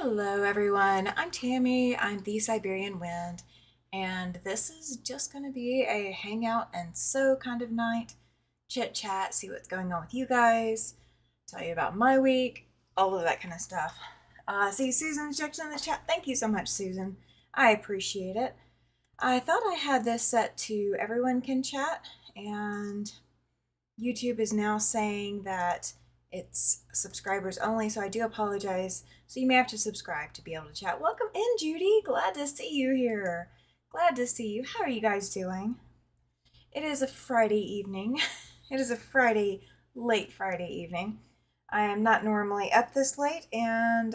Hello, everyone. I'm Tammy. I'm the Siberian Wind, and this is just going to be a hangout and sew kind of night, chit chat, see what's going on with you guys, tell you about my week, all of that kind of stuff. See, Susan checked in the chat. Thank you so much, Susan. I appreciate it. I thought I had this set to everyone can chat, and YouTube is now saying that it's subscribers only, so I do apologize. So you may have to subscribe to be able to chat. Welcome in, Judy. Glad to see you here. Glad to see you. How are you guys doing? It is a Friday evening. It is a late Friday evening. I am not normally up this late, and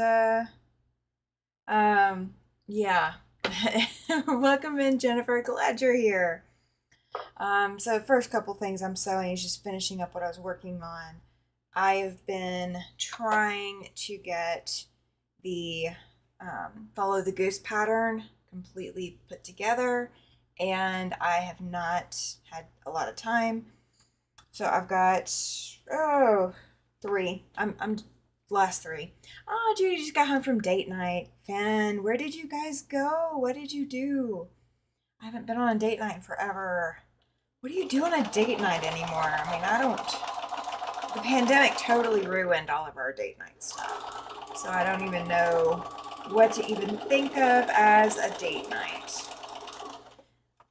yeah. Welcome in, Jennifer. Glad you're here. So the first couple things I'm sewing is just finishing up what I was working on. I've been trying to get the follow the goose pattern completely put together, and I have not had a lot of time. So I've got three. I'm last three. Oh, Judy just got home from date night. Finn, where did you guys go? What did you do? I haven't been on a date night in forever. What do you do on a date night anymore? I mean, I don't. The pandemic totally ruined all of our date night stuff. So I don't even know what to even think of as a date night.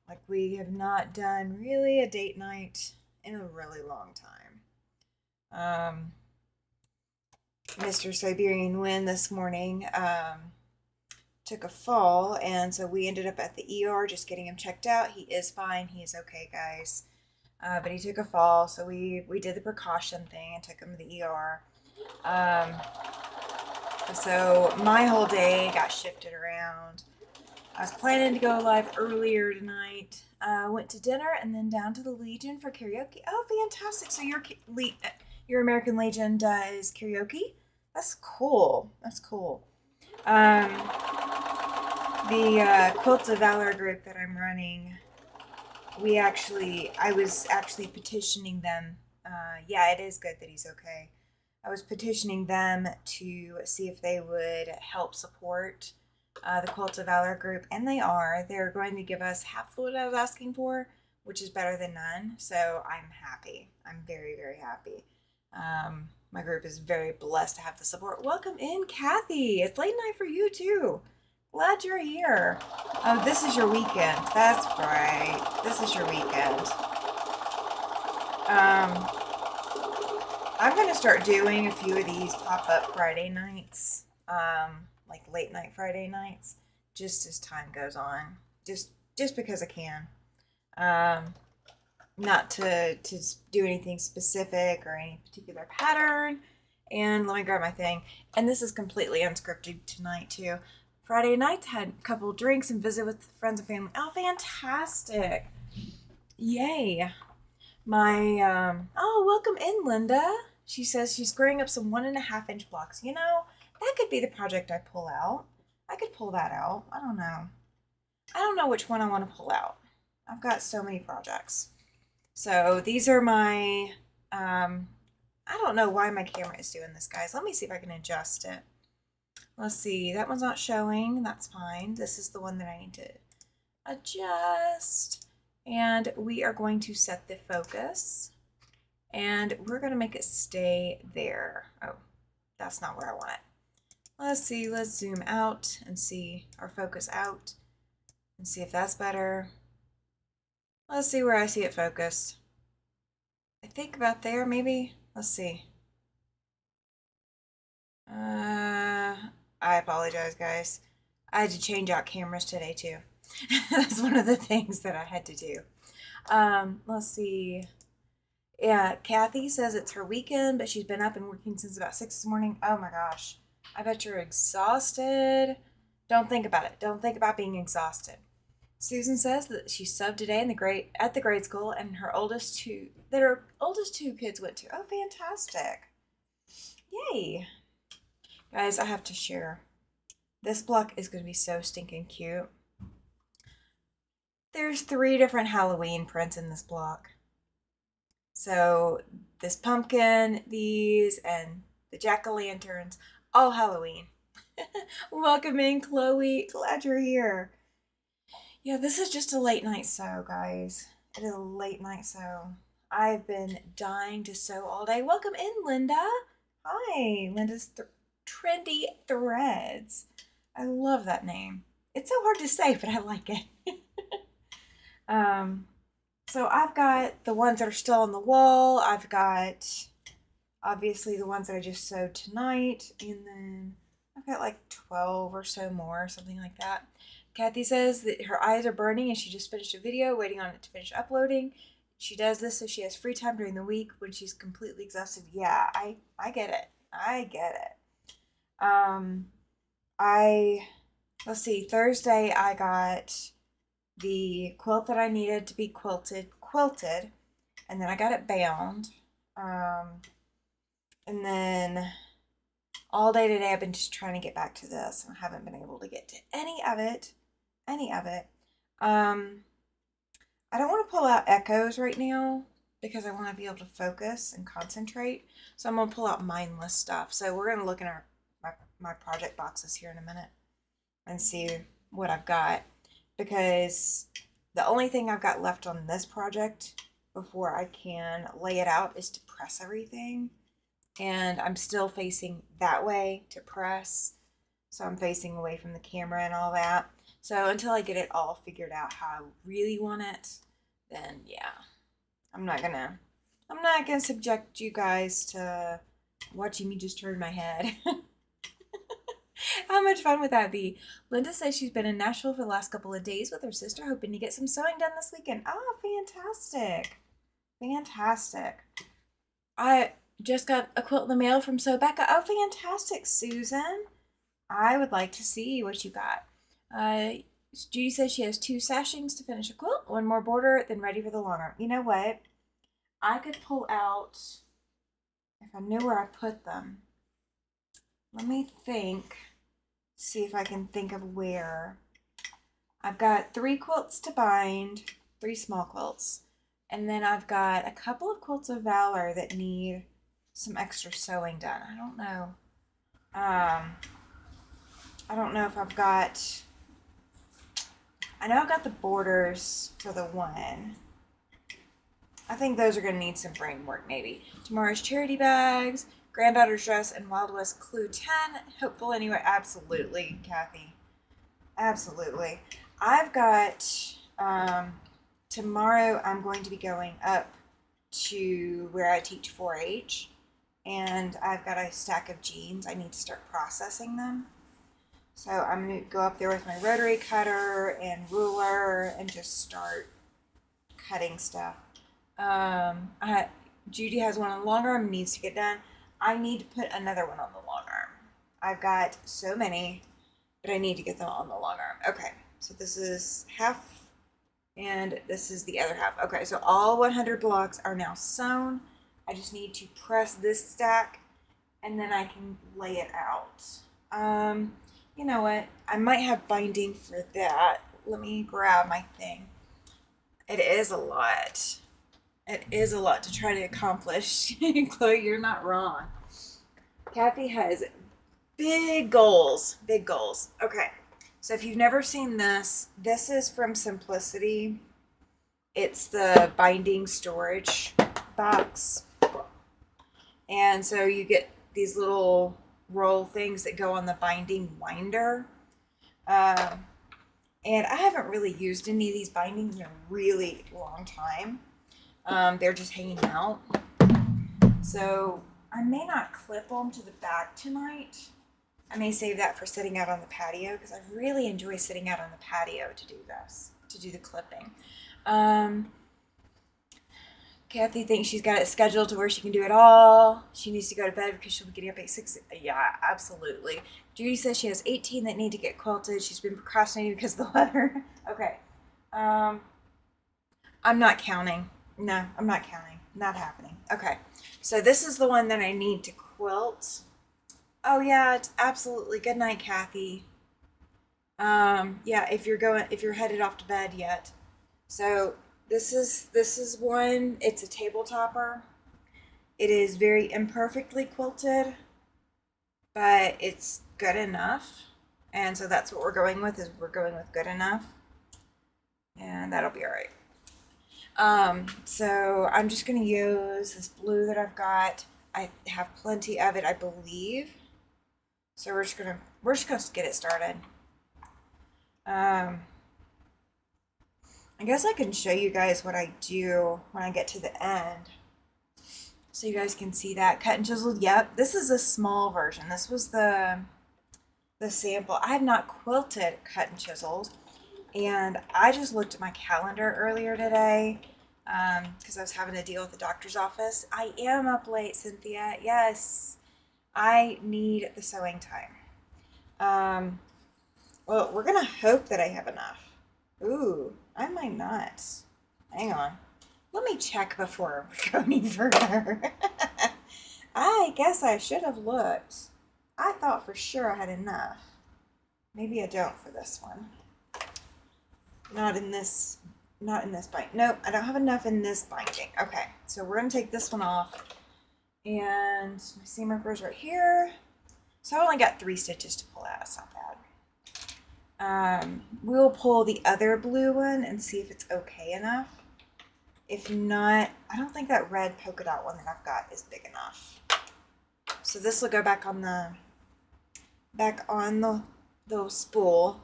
Like, we have not done really a date night in a really long time. Mr. Siberian Wind this morning took a fall, and so we ended up at the ER just getting him checked out. He is fine. He is okay, guys. But he took a fall, so we did the precaution thing and took him to the ER. So my whole day got shifted around. I was planning to go live earlier tonight. Went to dinner and then down to the Legion for karaoke. Oh, fantastic! So your American Legion does karaoke? That's cool. That's cool. The Quilts of Valor group that I'm running, I was actually petitioning them. Yeah, it is good that he's okay. I was petitioning them to see if they would help support the Quilts of Valor group, and they are. They're going to give us half what I was asking for, which is better than none. So I'm happy. I'm very, very happy. My group is very blessed to have the support. Welcome in, Kathy. It's late night for you too. Glad you're here. Oh, this is your weekend. That's right. This is your weekend. I'm going to start doing a few of these pop-up Friday nights, like late night Friday nights, just as time goes on. Just because I can. Not to do anything specific or any particular pattern. And let me grab my thing. And this is completely unscripted tonight too. Friday night, had a couple drinks and visit with friends and family. Oh, fantastic. Yay. Welcome in, Linda. She says she's squaring up some 1.5-inch blocks. You know, that could be the project I pull out. I could pull that out. I don't know. I don't know which one I want to pull out. I've got so many projects. So these are my, I don't know why my camera is doing this, guys. Let me see if I can adjust it. Let's see, that one's not showing. That's fine. This is the one that I need to adjust. And we are going to set the focus. And we're going to make it stay there. Oh, that's not where I want it. Let's see, let's zoom out and see our focus out. And see if that's better. Let's see where I see it focused. I think about there, maybe. Let's see. I apologize, guys. I had to change out cameras today, too. That's one of the things that I had to do. Let's see. Yeah, Kathy says it's her weekend, but she's been up and working since about 6 this morning. Oh my gosh. I bet you're exhausted. Don't think about it. Don't think about being exhausted. Susan says that she subbed today at the grade school, and her oldest two kids went to. Oh, fantastic. Yay. Guys, I have to share. This block is going to be so stinking cute. There's 3 different Halloween prints in this block. So this pumpkin, these, and the jack-o'-lanterns, all Halloween. Welcome in, Chloe. Glad you're here. Yeah, this is just a late night sew, guys. It is a late night sew. I've been dying to sew all day. Welcome in, Linda. Hi, Linda's Trendy Threads. I love that name. It's so hard to say, but I like it. um, so I've got the ones that are still on the wall. I've got obviously the ones that I just sewed tonight, and then I've got like 12 or so more, something like that. Kathy says that her eyes are burning and she just finished a video waiting on it to finish uploading. She does this so she has free time during the week when she's completely exhausted. Yeah, I get it. I get it. I let's see, Thursday I got the quilt that I needed to be quilted, and then I got it bound. And then all day today I've been just trying to get back to this and I haven't been able to get to any of it. I don't want to pull out echoes right now because I want to be able to focus and concentrate. So I'm going to pull out mindless stuff. So we're going to look in my project boxes here in a minute and see what I've got, because the only thing I've got left on this project before I can lay it out is to press everything. And I'm still facing that way to press. So I'm facing away from the camera and all that. So until I get it all figured out how I really want it, then yeah, I'm not gonna subject you guys to watching me just turn my head. How much fun would that be? Linda says she's been in Nashville for the last couple of days with her sister, hoping to get some sewing done this weekend. Oh, fantastic. Fantastic. I just got a quilt in the mail from Sew Becca. Oh, fantastic, Susan. I would like to see what you got. Judy says she has 2 sashings to finish a quilt, 1 more border, then ready for the long arm. You know what? I could pull out, if I knew where I put them. Let me think. See if I can think of where. I've got 3 quilts to bind, 3 small quilts. And then I've got a couple of quilts of Valor that need some extra sewing done. I don't know. I don't know if I've got. I know I've got the borders for the one. I think those are going to need some brain work maybe. Tomorrow's charity bags, granddaughter's dress, and Wild West Clue 10. Hopeful anyway. Absolutely, Kathy. Absolutely. I've got. Tomorrow I'm going to be going up to where I teach 4-H, and I've got a stack of jeans. I need to start processing them. So I'm going to go up there with my rotary cutter and ruler and just start cutting stuff. Judy has one on the long arm, needs to get done. I need to put another one on the long arm. I've got so many, but I need to get them on the long arm. Okay, so this is half and this is the other half. Okay, so all 100 blocks are now sewn. I just need to press this stack and then I can lay it out. You know what? I might have binding for that. Let me grab my thing. It is a lot. It is a lot to try to accomplish. Chloe, you're not wrong. Kathy has big goals. Big goals. Okay. So if you've never seen this, this is from Simplicity. It's the binding storage box. And so you get these little roll things that go on the binding winder. And I haven't really used any of these bindings in a really long time. They're just hanging out. So I may not clip them to the back tonight. I may save that for sitting out on the patio because I really enjoy sitting out on the patio to do this, to do the clipping. Kathy thinks she's got it scheduled to where she can do it all. She needs to go to bed because she'll be getting up at 6. Yeah, absolutely. Judy says she has 18 that need to get quilted. She's been procrastinating because of the weather. Okay. I'm not counting. No, I'm not counting. Not happening. Okay. So this is the one that I need to quilt. Oh yeah, it's absolutely. Good night, Kathy. Yeah, if you're headed off to bed yet. So this is one. It's a table topper. It is very imperfectly quilted. but it's good enough. And so that's what we're going with, is we're going with good enough. And that'll be all right. So I'm just going to use this blue that I've got. I have plenty of it, I believe. So we're just gonna get it started. I guess I can show you guys what I do when I get to the end, so you guys can see that. Cut and chiseled. Yep, this is a small version. This was the sample. I have not quilted cut and chiseled, and I just looked at my calendar earlier today because I was having a deal with the doctor's office. I am up late, Cynthia. Yes, I need the sewing time. Well, we're gonna hope that I have enough. Ooh, I might not. Hang on. Let me check before we go any further. I guess I should have looked. I thought for sure I had enough. Maybe I don't for this one. Not in this bind. Nope, I don't have enough in this binding. Okay, so we're gonna take this one off. And my seam ripper's right here. So I only got 3 stitches to pull out. It's not bad. We'll pull the other blue one and see if it's okay enough. If not, I don't think that red polka dot one that I've got is big enough. So this will go back on the spool.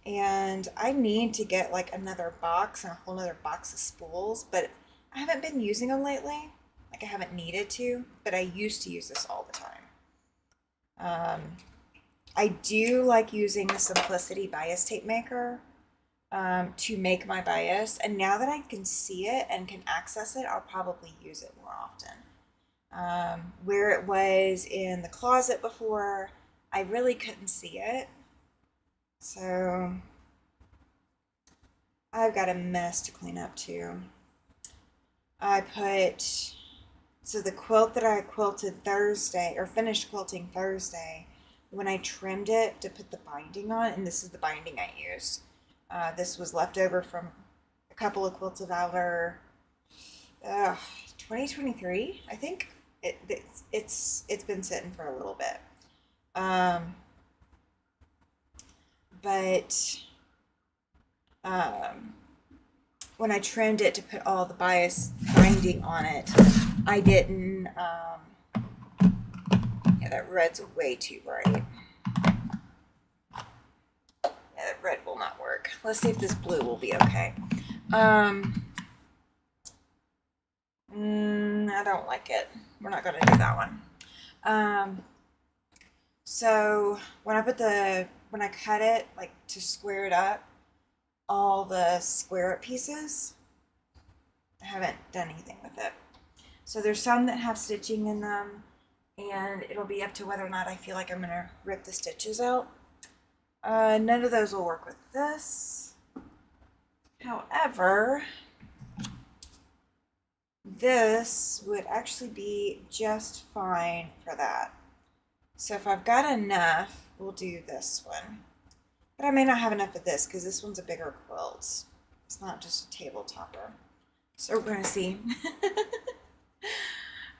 And I need to get like another box and a whole other box of spools, but I haven't been using them lately. Like I haven't needed to, but I used to use this all the time. I do like using the Simplicity bias tape maker to make my bias, and now that I can see it and can access it, I'll probably use it more often. Where it was in the closet before, I really couldn't see it. So I've got a mess to clean up too. So the quilt that I quilted Thursday, or finished quilting Thursday, when I trimmed it to put the binding on, and this is the binding I used. This was left over from a couple of quilts of our 2023, I think. It's been sitting for a little bit. But when I trimmed it to put all the bias binding on it, I didn't. Yeah, that red's way too bright. Yeah, that red will not work. Let's see if this blue will be okay. I don't like it. We're not going to do that one. So when I cut it, like to square it up, all the square up pieces, I haven't done anything with it. So there's some that have stitching in them, and it'll be up to whether or not I feel like I'm going to rip the stitches out. None of those will work with this. However, this would actually be just fine for that. So if I've got enough, we'll do this one. But I may not have enough of this because this one's a bigger quilt. It's not just a table topper. So we're going to see.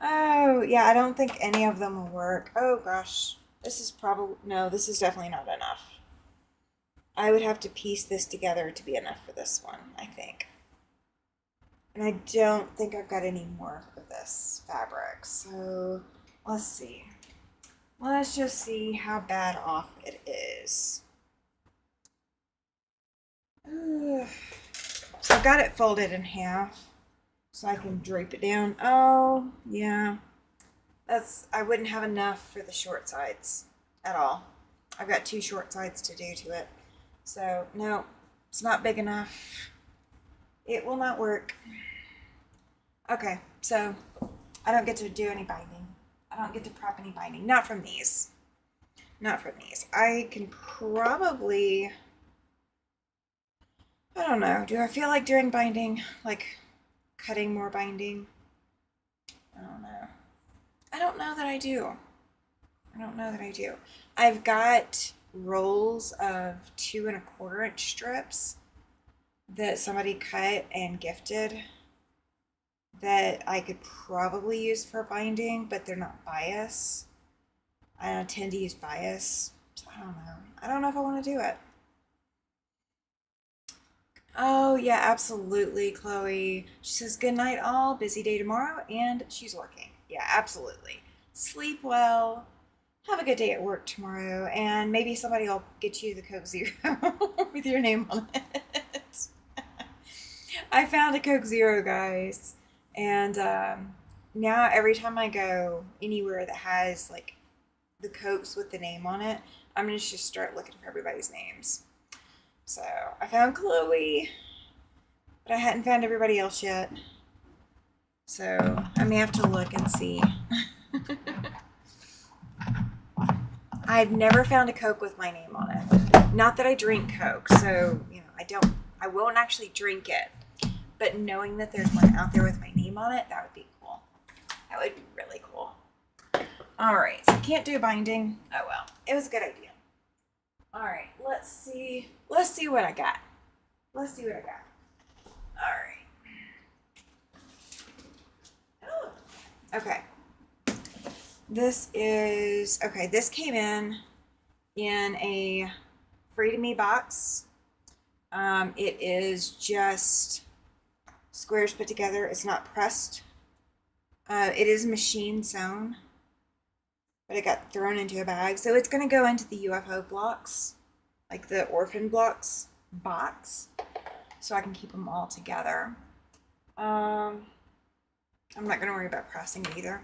Oh, yeah, I don't think any of them will work. Oh, gosh. This is definitely not enough. I would have to piece this together to be enough for this one, I think. And I don't think I've got any more of this fabric. So let's see. Let's just see how bad off it is. So I've got it folded in half so I can drape it down. Oh, yeah. I wouldn't have enough for the short sides at all. I've got 2 short sides to do to it. So, no, it's not big enough. It will not work. Okay, so I don't get to do any binding. I don't get to prop any binding. Not from these. Not from these. I can probably... I don't know. Do I feel like doing binding? Like cutting more binding? I don't know. I don't know that I do. I don't know that I do. I've got rolls of 2 1/4 inch strips that somebody cut and gifted that I could probably use for binding, but they're not bias. I tend to use bias. So I don't know. I don't know if I want to do it. Oh, yeah, absolutely, Chloe. She says, good night, all. Busy day tomorrow, and she's working. Yeah, absolutely. Sleep well. Have a good day at work tomorrow, and maybe somebody will get you the Coke Zero with your name on it. I found a Coke Zero, guys, and now every time I go anywhere that has like the Cokes with the name on it, I'm gonna just start looking for everybody's names. So I found Chloe, but I hadn't found everybody else yet. So I may have to look and see. I've never found a Coke with my name on it. Not that I drink Coke, so I won't actually drink it. But knowing that there's one out there with my name on it, that would be cool. That would be really cool. All right, so can't do binding. Oh well, it was a good idea. All right, let's see what I got. Let's see what I got. All right. Oh. Okay. This came in a free to me box. It is just squares put together. It's not pressed. It is machine sewn, but it got thrown into a bag. So it's going to go into the UFO blocks, like the orphan blocks box, so I can keep them all together. I'm not going to worry about pressing either.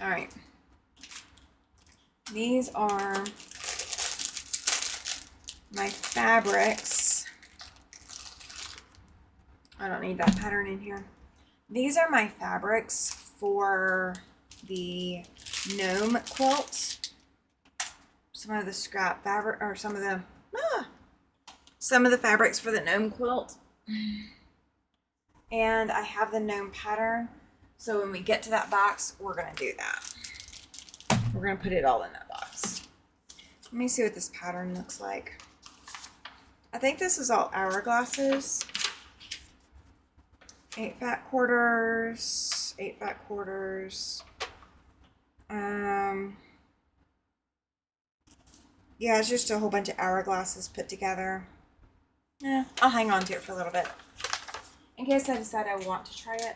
All right. These are my fabrics. I don't need that pattern in here. These are my fabrics for the gnome quilt. Some of the scrap fabric, or some of the fabrics for the gnome quilt. And I have the gnome pattern. So when we get to that box, we're going to do that. We're going to put it all in that box. Let me see what this pattern looks like. I think this is all hourglasses. 8 fat quarters, 8 fat quarters. Yeah, it's just a whole bunch of hourglasses put together. Yeah, I'll hang on to it for a little bit in case I decide I want to try it.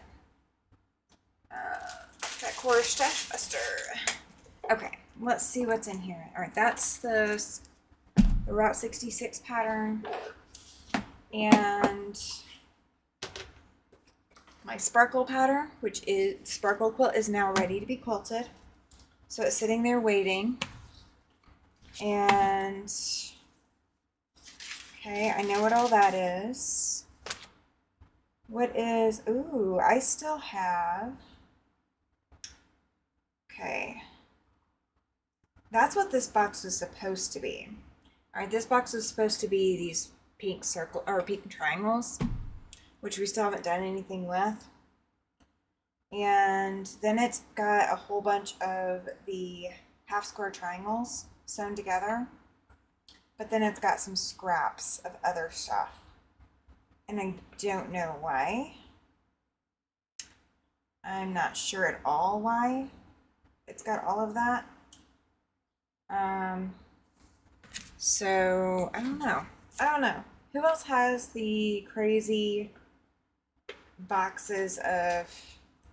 That quarter stash buster. Okay, let's see what's in here. All right, that's the Route 66 pattern, and my sparkle pattern, which is sparkle quilt, is now ready to be quilted. So it's sitting there waiting. And okay, I know what all that is. What is, ooh, I still have, okay. That's what this box was supposed to be. All right, this box was supposed to be these pink circle or pink triangles, which we still haven't done anything with. And then it's got a whole bunch of the half square triangles sewn together. But then it's got some scraps of other stuff. And I don't know why. I'm not sure at all why it's got all of that. So I don't know. Who else has the crazy boxes of,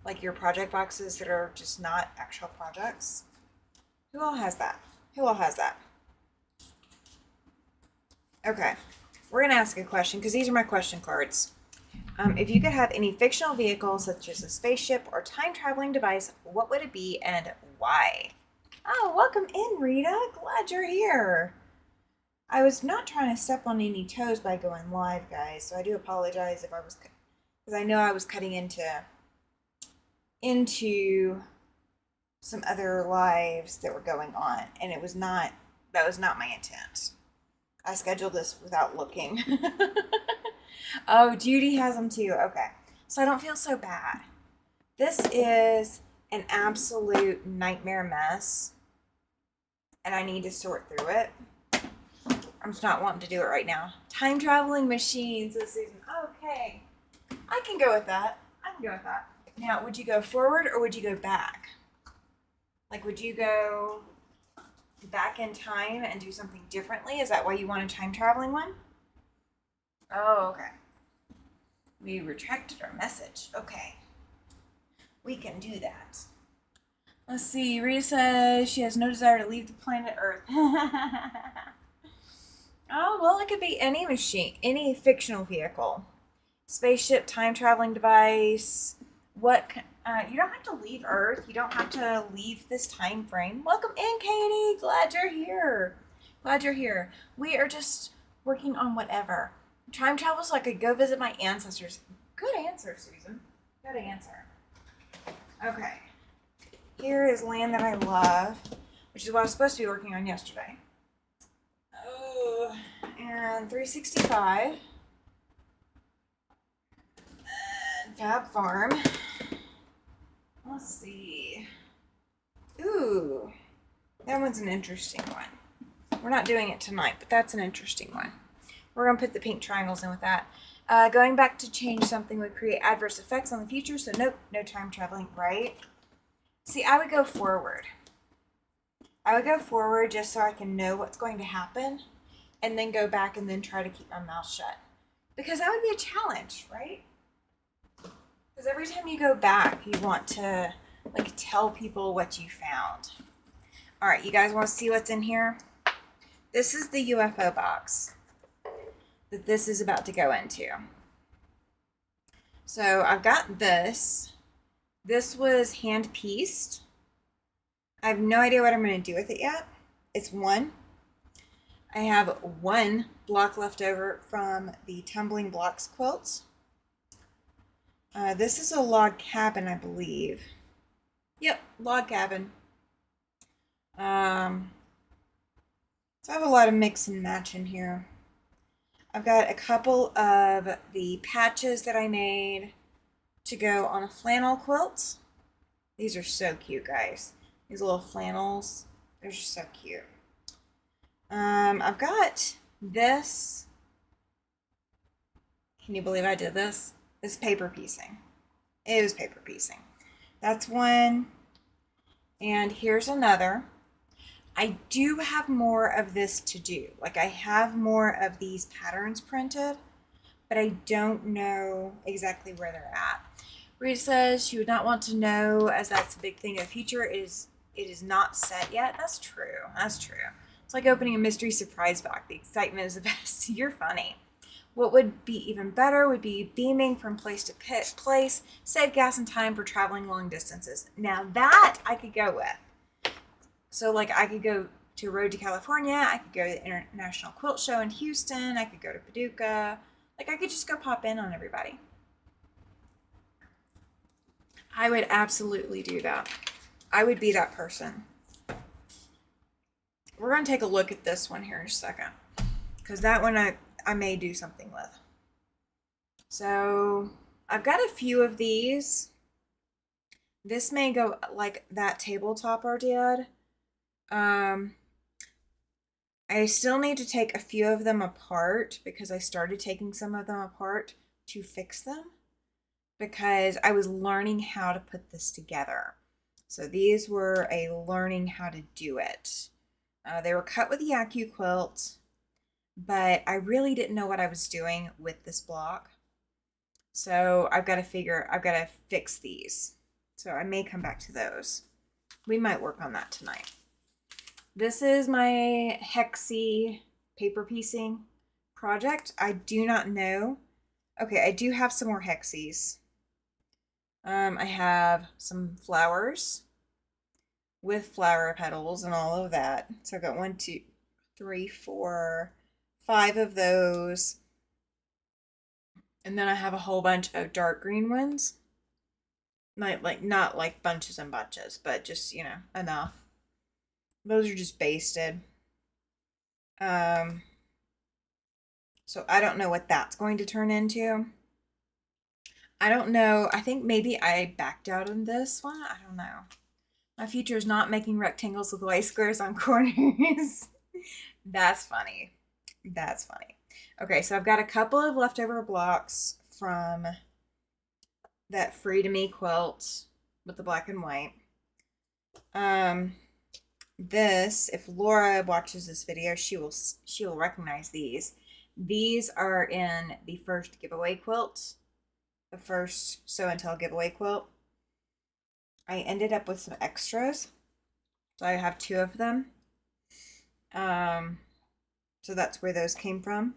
like, your project boxes that are just not actual projects? Who all has that? Okay, we're gonna ask a question because these are my question cards. If you could have any fictional vehicle, such as a spaceship or time-traveling device, what would it be and why? Oh, welcome in, Rita. Glad you're here. I was not trying to step on any toes by going live, guys, so I do apologize if I was, because I know I was cutting into some other lives that were going on, and that was not my intent. I scheduled this without looking. Oh, Judy has them too. Okay, so I don't feel so bad. This is an absolute nightmare mess, and I need to sort through it. I'm just not wanting to do it right now. Time traveling machines this season. Okay, I can go with that. Now, would you go forward or would you go back? Like, would you go back in time and do something differently? Is that why you want a time traveling one? Oh, okay. We retracted our message. Okay. We can do that. Let's see. Rita says she has no desire to leave the planet Earth. Oh, well, it could be any machine, any fictional vehicle. Spaceship, time traveling device. What? You don't have to leave Earth. You don't have to leave this time frame. Welcome in, Katie. Glad you're here. Glad you're here. We are just working on whatever. Time travel so I could go visit my ancestors. Good answer, Susan. Good answer. Okay. Here is Land That I Love, which is what I was supposed to be working on yesterday. Oh, and 365. And Fab Farm. Let's see. Ooh, that one's an interesting one. We're not doing it tonight, but that's an interesting one. We're going to put the pink triangles in with that. Going back to change something would create adverse effects on the future, so nope, no time traveling, right? See, I would go forward. I would go forward just so I can know what's going to happen, and then go back and then try to keep my mouth shut. Because that would be a challenge, right? Because every time you go back, you want to like tell people what you found. All right, you guys want to see what's in here? This is the UFO box that this is about to go into. So I've got this. This was hand pieced. I have no idea what I'm going to do with it yet. It's one. I have one block left over from the Tumbling Blocks quilts. This is a log cabin, I believe. Yep, log cabin. So I have a lot of mix and match in here. I've got a couple of the patches that I made to go on a flannel quilt. These are so cute, guys. These little flannels, they're just so cute. I've got this. Can you believe I did this? It's paper piecing. It was paper piecing. That's one. And here's another. I do have more of this to do. Like, I have more of these patterns printed, but I don't know exactly where they're at. Rita says she would not want to know, as that's a big thing in the future. It is not set yet. That's true. That's true. It's like opening a mystery surprise box. The excitement is the best. You're funny. What would be even better would be beaming from place to place, save gas and time for traveling long distances. Now that I could go with. So like I could go to Road to California, I could go to the International Quilt Show in Houston, I could go to Paducah. Like I could just go pop in on everybody. I would absolutely do that. I would be that person. We're going to take a look at this one here in a second. Because that one I may do something with. So I've got a few of these. This may go like that tabletopper did. I still need to take a few of them apart because I started taking some of them apart to fix them because I was learning how to put this together. So these were a learning how to do it. They were cut with the AccuQuilt, but I really didn't know what I was doing with this block. So I've got to fix these. So I may come back to those. We might work on that tonight. This is my Hexie paper piecing project. I do not know. Okay, I do have some more Hexies. I have some flowers with flower petals and all of that. So I've got 1, 2, 3, 4, 5 of those. And then I have a whole bunch of dark green ones. Not like bunches and bunches, but just, you know, enough. Those are just basted. So I don't know what that's going to turn into. I don't know. I think maybe I backed out on this one. I don't know. My future is not making rectangles with white squares on corners. That's funny. That's funny. Okay, so I've got a couple of leftover blocks from that Free to Me quilt with the black and white. Um, this, if Laura watches this video, she will recognize these. These are in the first giveaway quilt, the first Sew and Tell giveaway quilt. I ended up with some extras, so I have 2 of them. So that's where those came from.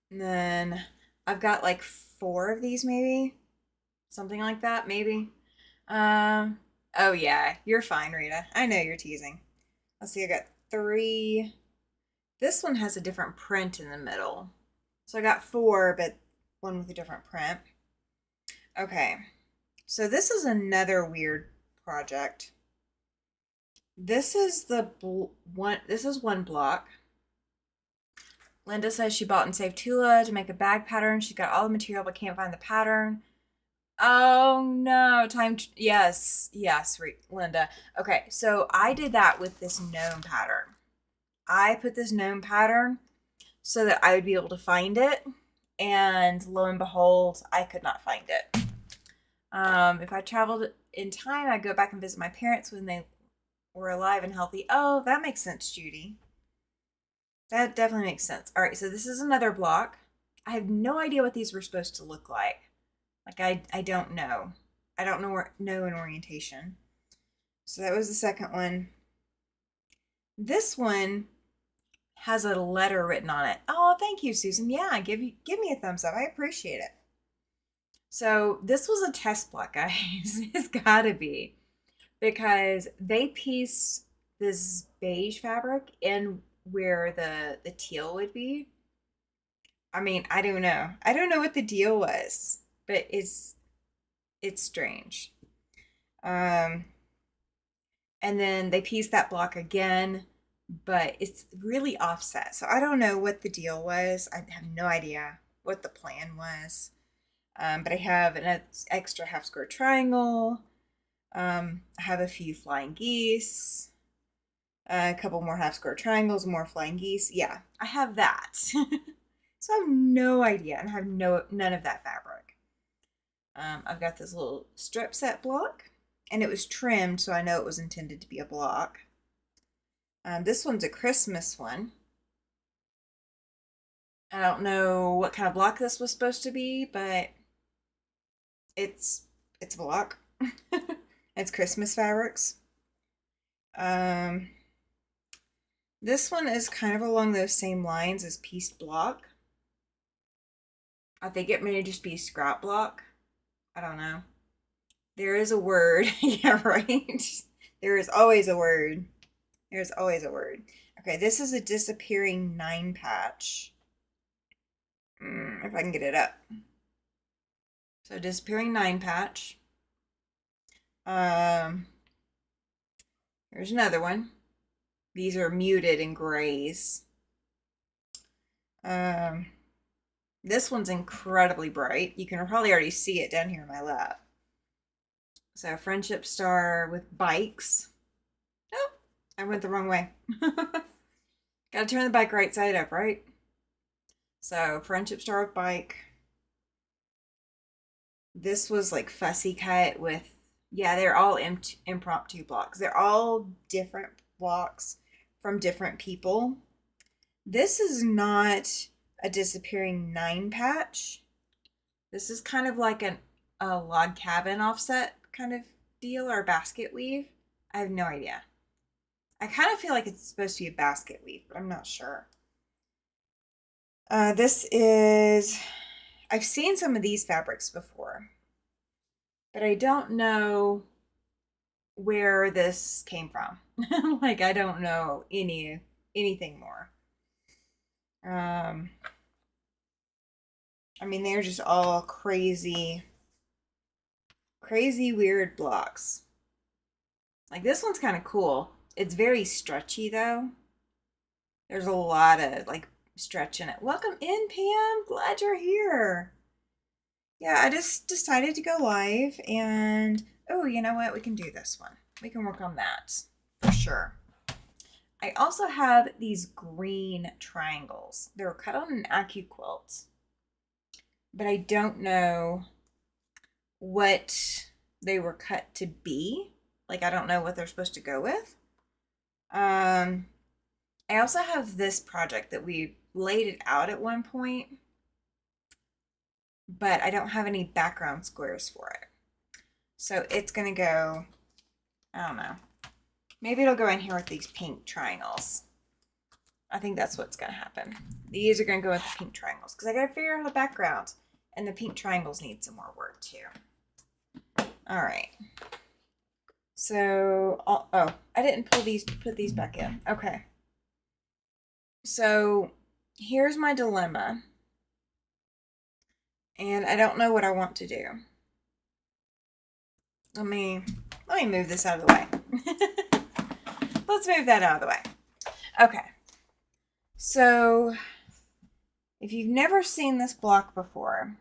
And then I've got like 4 of these, maybe something like that, maybe. Oh yeah, you're fine, Rita. I know you're teasing. Let's see, I got 3. This one has a different print in the middle. So I got 4, but one with a different print. Okay, so this is another weird project. This is one block. Linda says she bought and saved Tula to make a bag pattern. She got all the material but can't find the pattern. Oh no, yes, Linda. Okay, so I did that with this gnome pattern. I put this gnome pattern so that I would be able to find it, and lo and behold, I could not find it. If I traveled in time, I'd go back and visit my parents when they were alive and healthy. Oh, that makes sense, Judy. That definitely makes sense. All right, so this is another block. I have no idea what these were supposed to look like. Like, I don't know. I don't know an orientation. So that was the second one. This one has a letter written on it. Oh, thank you, Susan. Yeah, give me a thumbs up. I appreciate it. So this was a test block, guys. It's gotta be. Because they piece this beige fabric in where the teal would be. I mean, I don't know. I don't know what the deal was, but it's strange. And then they piece that block again, but it's really offset. So I don't know what the deal was. I have no idea what the plan was. But I have an extra half square triangle. I have a few flying geese, a couple more half square triangles, more flying geese. Yeah, I have that. So I have no idea, and I have none of that fabric. I've got this little strip set block, and it was trimmed, so I know it was intended to be a block. This one's a Christmas one. I don't know what kind of block this was supposed to be, but it's a block. It's Christmas fabrics. This one is kind of along those same lines as pieced block. I think it may just be scrap block. I don't know. There is a word. Yeah, right. There is always a word. There's always a word. Okay, this is a disappearing 9 patch. If I can get it up. So disappearing 9 patch. Here's another one. These are muted in grays. This one's incredibly bright. You can probably already see it down here in my lap. So friendship star with bikes. Oh, I went the wrong way. Gotta turn the bike right side up, right? So friendship star with bike. This was like fussy cut with, yeah, they're all impromptu blocks. They're all different blocks from different people. This is not a disappearing 9 patch. This is kind of like a log cabin offset kind of deal, or a basket weave. I have no idea. I kind of feel like it's supposed to be a basket weave, but I'm not sure. This is, I've seen some of these fabrics before, but I don't know where this came from. Like, I don't know anything more. I mean, they're just all crazy weird blocks. Like, this one's kind of cool. It's very stretchy though. There's a lot of like stretch in it. Welcome in, Pam. Glad you're here. Yeah, I just decided to go live, and oh, you know what? We can do this one. We can work on that for sure. I also have these green triangles. They were cut on an AccuQuilt, but I don't know what they were cut to be. Like, I don't know what they're supposed to go with. I also have this project that we laid it out at one point, but I don't have any background squares for it. So it's going to go, I don't know. Maybe it'll go in here with these pink triangles. I think that's what's going to happen. These are going to go with the pink triangles because I got to figure out the background. And the pink triangles need some more work too. All right. So, oh, I didn't put these back in. Okay. So here's my dilemma. And I don't know what I want to do. Let me move this out of the way. Let's move that out of the way. Okay. So if you've never seen this block before,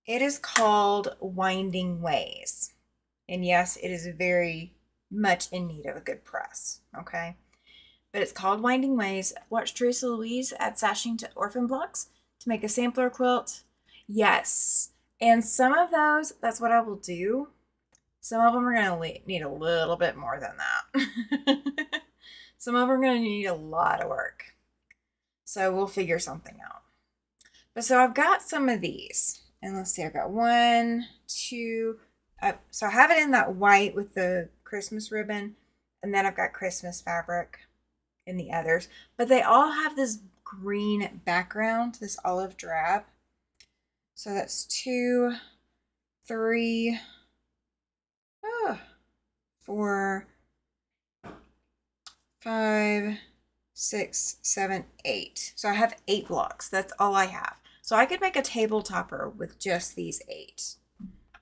it is called Winding Ways. And yes, it is very much in need of a good press, okay? But it's called Winding Ways. Watch Teresa Louise add sashing to orphan blocks to make a sampler quilt. Yes. And some of those, that's what I will do. Some of them are going to need a little bit more than that. Some of them are going to need a lot of work. So we'll figure something out. But so I've got some of these. And let's see, I've got 1, 2. So I have it in that white with the Christmas ribbon. And then I've got Christmas fabric in the others. But they all have this green background, this olive drab. So that's 2, 3, 4, 5, 6, 7, 8. So I have 8 blocks. That's all I have. So I could make a table topper with just these 8.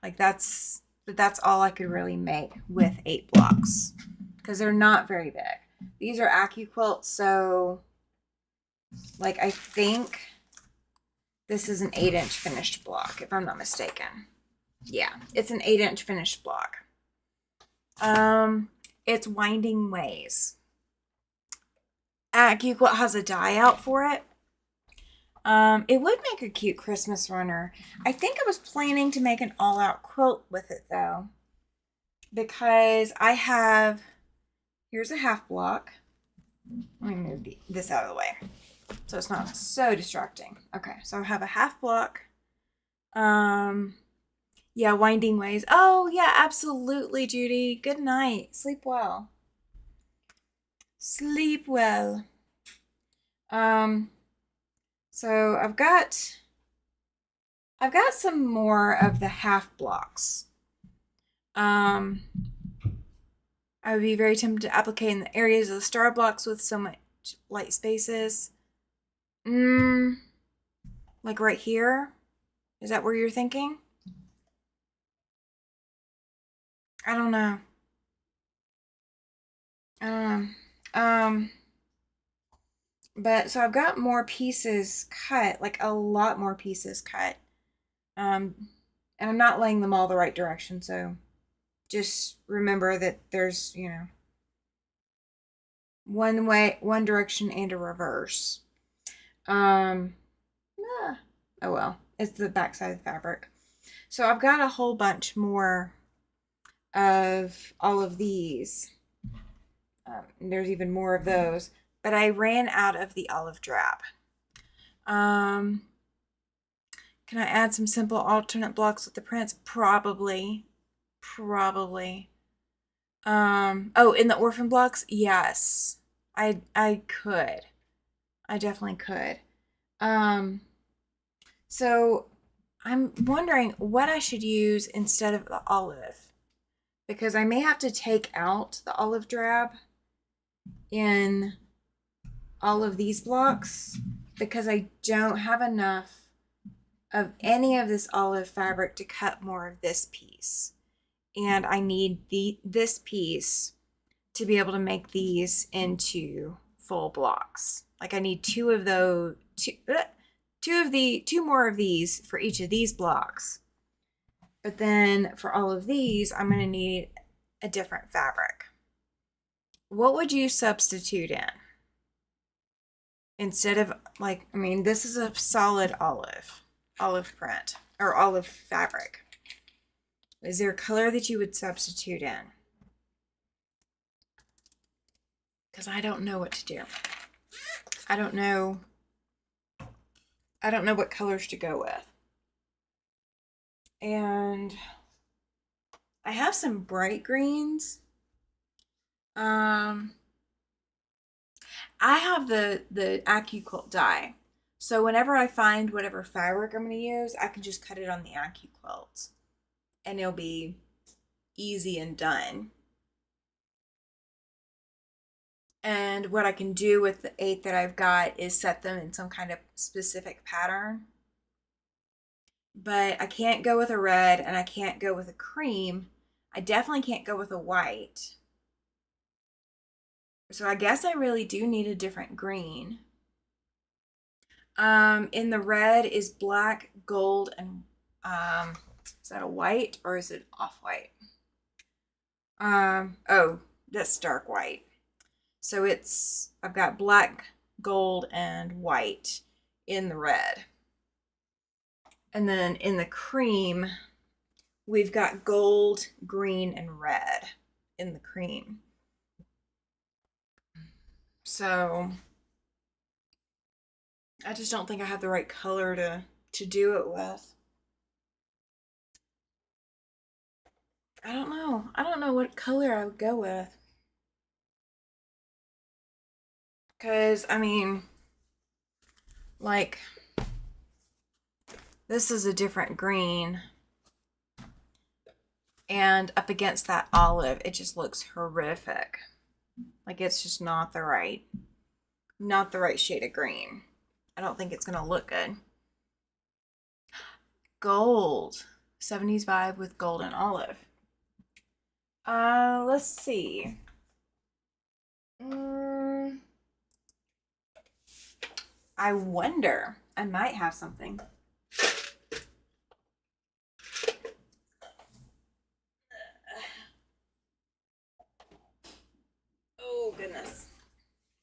Like that's all I could really make with 8 blocks because they're not very big. These are AccuQuilt, so like I think this is an 8-inch finished block, if I'm not mistaken. Yeah, it's an 8-inch finished block. It's Winding Ways. AccuQuilt has a die out for it. It would make a cute Christmas runner. I think I was planning to make an all-out quilt with it though, because I have, here's a half block. Let me move this out of the way so it's not so distracting. Okay, so I have a half block. Yeah, Winding Ways. Oh yeah, absolutely, Judy. Good night. Sleep well. Sleep well. So I've got some more of the half blocks. I would be very tempted to applicate in the areas of the star blocks with so much light spaces. Like right here. Is that where you're thinking? I don't know. But so I've got more pieces cut, like a lot more pieces cut. And I'm not laying them all the right direction, so just remember that there's, one way, one direction and a reverse. Oh well, it's the back side of the fabric. So I've got a whole bunch more of all of these. There's even more of those, but I ran out of the olive drab. Can I add some simple alternate blocks with the prints? Probably. Oh, in the orphan blocks? Yes. I could. I definitely could. So I'm wondering what I should use instead of the olive, because I may have to take out the olive drab in all of these blocks because I don't have enough of any of this olive fabric to cut more of this piece. And I need this piece to be able to make these into full blocks. Like I need two more of these for each of these blocks. But then for all of these, I'm going to need a different fabric. What would you substitute in? Instead of this is a solid olive print or olive fabric. Is there a color that you would substitute in? Because I don't know what to do. I don't know what colors to go with. And I have some bright greens. I have the AccuQuilt die. So whenever I find whatever fabric I'm going to use, I can just cut it on the AccuQuilt. And it'll be easy and done. And what I can do with the 8 that I've got is set them in some kind of specific pattern. But I can't go with a red and I can't go with a cream. I definitely can't go with a white. So I guess I really do need a different green. In the red is black, gold, and is that a white or is it off-white? Oh, that's dark white. So I've got black, gold, and white in the red. And then in the cream, we've got gold, green, and red in the cream. So I just don't think I have the right color to do it with. I don't know. I don't know what color I would go with. Because, I mean, like, this is a different green. And up against that olive, it just looks horrific. Like, it's just not the right shade of green. I don't think it's going to look good. Gold. 70s vibe with gold and olive. Let's see. I wonder. I might have something. Oh, goodness.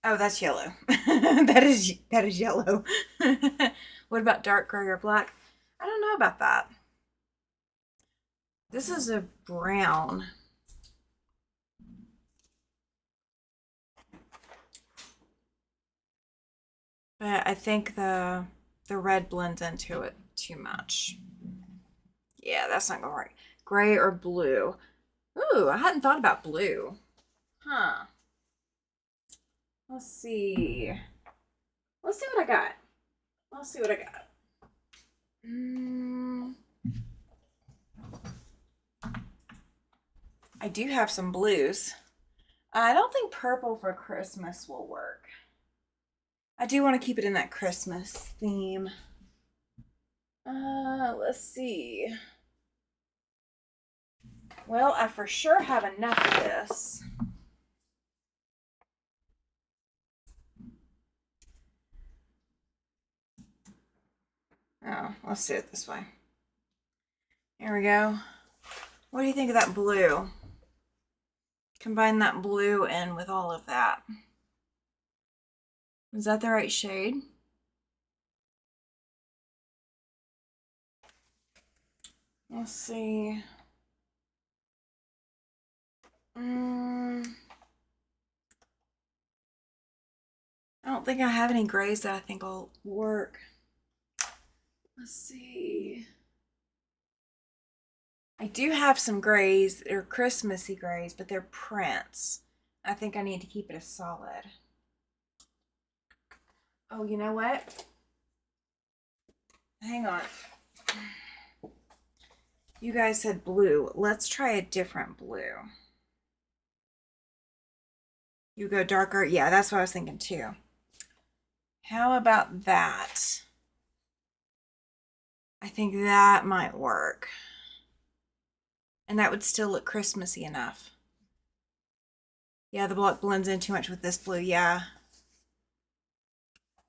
Oh, that's yellow. that is yellow. What about dark gray or black? I don't know about that. This is a brown. But I think the red blends into it too much. Yeah, that's not gonna work. Gray or blue? Ooh, I hadn't thought about blue. Huh. Let's see. Let's see what I got. Let's see what I got. I do have some blues. I don't think purple for Christmas will work. I do want to keep it in that Christmas theme. Let's see. Well, I for sure have enough of this. Oh, let's do it this way. Here we go. What do you think of that blue? Combine that blue in with all of that. Is that the right shade? Let's see. I don't think I have any grays that I think will work. Let's see. I do have some grays. They're Christmassy grays, but they're prints. I think I need to keep it a solid. Oh, you know what? Hang on. You guys said blue. Let's try a different blue. You go darker. Yeah, that's what I was thinking too. How about that? I think that might work. And that would still look Christmassy enough. Yeah, the black blends in too much with this blue. Yeah.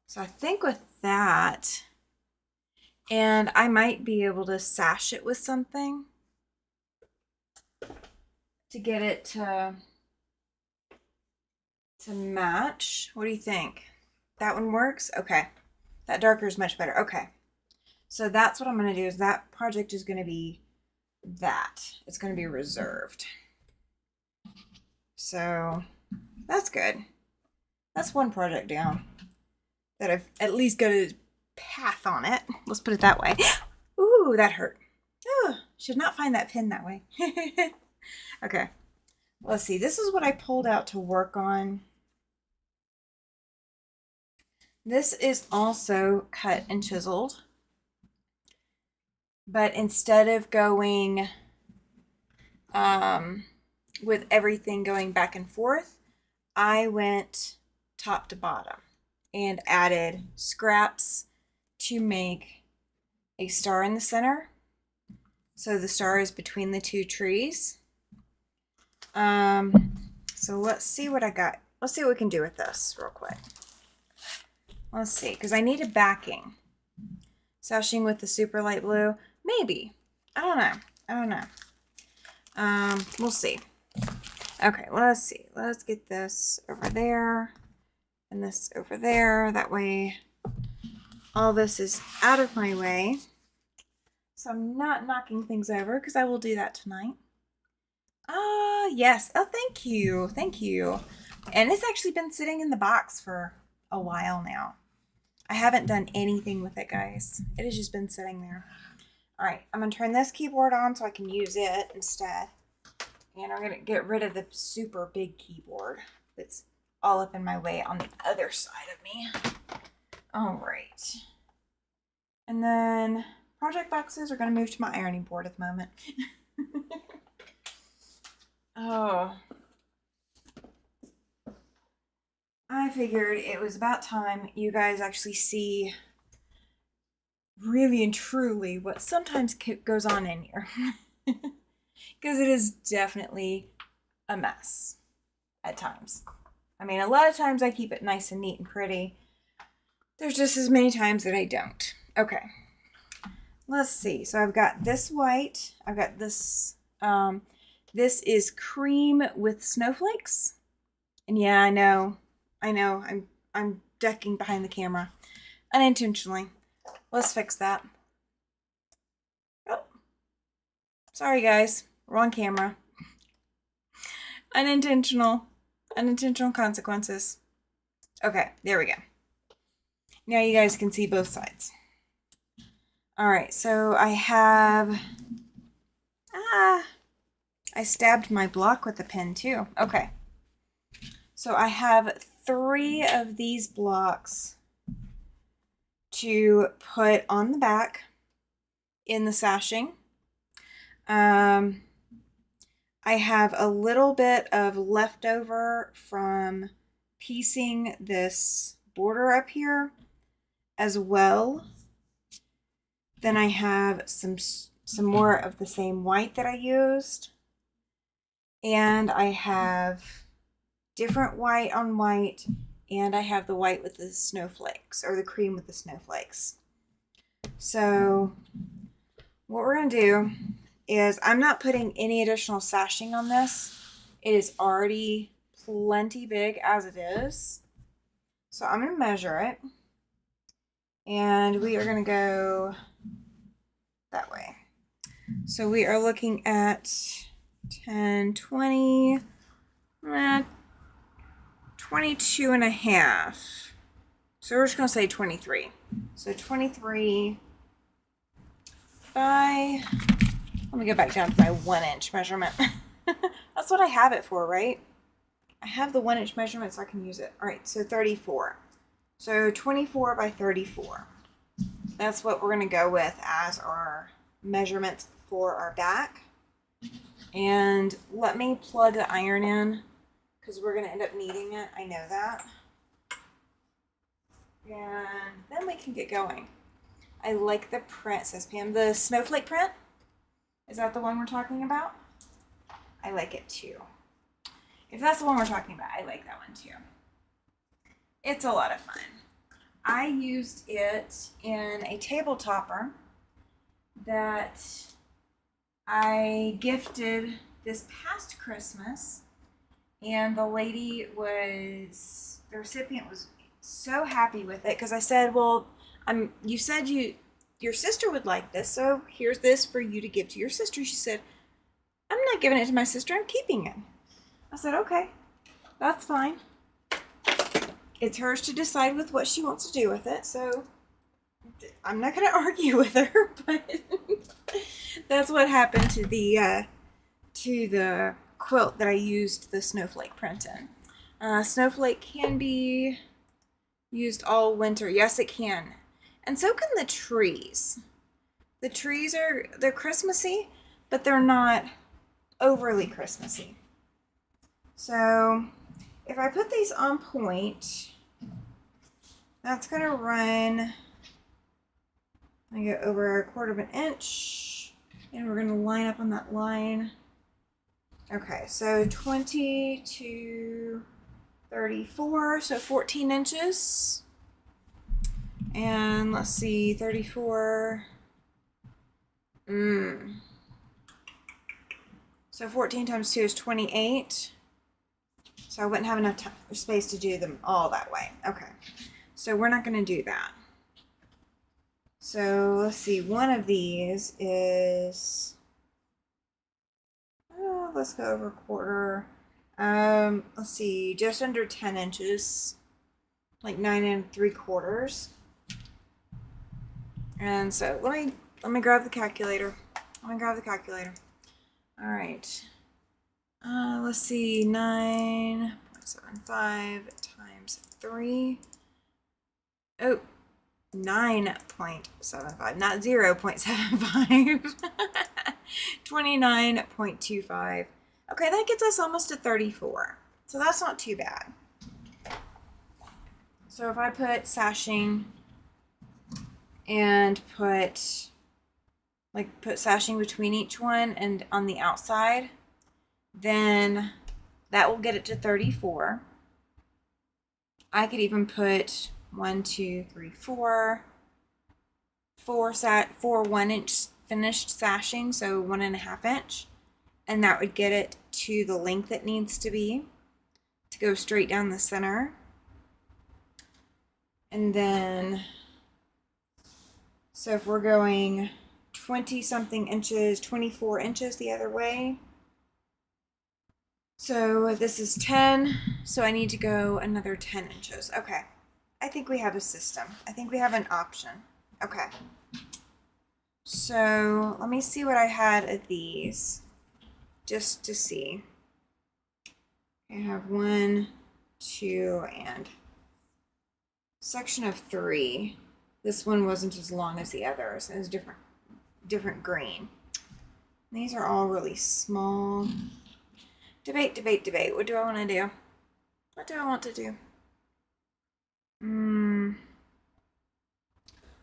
So I think with that, and I might be able to sash it with something to get it to match. What do you think? That one works? Okay. That darker is much better. Okay. So that's what I'm going to do is that project is going to be that. It's going to be reserved. So that's good. That's one project down that I've at least got a path on it. Let's put it that way. Ooh, that hurt. Oh, should not find that pin that way. Okay, let's see. This is what I pulled out to work on. This is also cut and chiseled. But instead of going with everything going back and forth, I went top to bottom and added scraps to make a star in the center. So the star is between the two trees. So let's see what I got. Let's see what we can do with this real quick. Let's see, because I need a backing. Sashing with the super light blue. Maybe. I don't know. We'll see. Okay, let's see. Let's get this over there and this over there. That way all this is out of my way. So I'm not knocking things over because I will do that tonight. Yes. Oh, thank you. Thank you. And it's actually been sitting in the box for a while now. I haven't done anything with it, guys. It has just been sitting there. All right, I'm going to turn this keyboard on so I can use it instead. And I'm going to get rid of the super big keyboard that's all up in my way on the other side of me. All right. And then project boxes are going to move to my ironing board at the moment. Oh. I figured it was about time you guys actually see really and truly what sometimes goes on in here. Because it is definitely a mess at times. I mean, a lot of times I keep it nice and neat and pretty. There's just as many times that I don't. Okay. Let's see. So I've got this white. I've got this. This is cream with snowflakes. And yeah, I know. I'm ducking behind the camera unintentionally. Let's fix that. Oh, sorry guys, wrong camera. Unintentional consequences. Okay, there we go. Now you guys can see both sides. All right, so I have, I stabbed my block with a pen too. Okay. So I have 3 of these blocks to put on the back in the sashing. I have a little bit of leftover from piecing this border up here as well. Then I have some more of the same white that I used. And I have different white on white, and I have the white with the snowflakes, or the cream with the snowflakes. So what we're going to do is I'm not putting any additional sashing on this. It is already plenty big as it is. So I'm going to measure it, and we are going to go that way. So we are looking at 10, 20, 22 and a half. So we're just going to say 23. So 23 by, let me go back down to my 1-inch measurement. That's what I have it for, right? I have the 1-inch measurement so I can use it. All right, so 34. So 24 by 34. That's what we're going to go with as our measurements for our back. And let me plug the iron in, because we're going to end up needing it. I know that. And then we can get going. I like the print, says Pam. The snowflake print? Is that the one we're talking about? I like it too. If that's the one we're talking about, I like that one too. It's a lot of fun. I used it in a table topper that I gifted this past Christmas, and the lady was, the recipient was so happy with it, because I said, well, you said you your sister would like this, so here's this for you to give to your sister. She said, I'm not giving it to my sister, I'm keeping it. I said, okay, that's fine. It's hers to decide with what she wants to do with it, so I'm not going to argue with her, but that's what happened to the quilt that I used the snowflake print in. Snowflake can be used all winter. Yes, it can. And so can the trees. The trees they're Christmassy, but they're not overly Christmassy. So if I put these on point, that's going to run, I go over 1/4 of an inch, and we're going to line up on that line. Okay, so 20 to 34, so 14 inches. And let's see, 34. So 14 times 2 is 28. So I wouldn't have enough space to do them all that way. Okay, so we're not going to do that. So let's see, one of these is, let's go over 1/4. Let's see, just under 10 inches, like 9 3/4. And so let me grab the calculator. All right. Let's see, 9.75 times 3. Oh, 9.75, not 0.75. 29.25. Okay, that gets us almost to 34. So that's not too bad. So if I put sashing and put sashing between each one and on the outside, then that will get it to 34. I could even put 1, 2, 3, 4 1-inch finished sashing, so 1.5 inch, and that would get it to the length it needs to be to go straight down the center. And then, so if we're going 20 something inches, 24 inches the other way, so this is 10, so I need to go another 10 inches. Okay, I think we have a system. I think we have an option. Okay, so let me see what I had of these, just to see. I have 1, 2, and section of 3. This one wasn't as long as the others. It was different green. These are all really small. Debate. What do I want to do? What do I want to do?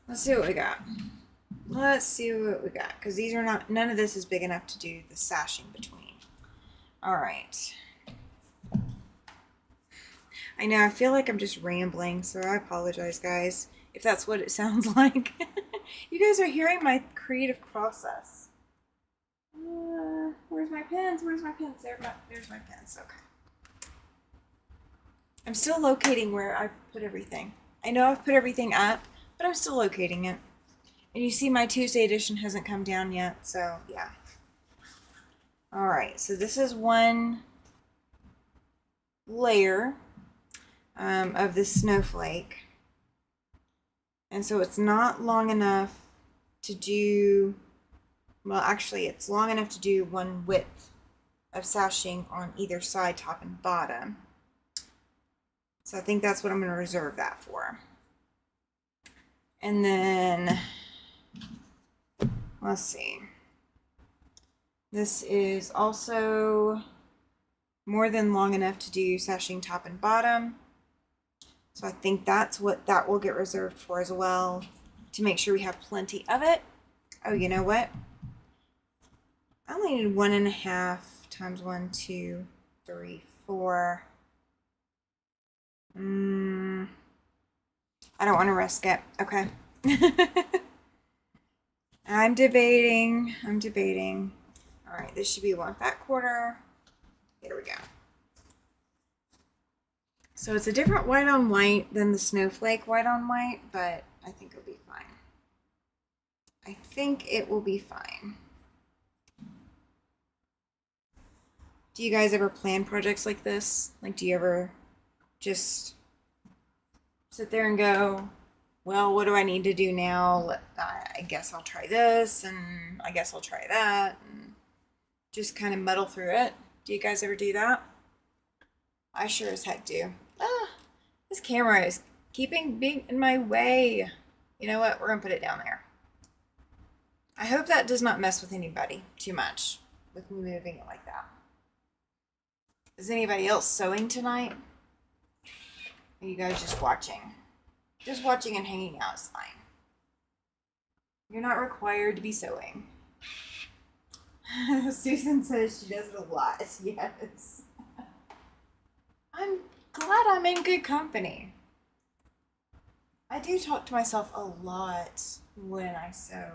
Let's see what we got. Because these are not, none of this is big enough to do the sashing between. All right. I know, I feel like I'm just rambling, so I apologize, guys, if that's what it sounds like. You guys are hearing my creative process. Where's my pens? There's my pens. Okay. I'm still locating where I've put everything. I know I've put everything up, but I'm still locating it. And you see my Tuesday edition hasn't come down yet, so yeah. Alright, so this is one layer of this snowflake. And so it's not long enough to do, well, actually it's long enough to do one width of sashing on either side, top and bottom. So I think that's what I'm going to reserve that for. And then, let's see. This is also more than long enough to do sashing top and bottom. So I think that's what that will get reserved for as well, to make sure we have plenty of it. Oh, you know what? I only need 1.5 times 1, 2, 3, 4. I don't want to risk it. Okay. I'm debating. All right, this should be 1 fat quarter. There we go. So it's a different white on white than the snowflake white on white, but I think it'll be fine. I think it will be fine. Do you guys ever plan projects like this? Like, do you ever just sit there and go, well, what do I need to do now? I guess I'll try this, and I guess I'll try that, and just kind of muddle through it. Do you guys ever do that? I sure as heck do. Ah, this camera is being in my way. You know what? We're gonna put it down there. I hope that does not mess with anybody too much with me moving it like that. Is anybody else sewing tonight? Or are you guys just watching? Just watching and hanging out is fine. You're not required to be sewing. Susan says she does it a lot. Yes. I'm glad I'm in good company. I do talk to myself a lot when I sew.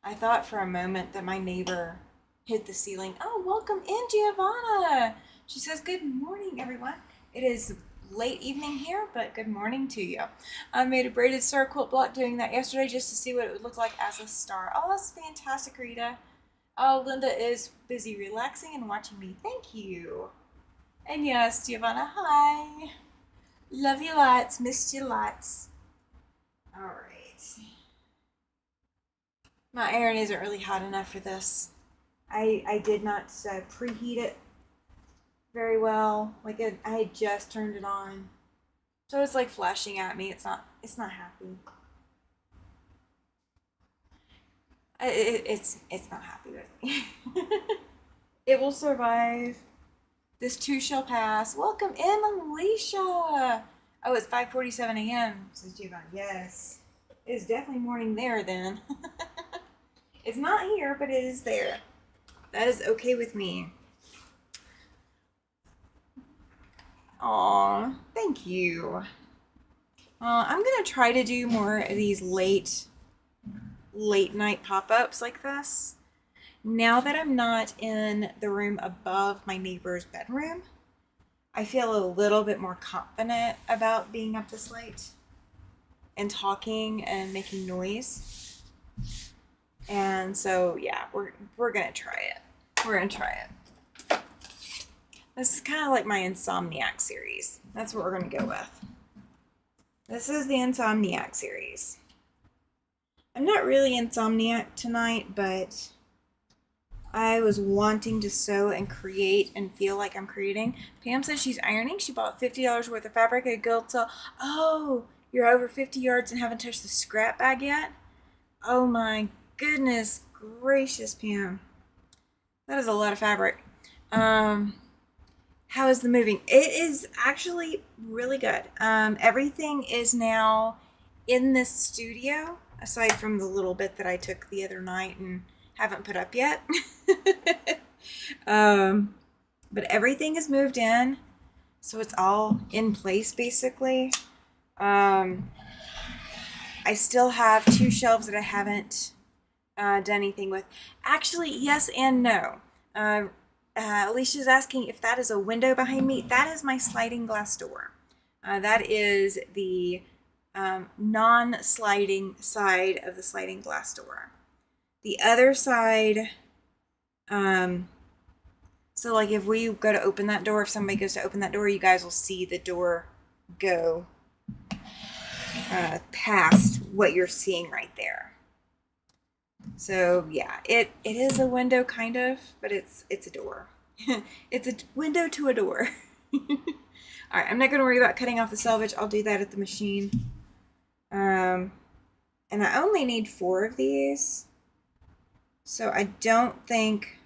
I thought for a moment that my neighbor hit the ceiling. Oh, welcome in, Giovanna. She says, good morning, everyone. It is late evening here, but good morning to you. I made a braided star quilt block doing that yesterday just to see what it would look like as a star. Oh, that's fantastic, Rita. Oh, Linda is busy relaxing and watching me. Thank you. And yes, Giovanna, hi. Love you lots. Missed you lots. All right. My iron isn't really hot enough for this. I did not preheat it very well. Like I had just turned it on, so it's like flashing at me. It's not happy. It's not happy with me. It will survive. This too shall pass. Welcome in, Alicia. Oh, it's 5:47 a.m. says Giovanna. Yes, it is definitely morning there then. It's not here, but it is there. That is okay with me. Aw, thank you. I'm gonna try to do more of these late night pop-ups like this. Now that I'm not in the room above my neighbor's bedroom, I feel a little bit more confident about being up this late and talking and making noise. And so, yeah, we're gonna try it. We're gonna try it. This is kind of like my Insomniac series. That's what we're gonna go with. This is the Insomniac series. I'm not really insomniac tonight, but I was wanting to sew and create and feel like I'm creating. Pam says she's ironing. She bought $50 worth of fabric at a guild sale. Oh, you're over 50 yards and haven't touched the scrap bag yet? Oh my goodness gracious, Pam. That is a lot of fabric. How is the moving? It is actually really good. Everything is now in this studio, aside from the little bit that I took the other night and haven't put up yet. But everything is moved in, so it's all in place basically. I still have 2 shelves that I haven't done anything with. Actually, yes and no. Alicia's asking if that is a window behind me. That is my sliding glass door. That is the non-sliding side of the sliding glass door. The other side, so like if we go to open that door, if somebody goes to open that door, you guys will see the door go past what you're seeing right there. So yeah, it is a window kind of, but it's a door. It's a window to a door. All right, I'm not going to worry about cutting off the selvage. I'll do that at the machine. And I only need 4 of these, so I don't think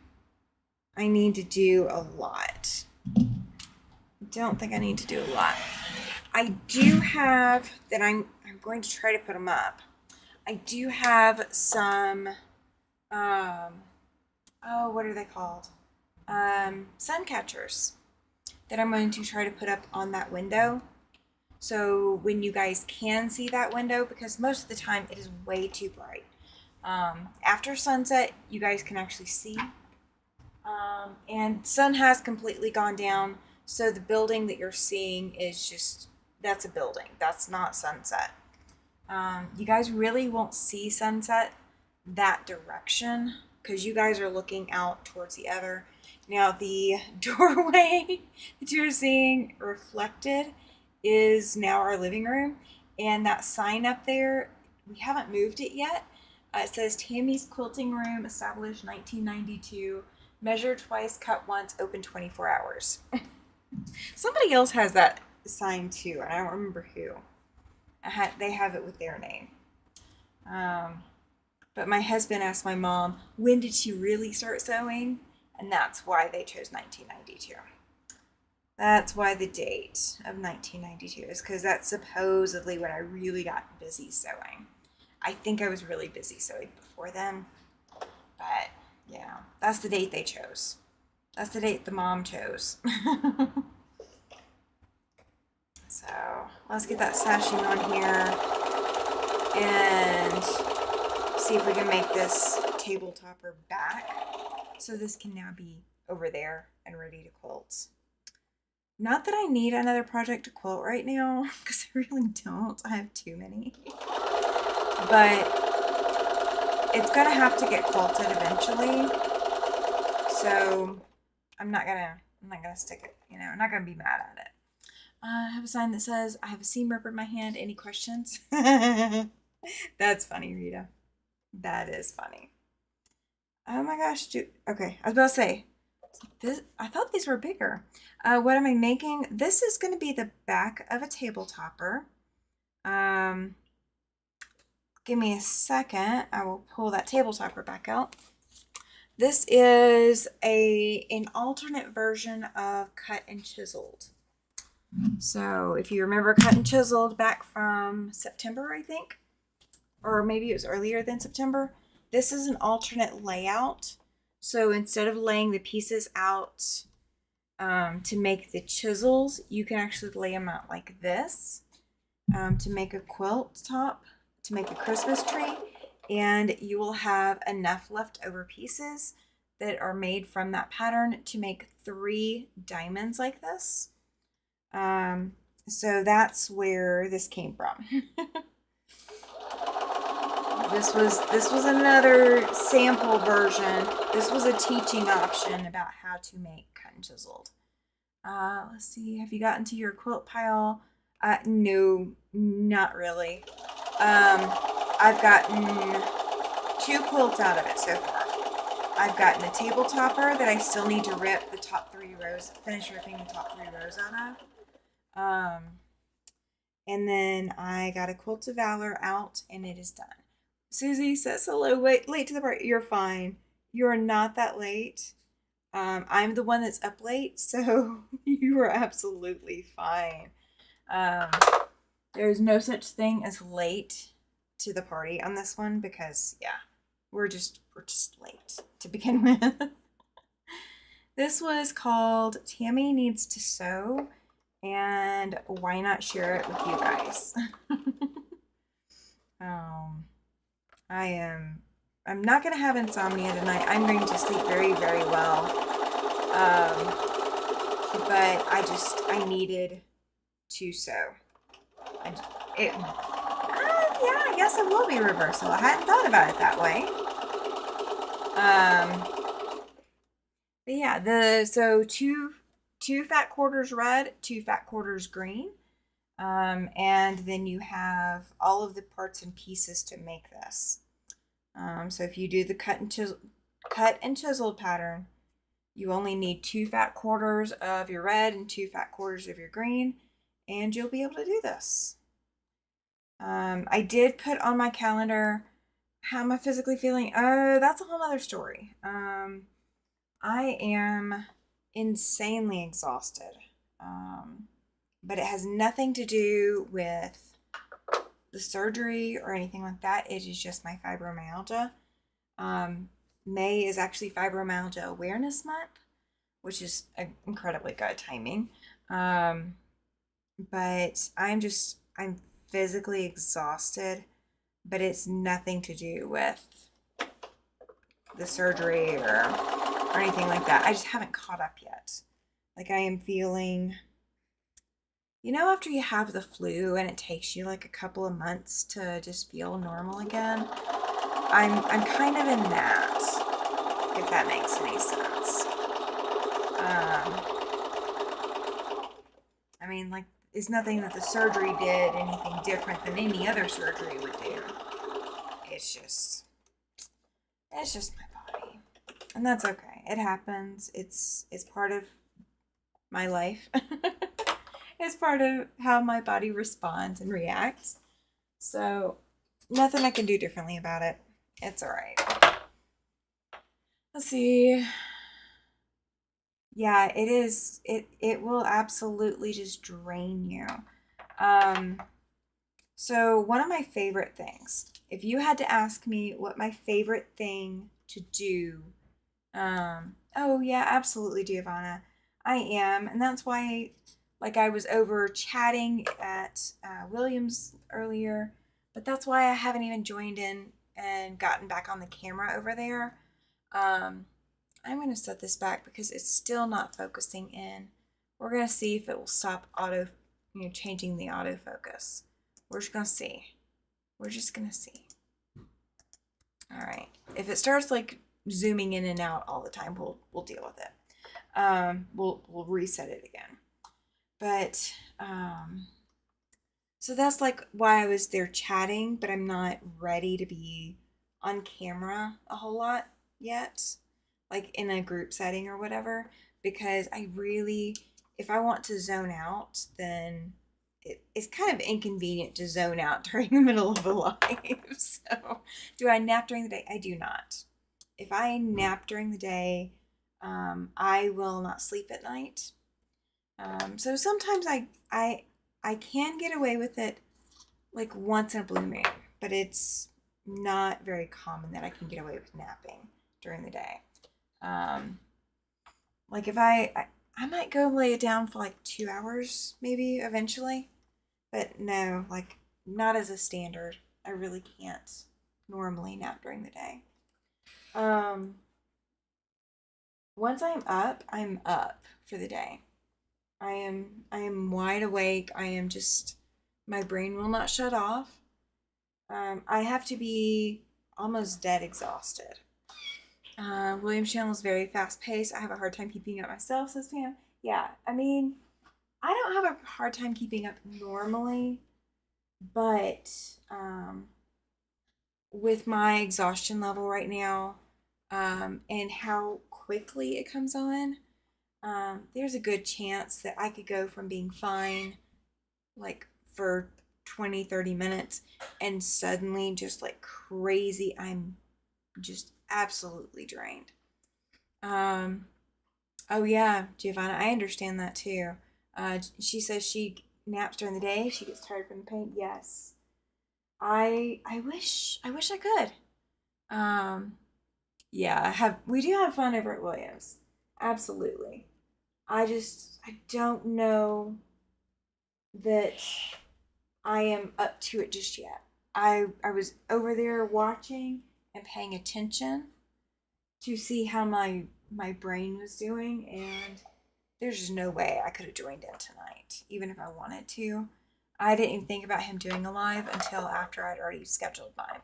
I need to do a lot. I do have that I'm going to try to put them up. I do have some, what are they called? Sun catchers that I'm going to try to put up on that window. So when you guys can see that window, because most of the time it is way too bright. After sunset, you guys can actually see. And sun has completely gone down. So the building that you're seeing is just, that's a building. That's not sunset. You guys really won't see sunset that direction because you guys are looking out towards the other. Now, the doorway that you're seeing reflected is now our living room, and that sign up there, we haven't moved it yet. It says Tammy's Quilting Room, established 1992, measured twice, cut once, open 24 hours. Somebody else has that sign too, and I don't remember who. They have it with their name. But my husband asked my mom, when did she really start sewing? And that's why they chose 1992. That's why the date of 1992 is because that's supposedly when I really got busy sewing. I think I was really busy sewing before then. But yeah, that's the date they chose. That's the date the mom chose. So let's get that sashing on here and see if we can make this table topper back. So this can now be over there and ready to quilt. Not that I need another project to quilt right now, because I really don't. I have too many. But it's gonna have to get quilted eventually. So I'm not gonna stick it, you know, I'm not gonna be mad at it. I have a sign that says, I have a seam ripper in my hand. Any questions? That's funny, Rita. That is funny. Oh my gosh, okay, I was about to say, I thought these were bigger. What am I making? This is going to be the back of a table topper. Give me a second. I will pull that table topper back out. This is an alternate version of Cut and Chiseled. So if you remember Cut and Chiseled back from September, I think, or maybe it was earlier than September, this is an alternate layout. So instead of laying the pieces out to make the chisels, you can actually lay them out like this to make a quilt top, to make a Christmas tree, and you will have enough leftover pieces that are made from that pattern to make 3 diamonds like this. So that's where this came from. This was another sample version. This was a teaching option about how to make Cut and Chiseled. Let's see, have you gotten to your quilt pile? No, not really. I've gotten 2 quilts out of it so far. I've gotten a table topper that I still need to rip the top 3 rows, finish ripping the top 3 rows out of. And then I got a Quilt of Valor out, and it is done. Susie says hello. Wait, late to the party. You're fine. You're not that late. I'm the one that's up late, so you are absolutely fine. There's no such thing as late to the party on this one because, yeah, we're just late to begin with. This was called Tammy Needs to Sew, and why not share it with you guys? I'm not going to have insomnia tonight. I'm going to sleep very, very well. But I needed to sew. Yeah, I guess it will be reversal. I hadn't thought about it that way. But yeah, so two fat quarters red, 2 fat quarters green. And then you have all of the parts and pieces to make this. So if you do the cut and chiseled pattern, you only need 2 fat quarters of your red and 2 fat quarters of your green, and you'll be able to do this. I did put on my calendar, how am I physically feeling? That's a whole other story. I am insanely exhausted. But it has nothing to do with the surgery or anything like that. It is just my fibromyalgia. May is actually Fibromyalgia Awareness Month, which is incredibly good timing. But I'm physically exhausted, but it's nothing to do with the surgery or anything like that. I just haven't caught up yet. Like I am feeling You know, after you have the flu and it takes you like a couple of months to just feel normal again, I'm kind of in that, if that makes any sense. I mean, like, it's nothing that the surgery did anything different than any other surgery would do. It's just, it's just my body, and that's okay. It happens. It's part of my life. It's part of how my body responds and reacts. So nothing I can do differently about it. It's all right. Let's see. Yeah, it is. It will absolutely just drain you. Um, so one of my favorite things, if you had to ask me what my favorite thing to do, oh yeah, absolutely, Giovanna, I am, and that's why, like, I was over chatting at Williams earlier, but that's why I haven't even joined in and gotten back on the camera over there. Um, I'm going to set this back because it's still not focusing in. We're going to see if it will stop changing the autofocus. We're just going to see. We're just going to see. All right. If it starts like zooming in and out all the time, we'll deal with it. We'll reset it again. But so that's like why I was there chatting, but I'm not ready to be on camera a whole lot yet, like in a group setting or whatever, because I really, if I want to zone out, then it's kind of inconvenient to zone out during the middle of a live. So, do I nap during the day? I do not. If I nap during the day, I will not sleep at night. So sometimes I can get away with it like once in a blue moon, but it's not very common that I can get away with napping during the day. Like if I might go lay it down for like 2 hours maybe eventually, but no, like not as a standard. I really can't normally nap during the day. Um, Once I'm up for the day. I am wide awake. I am just my brain will not shut off. I have to be almost dead exhausted. William's channel is very fast paced. I have a hard time keeping up myself, says Pam. Yeah, I mean, I don't have a hard time keeping up normally, but with my exhaustion level right now, and how quickly it comes on, there's a good chance that I could go from being fine, like for 20, 30 minutes, and suddenly just like crazy, I'm just absolutely drained. Um, oh yeah, Giovanna, I understand that too. She says she naps during the day. She gets tired from the pain. Yes, I wish I could. Um, yeah, we do have fun over at Williams. Absolutely. I don't know that I am up to it just yet. I was over there watching and paying attention to see how my brain was doing, and there's just no way I could have joined in tonight, even if I wanted to. I didn't even think about him doing a live until after I'd already scheduled mine.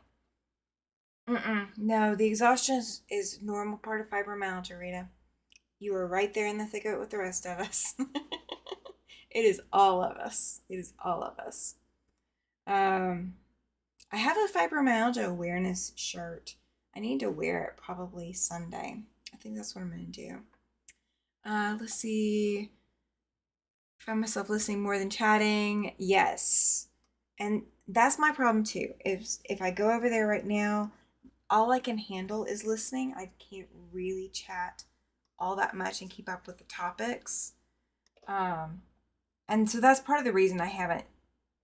No, the exhaustion is normal part of fibromyalgia, Rita. You were right there in the thick of it with the rest of us. It is all of us. It is all of us. Um, I have a fibromyalgia awareness shirt. I need to wear it probably Sunday. I think that's what I'm going to do. Let's see. Find myself listening more than chatting. Yes. And that's my problem too. If I go over there right now, all I can handle is listening. I can't really chat all that much and keep up with the topics. And so that's part of the reason I haven't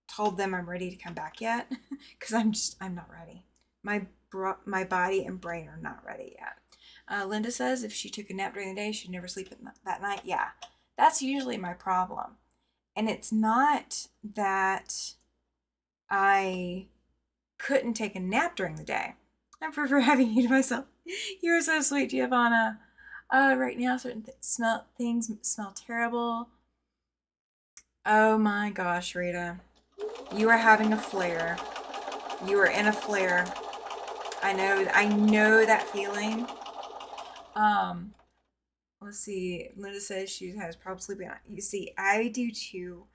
told them I'm ready to come back yet, because I'm not ready. My body and brain are not ready yet. Linda says if she took a nap during the day, she'd never sleep that night. Yeah, that's usually my problem. And it's not that I couldn't take a nap during the day. I prefer having you to myself. You're so sweet, Giovanna. Right now, certain things smell terrible. Oh my gosh, Rita. You are having a flare. You are in a flare. I know that feeling. Um, let's see. Linda says she has problem sleeping. You see, I do too.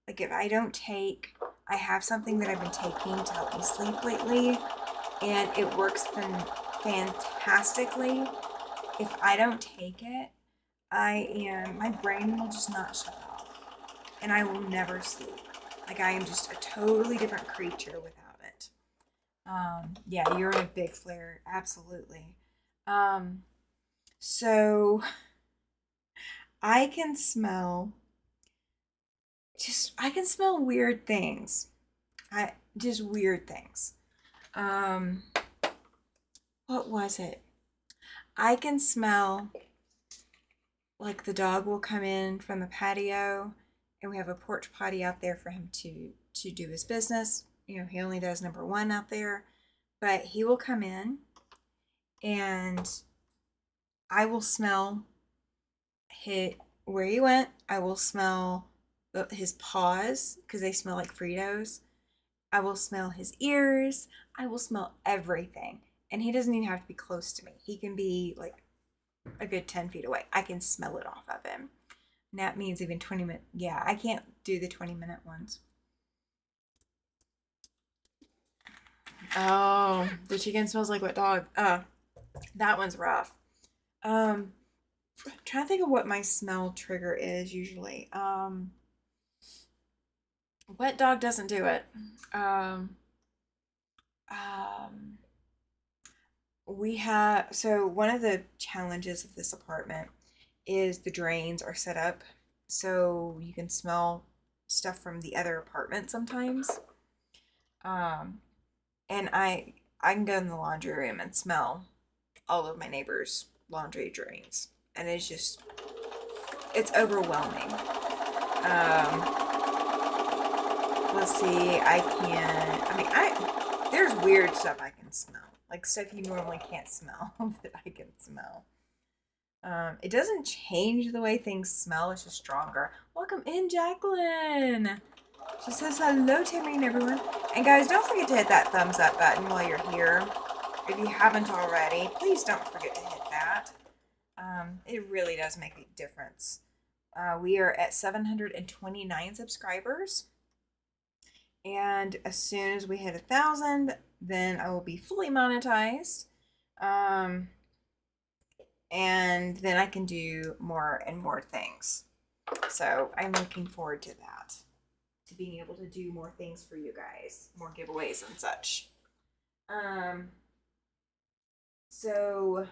Like if I don't take, I have something that I've been taking to help me sleep lately, and it works fantastically. If I don't take it, my brain will just not shut off, and I will never sleep. Like I am just a totally different creature without it. Yeah, you're in a big flare, absolutely. Um, so I can smell I can smell weird things. I just weird things. Um, what was it? I can smell like the dog will come in from the patio, and we have a porch potty out there for him to do his business. You know, he only does number one out there, but he will come in and I will smell hit where he went. I will smell his paws because they smell like Fritos. I will smell his ears. I will smell everything. And he doesn't even have to be close to me. He can be like a good 10 feet away. I can smell it off of him. And that means even 20 minutes. Yeah, I can't do the 20-minute ones. Oh, the chicken smells like what dog? That one's rough. I'm trying to think of what my smell trigger is usually. Wet dog doesn't do it. Um, um, we have so one of the challenges of this apartment is the drains are set up so you can smell stuff from the other apartment sometimes. Um, and I can go in the laundry room and smell all of my neighbors' laundry drains, and it's overwhelming. Let's see, there's weird stuff I can smell, like stuff you normally can't smell that I can smell. It doesn't change the way things smell, it's just stronger. Welcome in, Jacqueline. She says hello, Tammy, and everyone. And guys, don't forget to hit that thumbs up button while you're here. If you haven't already, please don't forget to hit that. It really does make a difference. We are at 729 subscribers. And as soon as we hit 1,000, then I will be fully monetized. And then I can do more and more things. So I'm looking forward to that, to being able to do more things for you guys, more giveaways and such. So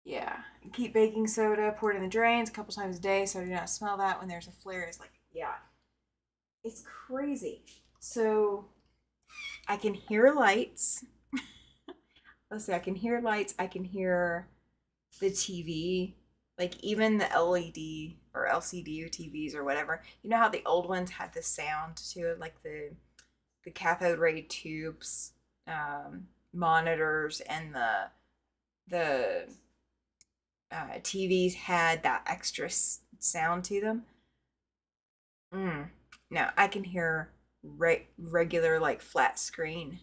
yeah, keep baking soda, pour it in the drains a couple times a day so I do not smell that when there's a flare. It's like, yeah, it's crazy. So I can hear lights. Let's see, I can hear lights. I can hear the TV, like even the LED or LCD or TVs or whatever. You know how the old ones had the sound to it, like the cathode ray tubes, monitors, and the TVs had that extra sound to them. No, I can hear regular like flat screen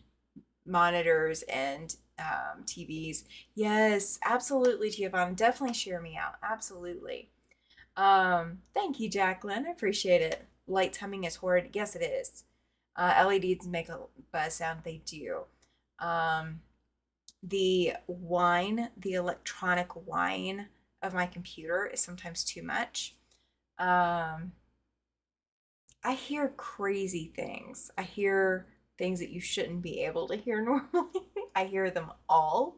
monitors and TVs. Yes, absolutely, Giovanna. Definitely share me out. Absolutely. Thank you, Jacqueline. I appreciate it. Lights humming is horrid. Yes, it is. LEDs make a buzz sound. They do. The electronic whine of my computer is sometimes too much. I hear crazy things. I hear things that you shouldn't be able to hear normally. I hear them all.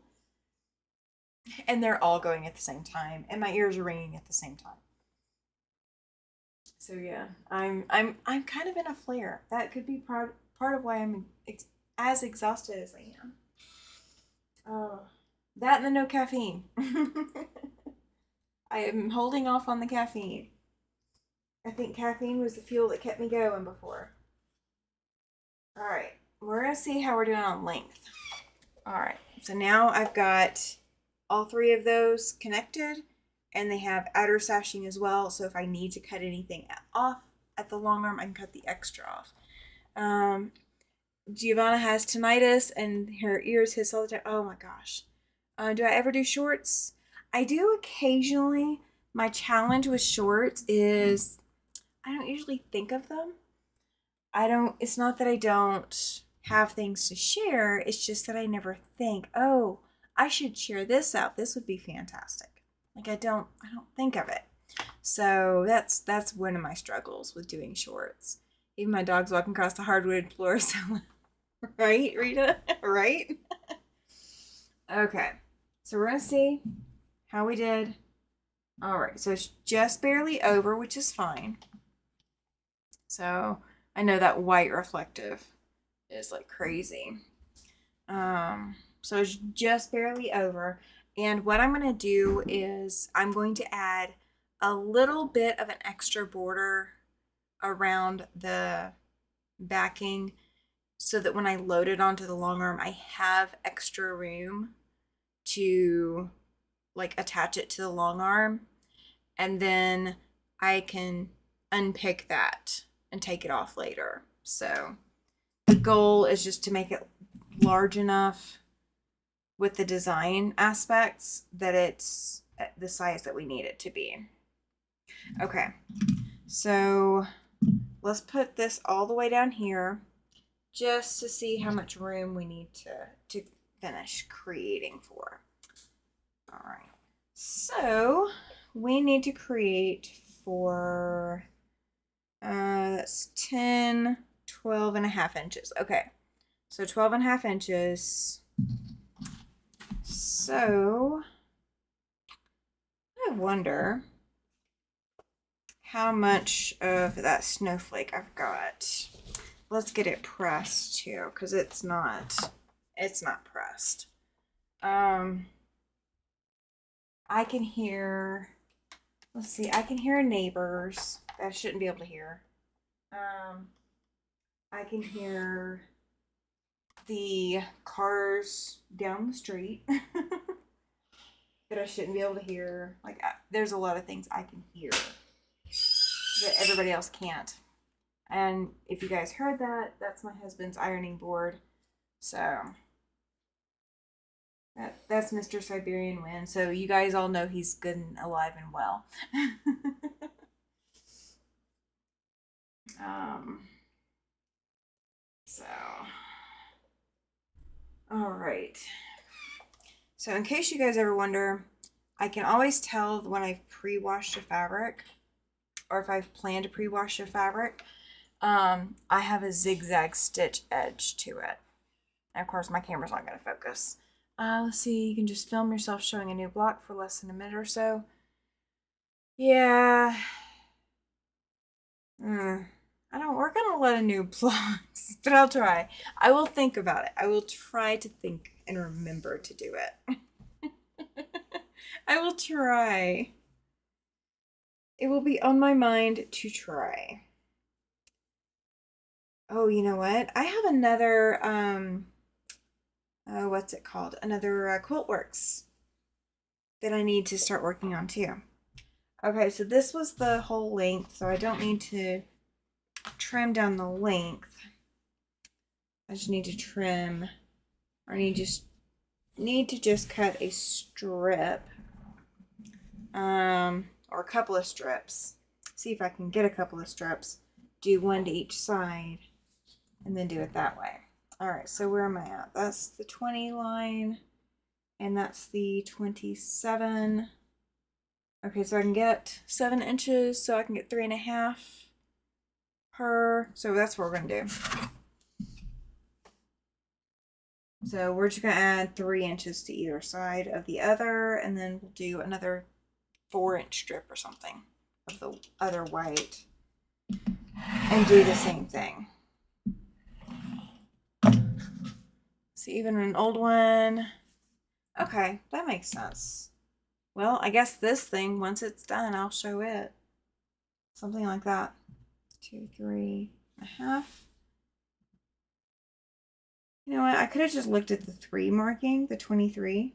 And they're all going at the same time. And my ears are ringing at the same time. So yeah, I'm kind of in a flare. That could be part of why I'm as exhausted as I am. Oh, that and the no caffeine. I am holding off on the caffeine. I think caffeine was the fuel that kept me going before. All right, we're gonna see how we're doing on length. All right, so now I've got all three of those connected. and they have outer sashing as well. So if I need to cut anything off at the long arm, I can cut the extra off. Giovanna has tinnitus and her ears hiss all the time. Oh my gosh. Do I ever do shorts? I do occasionally. My challenge with shorts is I don't usually think of them. It's not that I don't have things to share. It's just that I never think, oh, I should share this out. This would be fantastic. Like I don't think of it. So that's one of my struggles with doing shorts. Even my dog's walking across the hardwood floor. So, right, Rita? Right? Okay. So we're going to see how we did. All right. So it's just barely over, which is fine. So I know that white reflective is like crazy. So it's just barely over. And what I'm going to do is I'm going to add a little bit of an extra border around the backing so that when I load it onto the long arm, I have extra room to like attach it to the long arm. And then I can unpick that and take it off later. So the goal is just to make it large enough with the design aspects that it's the size that we need it to be. Okay, so let's put this all the way down here just to see how much room we need to finish creating for. All right, so we need to create for that's 10, 12 and a half inches. Okay, so 12 and a half inches. So I wonder how much of that snowflake I've got. Let's get it pressed too, because it's not pressed. I can hear, let's see, I can hear neighbors that I shouldn't be able to hear. I can hear the cars down the street that I shouldn't be able to hear. Like, there's a lot of things I can hear that everybody else can't. And if you guys heard that, that's my husband's ironing board. So that's Mr. Siberian Wind. So you guys all know he's good and alive and well. So all right. So in case you guys ever wonder, I can always tell when I've pre-washed a fabric or if I've planned to pre-wash a fabric. I have a zigzag stitch edge to it. And of course, my camera's not going to focus. Let's see, you can just film yourself showing a new block for less than a minute or so. Yeah. I don't work on a lot of new blocks, but I'll try. I will think about it. I will try to think and remember to do it. I will try. It will be on my mind to try. Oh, you know what? I have another, what's it called? Another Quiltworks that I need to start working on too. Okay, so this was the whole length, so I don't need to trim down the length. I just need to trim, or need to just cut a strip, or a couple of strips. See if I can get a couple of strips. Do one to each side, and then do it that way. All right, so where am I at? That's the 20 line, and that's the 27. Okay, so I can get 7 inches, so I can get 3.5 per. So that's what we're gonna do. So we're just gonna add 3 inches to either side of the other, and then we'll do another 4-inch strip or something of the other white, and do the same thing. See, even an old one. Okay, that makes sense. Well, I guess this thing, once it's done, I'll show it. Something like that. 2, 3.5. You know what? I could have just looked at the 3 marking, the 23.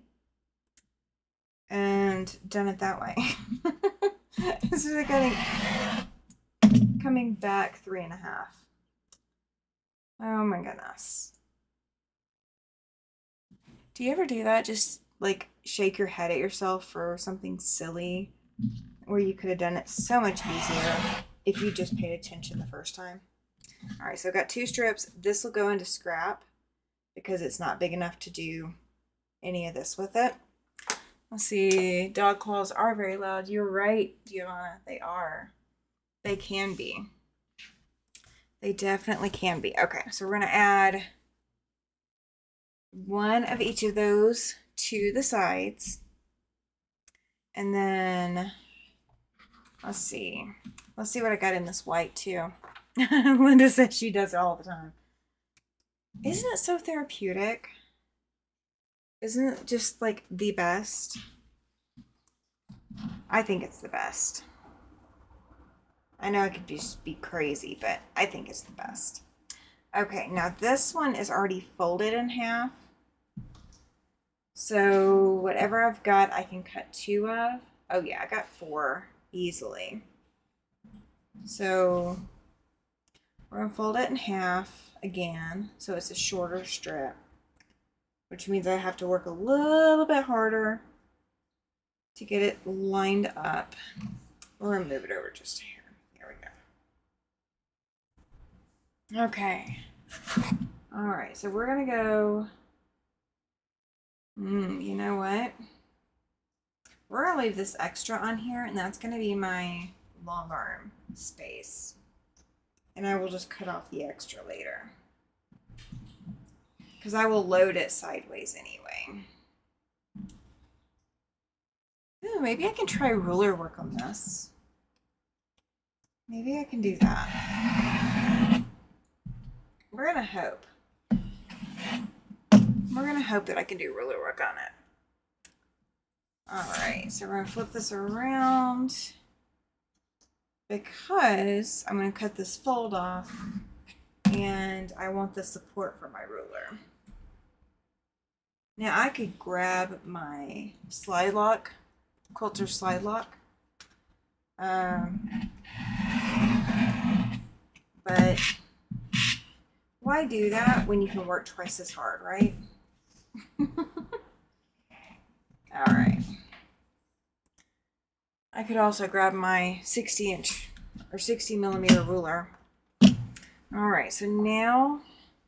and done it that way. Instead of coming back 3.5. Oh my goodness. Do you ever do that? Just like shake your head at yourself for something silly where you could have done it so much easier if you just paid attention the first time? All right, so I've got 2 strips. This will go into scrap because it's not big enough to do any of this with it. Let's see. Dog claws are very loud. You're right, Giovanna. They are. They can be. They definitely can be. Okay, so we're going to add 1 of each of those to the sides. And then, let's see. Let's see what I got in this white, too. Linda says she does it all the time. Isn't it so therapeutic? Isn't it just like the best? I think it's the best. I know I could just be crazy, but I think it's the best. Okay, now this one is already folded in half. So whatever I've got, I can cut 2 of. Oh yeah, I got 4 easily. So we're gonna fold it in half again, so it's a shorter strip, which means I have to work a little bit harder to get it lined up. We're gonna move it over just here. There we go. Okay. All right, so we're gonna go. You know what? We're gonna leave this extra on here, and that's gonna be my long arm space. And I will just cut off the extra later, because I will load it sideways anyway. Ooh, maybe I can try ruler work on this. Maybe I can do that. We're gonna hope. We're gonna hope that I can do ruler work on it. Alright, so we're gonna flip this around because I'm gonna cut this fold off and I want the support for my ruler. Now I could grab my slide lock, quilter slide lock, but why do that when you can work twice as hard, right? All right. I could also grab my 60-inch or 60-millimeter ruler. All right, so now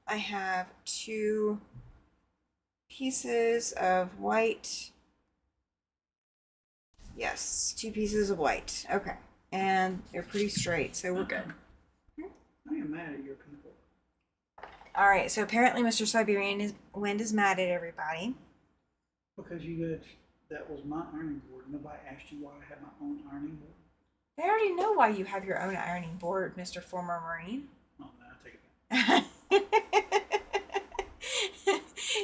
I have 2 pieces of white. Yes, 2 pieces of white. Okay, and they're pretty straight, so we're good. I am mad at your people. All right, so apparently Mr. Siberian Wind is mad at everybody. Because you got, that was my ironing board. Nobody asked you why I had my own ironing board. They already know why you have your own ironing board, Mr. Former Marine. Oh, no, I take it back.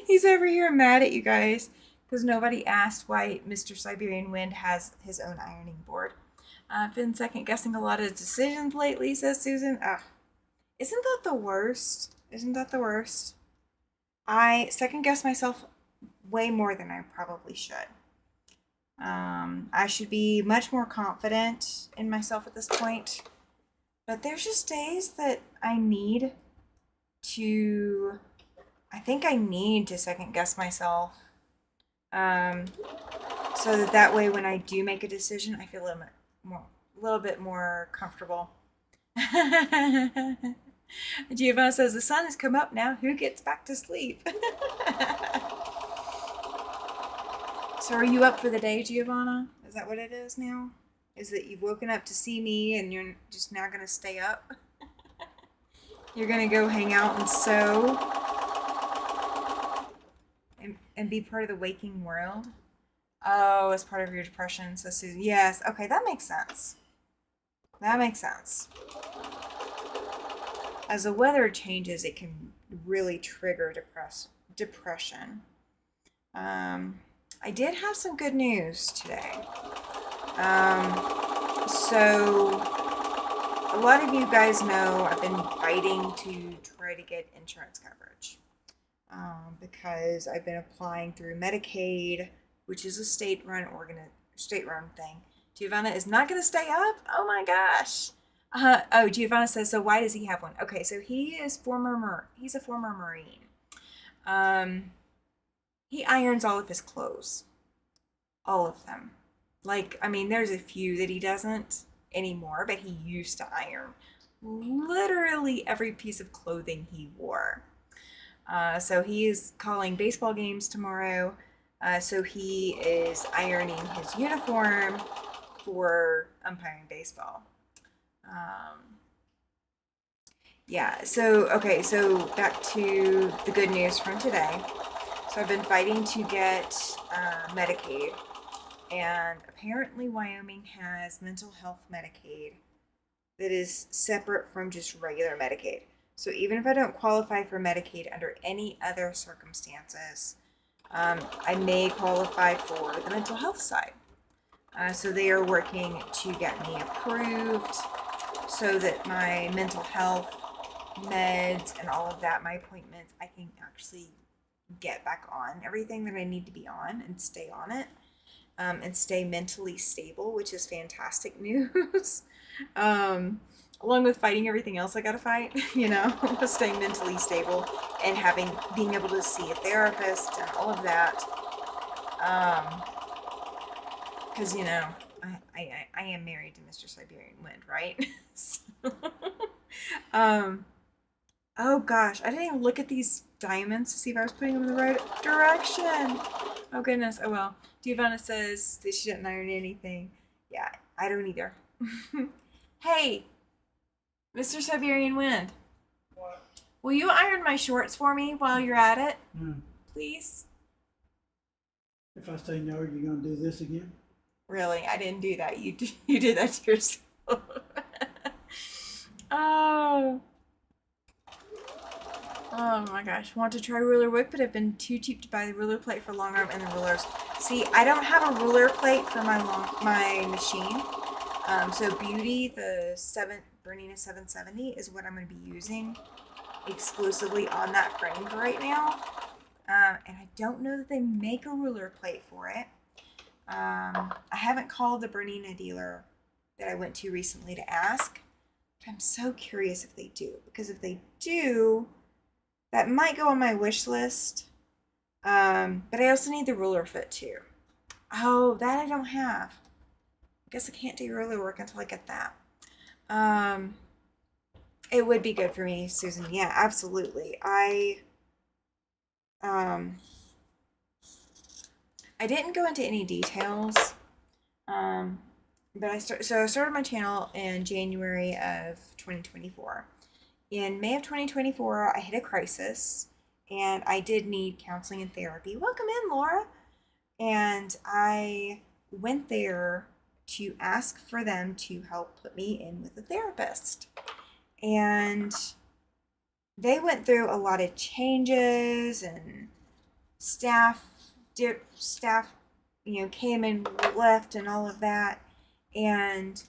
He's over here mad at you guys because nobody asked why Mr. Siberian Wind has his own ironing board. I've been second guessing a lot of decisions lately, says Susan. Isn't that the worst? Isn't that the worst? I second guess myself way more than I probably should. I should be much more confident in myself at this point. But there's just days that I think I need to second guess myself. So that way when I do make a decision, I feel a little bit more comfortable. Giovanna says, the sun has come up now. Who gets back to sleep? So are you up for the day, Giovanna? Is that what it is now? Is that you've woken up to see me and you're just now going to stay up? You're going to go hang out and sew and be part of the waking world? Oh, as part of your depression. So Susan, yes. Okay, that makes sense. That makes sense. As the weather changes, it can really trigger depression. I did have some good news today. So a lot of you guys know I've been fighting to try to get insurance coverage because I've been applying through Medicaid which is a state-run thing. Giovanna is not going to stay up. Oh my gosh. Giovanna says, so why does he have one? Okay, so he's a former Marine. He irons all of his clothes. All of them. Like, I mean, there's a few that he doesn't anymore, but he used to iron literally every piece of clothing he wore. So he is calling baseball games tomorrow. So he is ironing his uniform for umpiring baseball. Yeah, so, okay, so back to the good news from today. So I've been fighting to get Medicaid, and apparently Wyoming has mental health Medicaid that is separate from just regular Medicaid. So even if I don't qualify for Medicaid under any other circumstances, I may qualify for the mental health side. So they are working to get me approved so that my mental health meds and all of that, my appointments, I can actually get back on everything that I need to be on and stay on it, and stay mentally stable, which is fantastic news. Along with fighting everything else I gotta fight, staying mentally stable and being able to see a therapist and all of that. Because I am married to Mr. Siberian Wind, right? So, oh gosh, I didn't even look at these diamonds to see if I was putting them in the right direction. Oh goodness, oh well. Giovanna says that she didn't iron anything. Yeah, I don't either. Hey, Mr. Siberian Wind. What? Will you iron my shorts for me while you're at it? Please? If I say no, are you going to do this again? Really? I didn't do that. You did that to yourself. Oh. Oh my gosh. Want to try ruler wick, but I've been too cheap to buy the ruler plate for long arm and the rulers. See, I don't have a ruler plate for my machine. So Beauty, the Bernina 770 is what I'm going to be using exclusively on that frame for right now. And I don't know that they make a ruler plate for it. I haven't called the Bernina dealer that I went to recently to ask, but I'm so curious if they do, because if they do, that might go on my wish list. But I also need the ruler foot too. Oh, that I don't have. I guess I can't do ruler work until I get that. It would be good for me, Susan. Yeah, absolutely. I didn't go into any details, but I started my channel in January of 2024. In May of 2024, I hit a crisis, and I did need counseling and therapy. Welcome in, Laura. And I went there to ask for them to help put me in with a therapist. And they went through a lot of changes, and staff came and left and all of that. And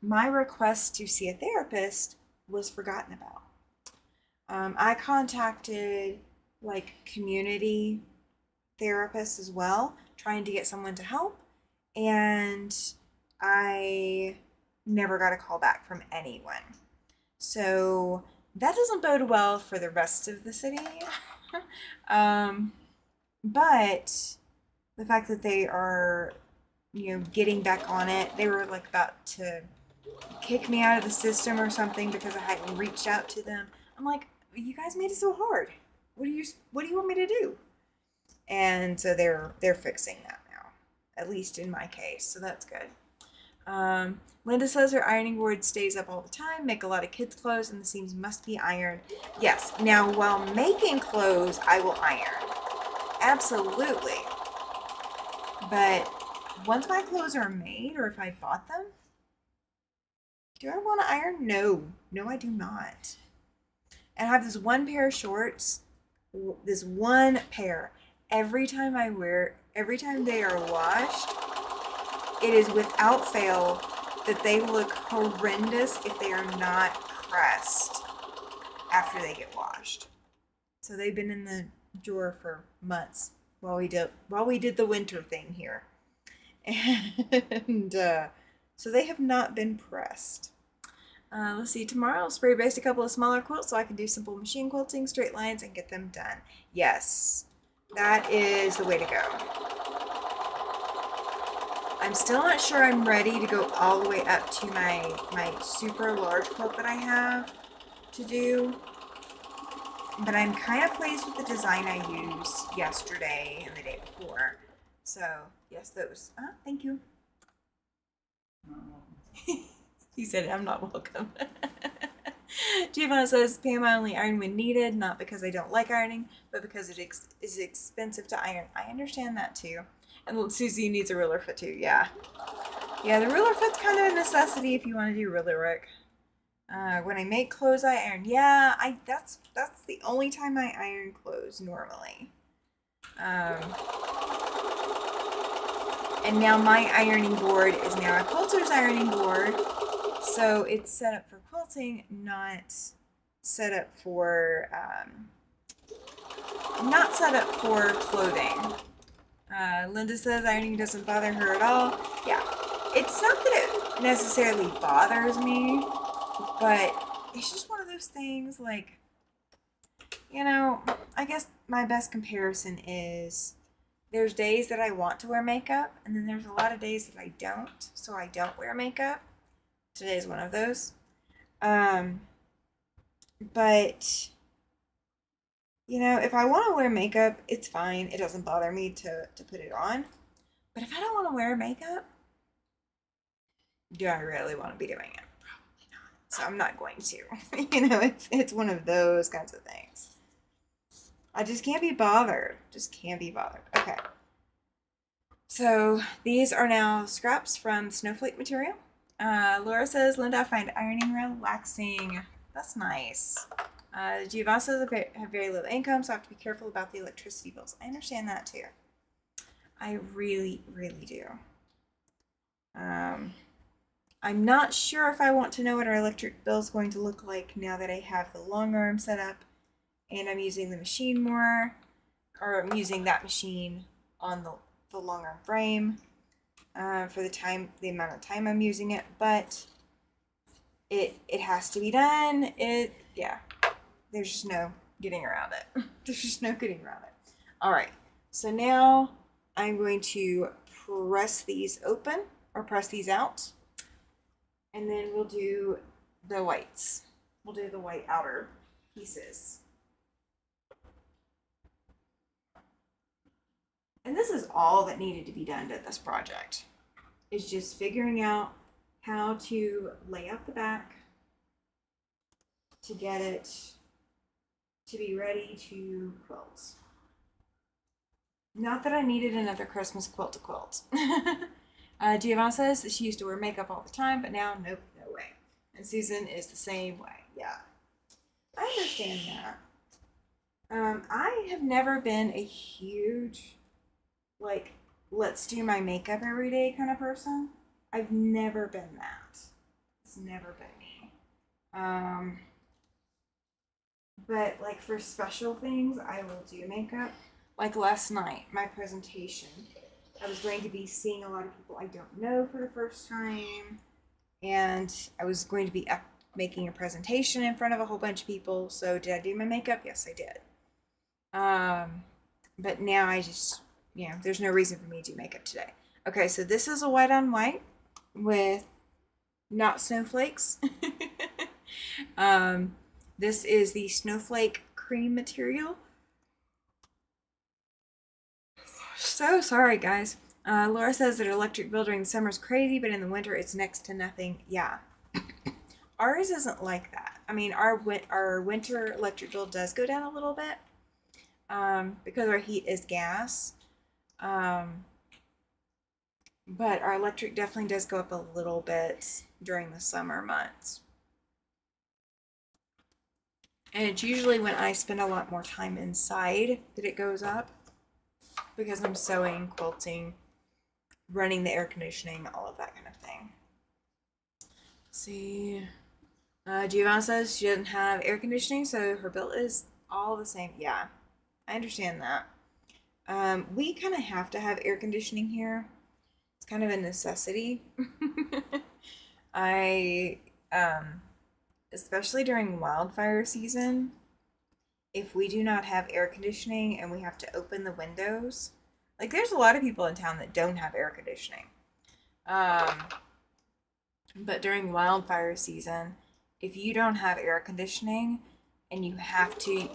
my request to see a therapist was forgotten about. I contacted community therapists as well, trying to get someone to help, and I never got a call back from anyone. So that doesn't bode well for the rest of the city. But the fact that they are, getting back on it, they were about to kick me out of the system or something because I hadn't reached out to them. I'm like, you guys made it so hard. What do you want me to do? And so they're fixing that now, at least in my case. So that's good. Linda says her ironing board stays up all the time, make a lot of kids' clothes, and the seams must be ironed. Yes. Now, while making clothes, I will iron. Absolutely. But once my clothes are made, or if I bought them, do I want to iron? No. No, I do not. And I have this one pair of shorts, this one pair. Every time they are washed, it is without fail that they look horrendous if they are not pressed after they get washed. So they've been in the drawer for months while we did the winter thing here. And so they have not been pressed. Let's see, tomorrow I'll spray baste a couple of smaller quilts so I can do simple machine quilting, straight lines, and get them done. Yes, that is the way to go. I'm still not sure I'm ready to go all the way up to my super large quilt that I have to do. But I'm kind of pleased with the design I used yesterday and the day before. So, yes, those. Thank you. He said, I'm not welcome. Giovanna says, Pam, I only iron when needed, not because I don't like ironing, but because it is expensive to iron. I understand that too. And Susie needs a ruler foot too, yeah. Yeah, the ruler foot's kind of a necessity if you want to do ruler work. When I make clothes, I iron. Yeah, that's the only time I iron clothes normally. And now my ironing board is now a quilter's ironing board, so it's set up for quilting, not set up for clothing. Linda says ironing doesn't bother her at all. Yeah, it's not that it necessarily bothers me, but it's just one of those things, like, you know, I guess my best comparison is there's days that I want to wear makeup, and then there's a lot of days that I don't, so I don't wear makeup. Today's one of those. But, you know, if I want to wear makeup, it's fine. It doesn't bother me to put it on. But if I don't want to wear makeup, do I really want to be doing it? Probably not. So I'm not going to. You know, it's one of those kinds of things. I just can't be bothered. Just can't be bothered. Okay. So these are now scraps from snowflake material. Laura says, Linda, I find ironing relaxing. That's nice. Giovanna says I have very little income, so I have to be careful about the electricity bills. I understand that too. I really, really do. I'm not sure if I want to know what our electric bill is going to look like now that I have the long arm set up and I'm using the machine more, or I'm using that machine on the long arm frame for the amount of time I'm using it, but it has to be done. Yeah, there's just no getting around it. There's just no getting around it. All right, so now I'm going to press these open or press these out, and then we'll do the whites. We'll do the white outer pieces. And this is all that needed to be done to this project. Is just figuring out how to lay out the back to get it to be ready to quilt. Not that I needed another Christmas quilt to quilt. Giovanna says that she used to wear makeup all the time, but now, nope, no way. And Susan is the same way. Yeah, I understand that. I have never been a huge, like, let's do my makeup every day kind of person. I've never been that. It's never been me. But like for special things, I will do makeup. Like last night, my presentation, I was going to be seeing a lot of people I don't know for the first time, and I was going to be up making a presentation in front of a whole bunch of people. So did I do my makeup? Yes, I did. But now I just, there's no reason for me to do makeup today. Okay, so this is a white on white with not snowflakes. This is the snowflake cream material. So sorry, guys. Laura says that electric bill during the summer is crazy, but in the winter it's next to nothing. Yeah. Ours isn't like that. I mean, our winter electric bill does go down a little bit because our heat is gas. But our electric definitely does go up a little bit during the summer months. And it's usually when I spend a lot more time inside that it goes up because I'm sewing, quilting, running the air conditioning, all of that kind of thing. Let's see. Giovanna says she doesn't have air conditioning, so her bill is all the same. Yeah, I understand that. We kind of have to have air conditioning here. It's kind of a necessity. I, especially during wildfire season, if we do not have air conditioning and we have to open the windows, like there's a lot of people in town that don't have air conditioning. Um, but during wildfire season, if you don't have air conditioning and you have to,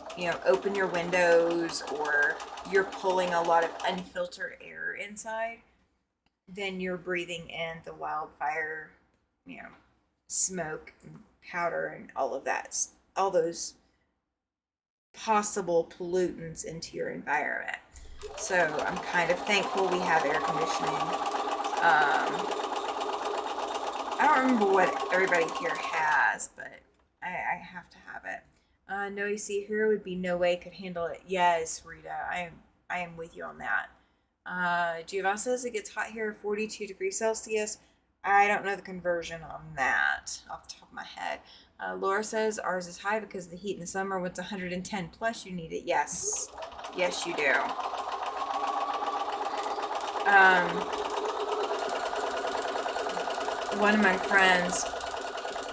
open your windows or you're pulling a lot of unfiltered air inside, then you're breathing in the wildfire, you know, smoke and powder and all of that, all those possible pollutants into your environment. So I'm kind of thankful we have air conditioning. I don't remember what everybody here has, but I have to have it. No, you see, here would be no way could handle it. Yes, Rita, I am with you on that. Giovanna says it gets hot here, 42 degrees Celsius. I don't know the conversion on that off the top of my head. Laura says ours is high because of the heat in the summer. When it's 110 plus, you need it. Yes, yes, you do. One of my friends,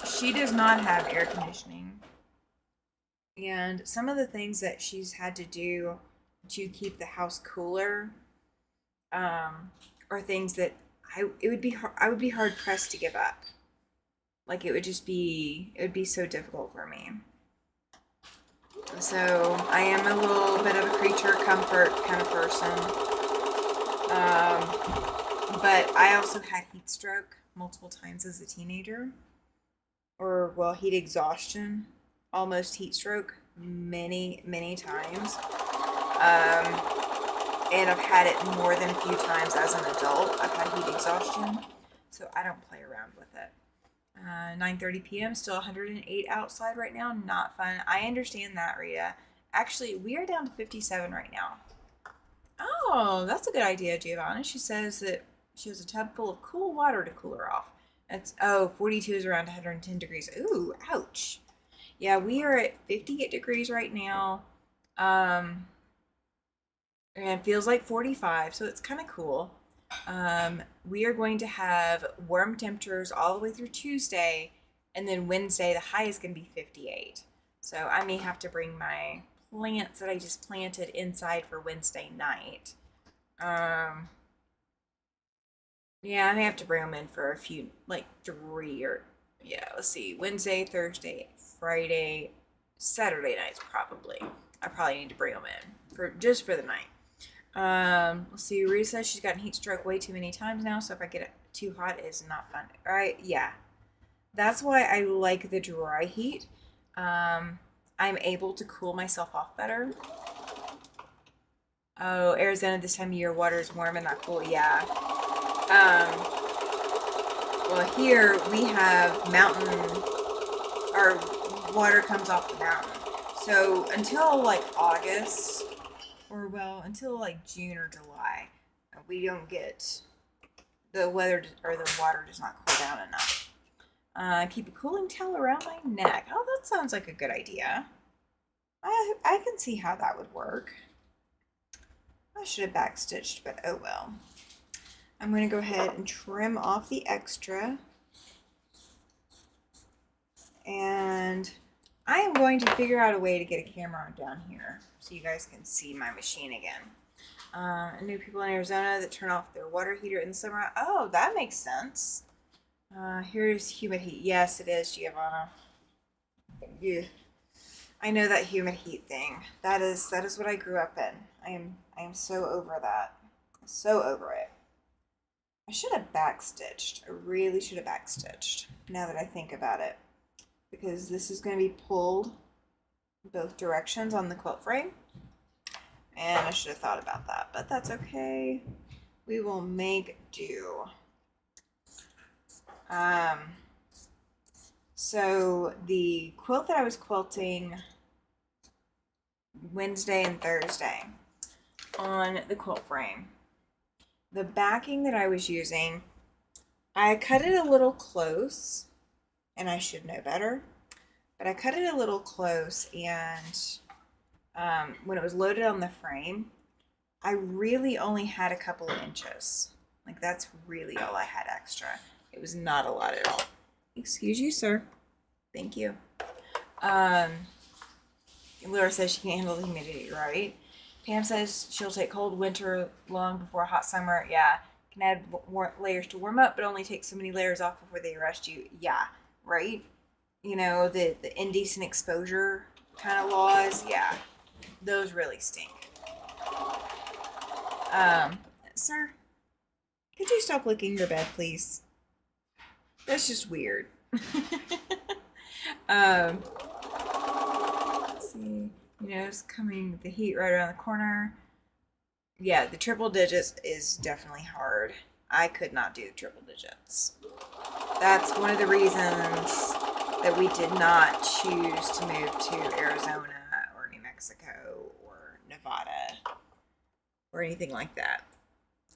she does not have air conditioning, and some of the things that she's had to do to keep the house cooler are things that I would be hard pressed to give up. Like it would be so difficult for me. So I am a little bit of a creature comfort kind of person. But I also had heat stroke multiple times as a teenager, or well, heat exhaustion, almost heat stroke many times. And I've had it more than a few times as an adult. I've had heat exhaustion, so I don't play around with it. 9:30 p.m. Still 108 outside right now. Not fun. I understand that, Rita. Actually, we are down to 57 right now. Oh, that's a good idea, Giovanna. She says that she has a tub full of cool water to cool her off. 42 is around 110 degrees. Ooh, ouch. Yeah, we are at 58 degrees right now. And it feels like 45, so it's kind of cool. We are going to have warm temperatures all the way through Tuesday, and then Wednesday the high is going to be 58. So I may have to bring my plants that I just planted inside for Wednesday night. Yeah, I may have to bring them in for a few, like 3 or yeah. Let's see, Wednesday, Thursday, Friday, Saturday nights probably. I probably need to bring them in for just for the night. Let's see. Rita says she's gotten heat stroke way too many times now, so if I get it too hot, it's not fun. All right, yeah. That's why I like the dry heat. I'm able to cool myself off better. Oh, Arizona this time of year, water is warm and not cool. Yeah. Well, here we have mountain, our water comes off the mountain. So until like August, or well, until like June or July, we don't get the weather or the water does not cool down enough. Keep a cooling towel around my neck. Oh, that sounds like a good idea. I can see how that would work. I should have backstitched, but oh well. I'm going to go ahead and trim off the extra. And I am going to figure out a way to get a camera down here so you guys can see my machine again. I know people in Arizona that turn off their water heater in the summer. Oh, that makes sense. Here's humid heat. Yes, it is, Giovanna. Yeah. I know that humid heat thing. That is what I grew up in. I am so over that. So over it. I should have backstitched. I really should have backstitched now that I think about it. Because this is going to be pulled both directions on the quilt frame. And I should have thought about that, but that's okay. We will make do. So the quilt that I was quilting Wednesday and Thursday on the quilt frame, the backing that I was using, I cut it a little close, and I should know better, but I cut it a little close, and when it was loaded on the frame, I really only had a couple of inches. Like, that's really all I had extra. It was not a lot at all. Excuse you, sir. Thank you. Laura says she can't handle the humidity, right? Pam says she'll take cold winter long before a hot summer. Yeah. Can add more layers to warm up, but only take so many layers off before they arrest you. Yeah, right? You know, the indecent exposure kind of laws. Yeah, those really stink. Sir, could you stop licking your bed, please? That's just weird. um, let's see. You know, it's coming the heat right around the corner. Yeah, the triple digits is definitely hard. I could not do triple digits. That's one of the reasons that we did not choose to move to Arizona or New Mexico or Nevada or anything like that.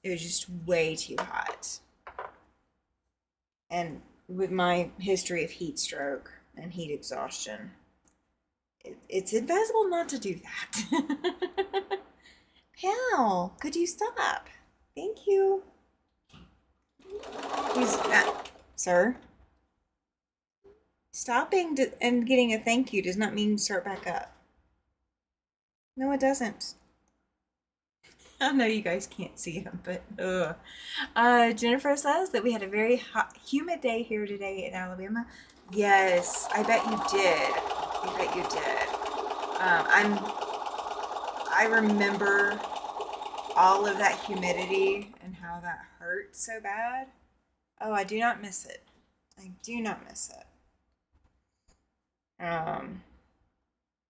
It was just way too hot. And with my history of heat stroke and heat exhaustion, it's advisable not to do that. Pal, could you stop? Thank you. Sir? Stopping and getting a thank you does not mean start back up. No, it doesn't. I know you guys can't see him, but Jennifer says that we had a very hot, humid day here today in Alabama. Yes, I bet you did. I bet you did. I remember all of that humidity and how that hurt so bad. Oh, I do not miss it. I do not miss it.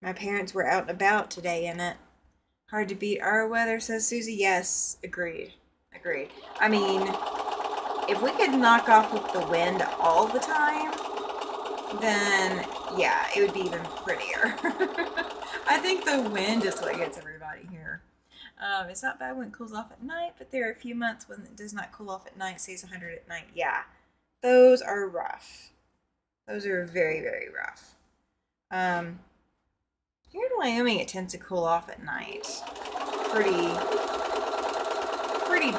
My parents were out and about today in it. Hard to beat our weather, says Susie. Yes, agreed. Agreed. I mean, if we could knock off with the wind all the time, then yeah, it would be even prettier. I think the wind is what gets everybody here. It's not bad when it cools off at night, but there are a few months when it does not cool off at night, stays 100 at night. Yeah, those are rough. Those are very, very rough. Here in Wyoming, it tends to cool off at night pretty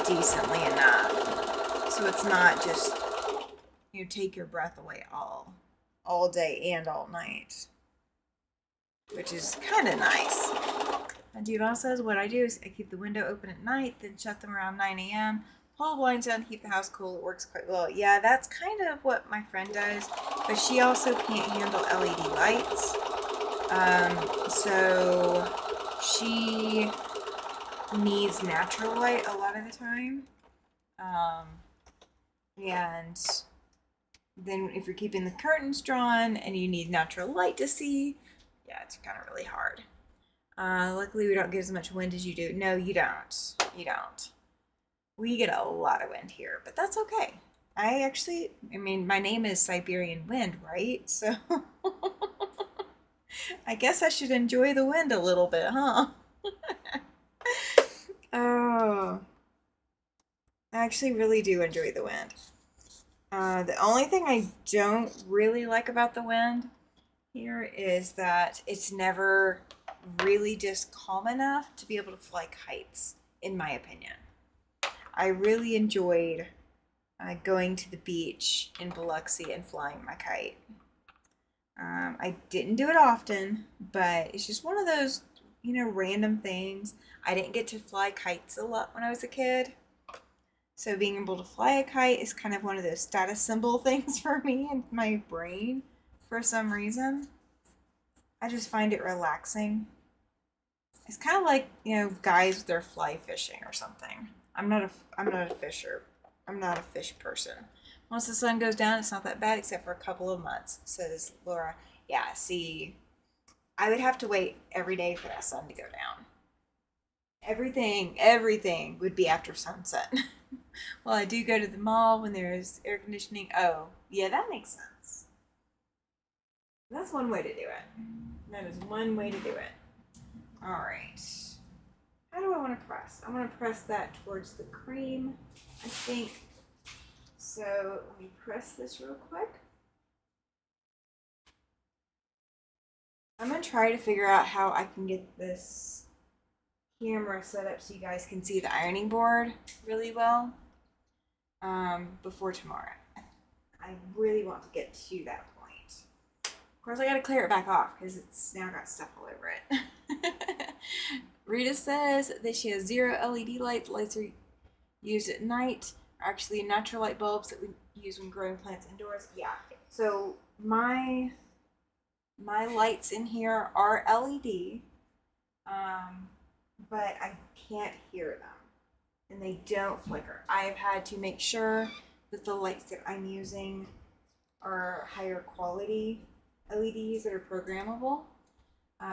decently enough. So it's not just, you know, take your breath away all day and all night, which is kind of nice. And Devon says, what I do is I keep the window open at night, then shut them around 9 a.m. Pull the blinds down, keep the house cool. It works quite well. Yeah, that's kind of what my friend does, but she also can't handle LED lights. So she needs natural light a lot of the time. And then if you're keeping the curtains drawn and you need natural light to see, yeah, it's kind of really hard. Luckily we don't get as much wind as you do. No, you don't. You don't. We get a lot of wind here, but that's okay. I mean, my name is Siberian Wind, right? So I guess I should enjoy the wind a little bit, huh? Oh, I actually really do enjoy the wind. The only thing I don't really like about the wind here is that it's never really just calm enough to be able to fly kites, in my opinion. I really enjoyed going to the beach in Biloxi and flying my kite. I didn't do it often, but it's just one of those, you know, random things. I didn't get to fly kites a lot when I was a kid. So being able to fly a kite is kind of one of those status symbol things for me in my brain for some reason. I just find it relaxing. It's kind of like, you know, guys that are fly fishing or something. I'm not a fisher. I'm not a fish person. Once the sun goes down, it's not that bad except for a couple of months, says Laura. Yeah, see, I would have to wait every day for that sun to go down. Everything would be after sunset. Well, I do go to the mall when there's air conditioning. Oh, yeah, that makes sense. That's one way to do it. That is one way to do it. All right. How do I want to press? I want to press that towards the cream, I think. So let me press this real quick. I'm going to try to figure out how I can get this camera set up so you guys can see the ironing board really well before tomorrow. I really want to get to that point. Of course, I gotta clear it back off because it's now got stuff all over it. Rita says that she has 0 LED lights. Lights are used at night. Are actually natural light bulbs that we use when growing plants indoors. Yeah. So my lights in here are LED, but I can't hear them, and they don't flicker. I've had to make sure that the lights that I'm using are higher quality LEDs that are programmable,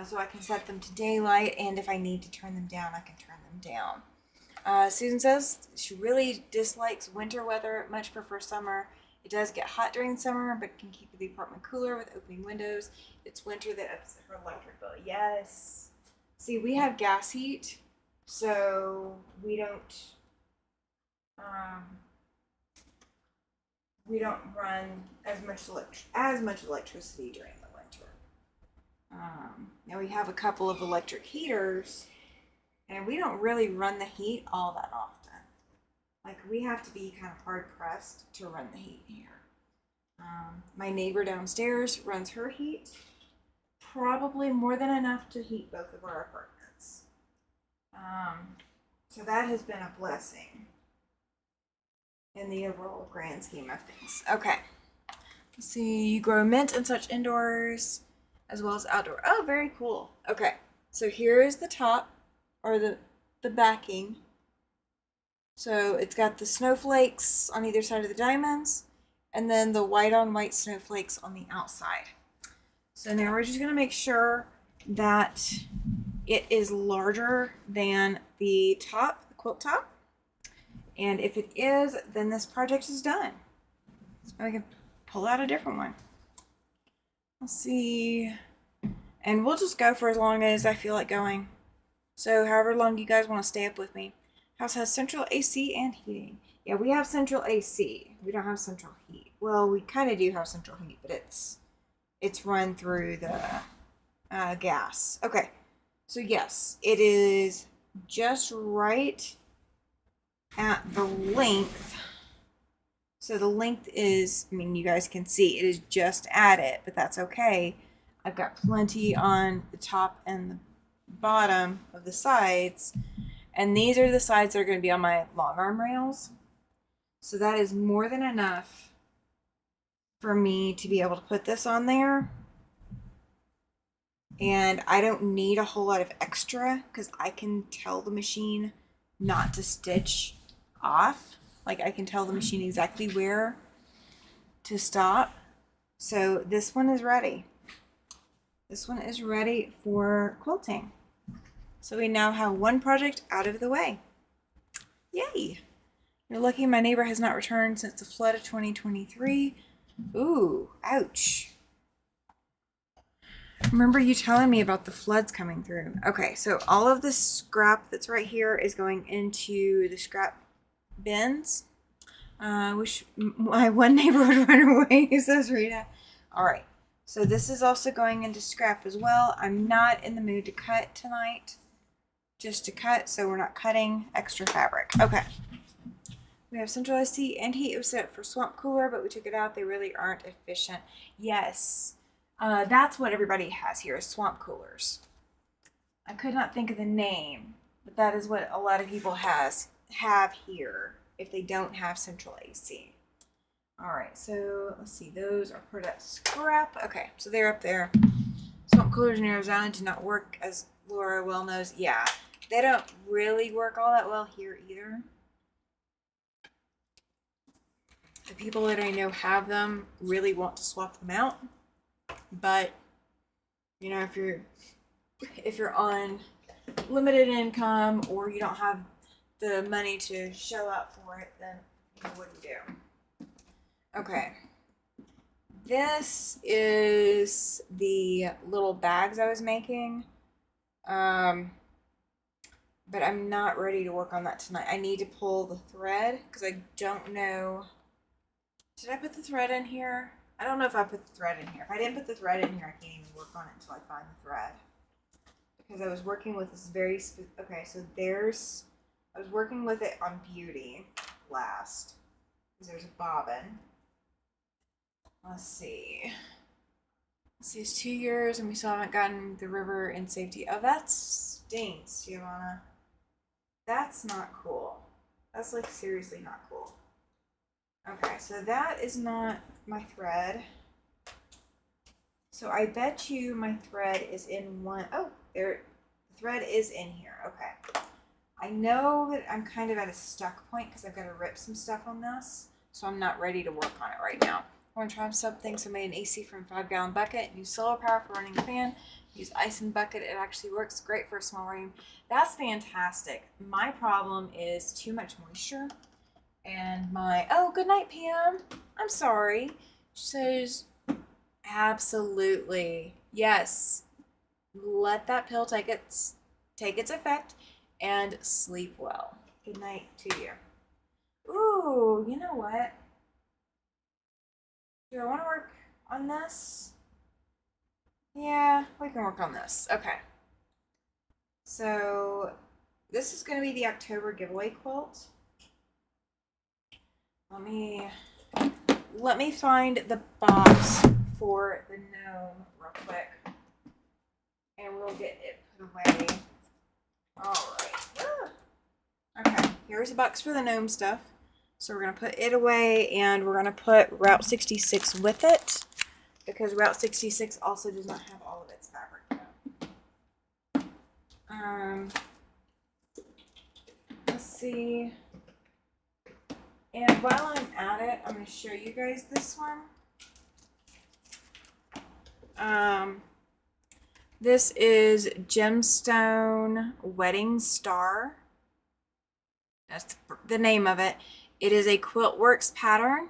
so I can set them to daylight, and if I need to turn them down, I can turn them down. Susan says she really dislikes winter weather, much prefers summer. It does get hot during summer, but can keep the apartment cooler with opening windows. It's winter that ups her electric bill. Yes. See, we have gas heat, so we don't run as much electricity during the winter. Now we have a couple of electric heaters, and we don't really run the heat all that often. Like, we have to be kind of hard pressed to run the heat here. My neighbor downstairs runs her heat, probably more than enough to heat both of our apartments. So that has been a blessing in the overall grand scheme of things. Okay. Let's see. You grow mint and such indoors as well as outdoor. Oh, very cool. Okay. So here is the top, or the backing. So it's got the snowflakes on either side of the diamonds, and then the white on white snowflakes on the outside. So now we're just going to make sure that it is larger than the top, the quilt top. And if it is, then this project is done. So we can pull out a different one. Let's see. And we'll just go for as long as I feel like going. So however long you guys want to stay up with me. House has central AC and heating. Yeah, we have central AC. We don't have central heat. Well, we kind of do have central heat, but it's run through the gas. Okay. So yes, it is just right at the length. So the length is, I mean, you guys can see it is just at it, but that's okay. I've got plenty on the top and the bottom of the sides, and these are the sides that are going to be on my long arm rails. So that is more than enough for me to be able to put this on there. And I don't need a whole lot of extra because I can tell the machine not to stitch off. Like, I can tell the machine exactly where to stop. So this one is ready. This one is ready for quilting. So we now have one project out of the way. Yay! You're lucky my neighbor has not returned since the flood of 2023. Ooh, ouch. Remember you telling me about the floods coming through. Okay, so all of this scrap that's right here is going into the scrap bins. Wish my one neighbor would run away, says Rita. Alright, so this is also going into scrap as well. I'm not in the mood to cut tonight. Just to cut, so we're not cutting extra fabric. Okay. We have central AC and heat. It was set for swamp cooler, but we took it out. They really aren't efficient. Yes. That's what everybody has here, is swamp coolers. I could not think of the name, but that is what a lot of people have here if they don't have central AC. Alright, so let's see. Those are part of that scrap. Okay, so they're up there. Swamp coolers in Arizona do not work, as Laura well knows. Yeah, they don't really work all that well here either. The people that I know have them really want to swap them out. But, you know, if you're on limited income or you don't have the money to shell out for it, then what do you do? Okay. This is the little bags I was making. But I'm not ready to work on that tonight. I need to pull the thread because I don't know. Did I put the thread in here? I don't know if I put the thread in here. If I didn't put the thread in here, I can't even work on it until I find the thread. because I was working with this okay, so I was working with it on Beauty last, because there's a bobbin. Let's see. It's 2 years and we still haven't gotten the river in safety. Oh, that stinks, Giovanna. That's not cool. That's like seriously not cool. Okay, so that is not my thread. So I bet you my thread is in one. Oh, there. The thread is in here. Okay. I know that I'm kind of at a stuck point because I've got to rip some stuff on this. So I'm not ready to work on it right now. I want to try something. So I made an AC from 5-gallon bucket. Use solar power for running the fan. Use ice in bucket. It actually works great for a small room. That's fantastic. My problem is too much moisture. And oh, good night, Pam. I'm sorry. She says, absolutely. Yes. Let that pill take its effect and sleep well. Good night to you. Ooh, you know what? Do I want to work on this? Yeah, we can work on this. Okay. So this is going to be the October giveaway quilt. Let me find the box for the gnome real quick, and we'll get it put away. All right. Okay, here's a box for the gnome stuff. So we're gonna put it away, and we're gonna put Route 66 with it because Route 66 also does not have all of its fabric yet. Let's see. And while I'm at it, I'm going to show you guys this one. This is Gemstone Wedding Star. That's the name of it. It is a Quiltworks pattern.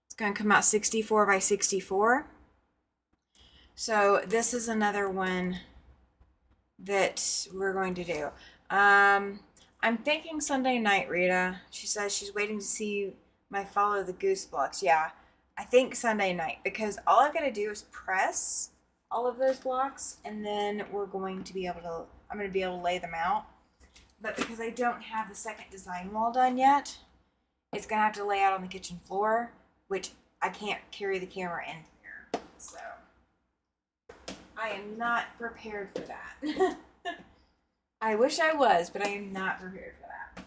It's going to come out 64 by 64. So this is another one that we're going to do. I'm thinking Sunday night, Rita. She says she's waiting to see my Follow the Goose blocks. Yeah, I think Sunday night, because all I've got to do is press all of those blocks, and then I'm going to be able to lay them out. But because I don't have the second design wall done yet, it's going to have to lay out on the kitchen floor, which I can't carry the camera in here. So I am not prepared for that. I wish I was, but I am not prepared for that.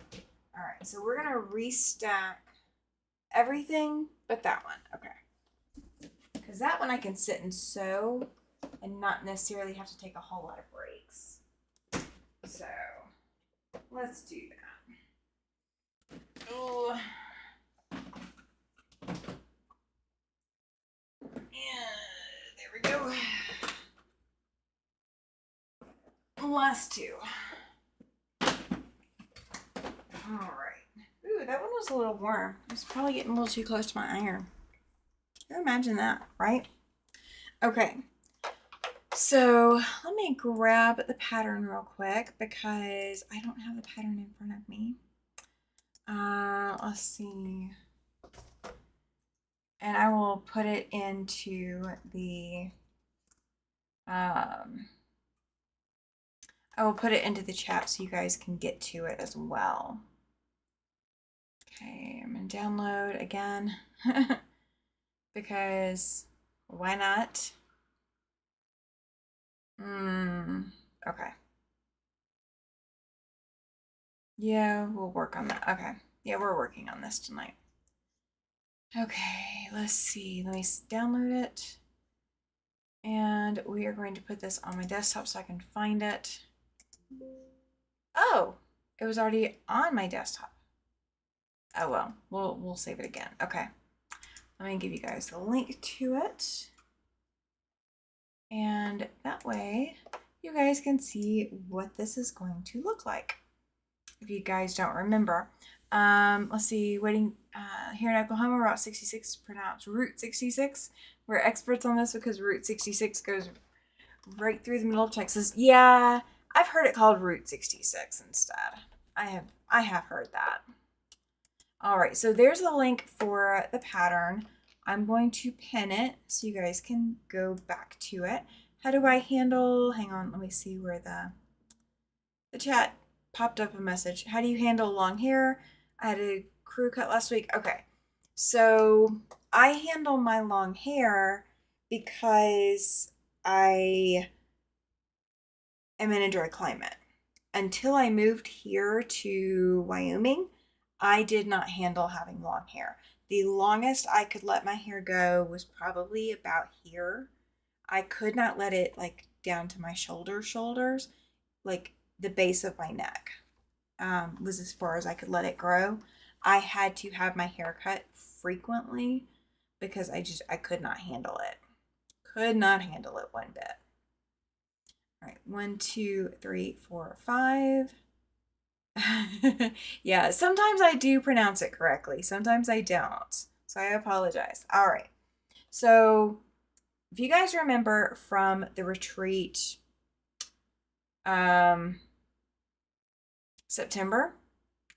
All right, so we're going to restack everything but that one. Okay. Because that one I can sit and sew and not necessarily have to take a whole lot of breaks. So let's do that. Oh. Yeah, there we go. Last two. All right. Ooh, that one was a little warm. It was probably getting a little too close to my iron. Can you imagine that, right? Okay. So let me grab the pattern real quick because I don't have the pattern in front of me. Let's see. And I will put it into the I will put it into the chat so you guys can get to it as well. Okay, I'm gonna download again because why not? Okay. Yeah, we'll work on that. Okay. Yeah, we're working on this tonight. Okay, let's see. Let me download it. And we are going to put this on my desktop so I can find it. Oh, it was already on my desktop. Oh well, we'll save it again. Okay. Let me give you guys the link to it. And that way you guys can see what this is going to look like. If you guys don't remember. Let's see, here in Oklahoma, Route 66 is pronounced Route 66. We're experts on this because Route 66 goes right through the middle of Texas. Yeah, I've heard it called Route 66 instead. I have heard that. All right, so there's a link for the pattern. I'm going to pin it so you guys can go back to it. How do I handle, hang on, let me see where the chat popped up a message. How do you handle long hair? I had a crew cut last week. Okay. So I handle my long hair because I am in a dry climate. Until I moved here to Wyoming, I did not handle having long hair. The longest I could let my hair go was probably about here. I could not let it like down to my shoulders, like the base of my neck was as far as I could let it grow. I had to have my hair cut frequently because I could not handle it. Could not handle it one bit. All right, 1, 2, 3, 4, 5. Yeah, sometimes I do pronounce it correctly. Sometimes I don't. So I apologize. All right. So if you guys remember from the retreat, September,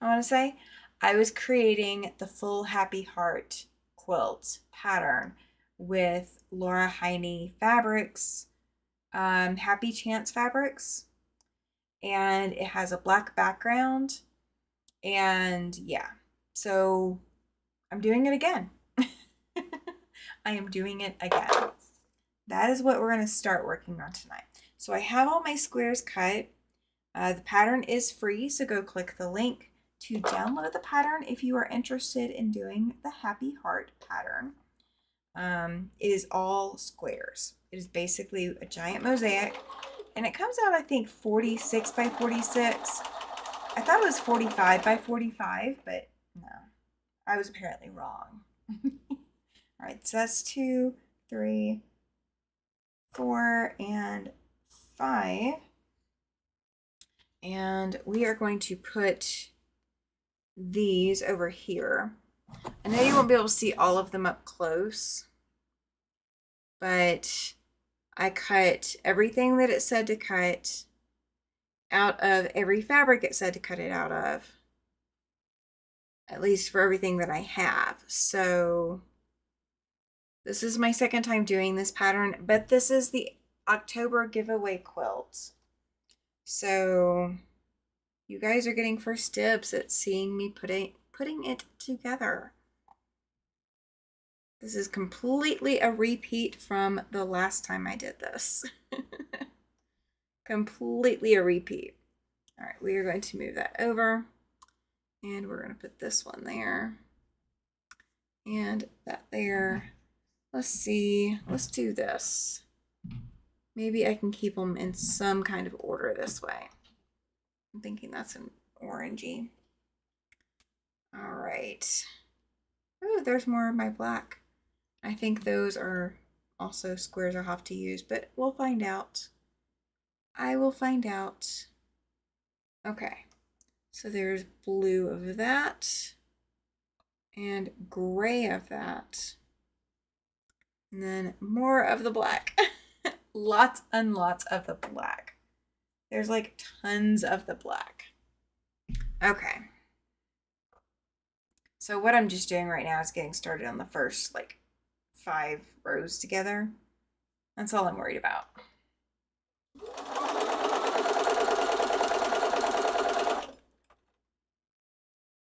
I want to say, I was creating the full happy heart quilt pattern with Laura Heine fabrics, Happy Chance fabrics, and it has a black background. And yeah, so I'm doing it again. I am doing it again. That is what we're going to start working on tonight. So I have all my squares cut. The pattern is free, so go click the link to download the pattern if you are interested in doing the happy heart pattern. It is all squares. It is basically a giant mosaic, and it comes out, I think, 46 by 46. I thought it was 45 by 45, but no, I was apparently wrong. All right, so that's 2, 3, 4, and 5. And we are going to put these over here. I know you won't be able to see all of them up close, but I cut everything that it said to cut out of every fabric it said to cut it out of, at least for everything that I have. So this is my second time doing this pattern, but this is the October giveaway quilt. So you guys are getting first dibs at seeing me putting it together. This is completely a repeat from the last time I did this. Completely a repeat. All right, we are going to move that over, and we're going to put this one there and that there. Let's see, let's do this. Maybe I can keep them in some kind of order this way. I'm thinking that's an orangey. All right. Oh, there's more of my black. I think those are also squares I'll have to use, but we'll find out. I will find out. Okay, so there's blue of that and gray of that. And then more of the black. Lots and lots of the black. There's like tons of the black. Okay. So what I'm just doing right now is getting started on the first like 5 rows together. That's all I'm worried about.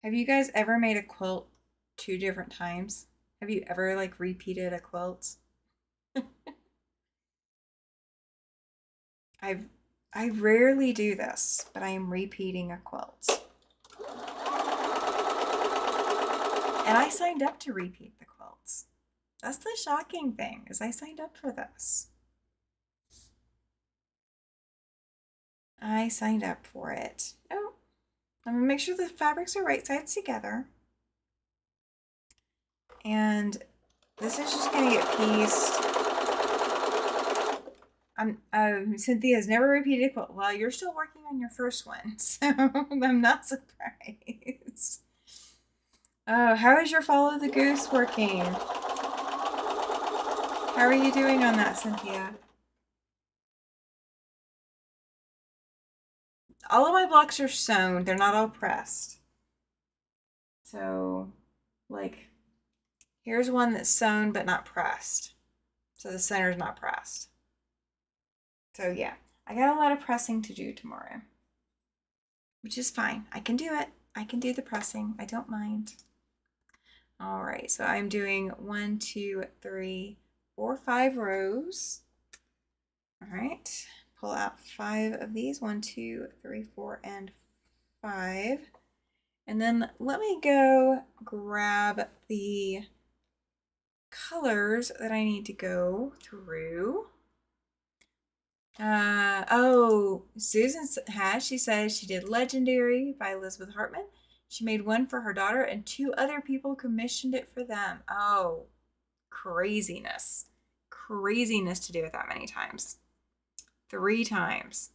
Have you guys ever made a quilt 2 different times? Have you ever like repeated a quilt? I rarely do this, but I am repeating a quilt. And I signed up to repeat the quilts. That's the shocking thing, is I signed up for this. I signed up for it. Oh, I'm gonna make sure the fabrics are right sides together. And this is just gonna get pieced. Cynthia's never repeated a quilt. Well, you're still working on your first one, so I'm not surprised. Oh, how is your follow the goose working? How are you doing on that, Cynthia? All of my blocks are sewn. They're not all pressed. So, like, here's one that's sewn but not pressed. So the center's not pressed. So yeah, I got a lot of pressing to do tomorrow, which is fine. I can do it. I can do the pressing. I don't mind. All right, so I'm doing 1, 2, 3, 4, 5 rows. All right, pull out 5 of these. 1, 2, 3, 4, and 5. And then let me go grab the colors that I need to go through. Oh, Susan has. She says she did Legendary by Elizabeth Hartman. She made one for her daughter, and 2 other people commissioned it for them. Oh, craziness. Craziness to do it that many times. 3 times.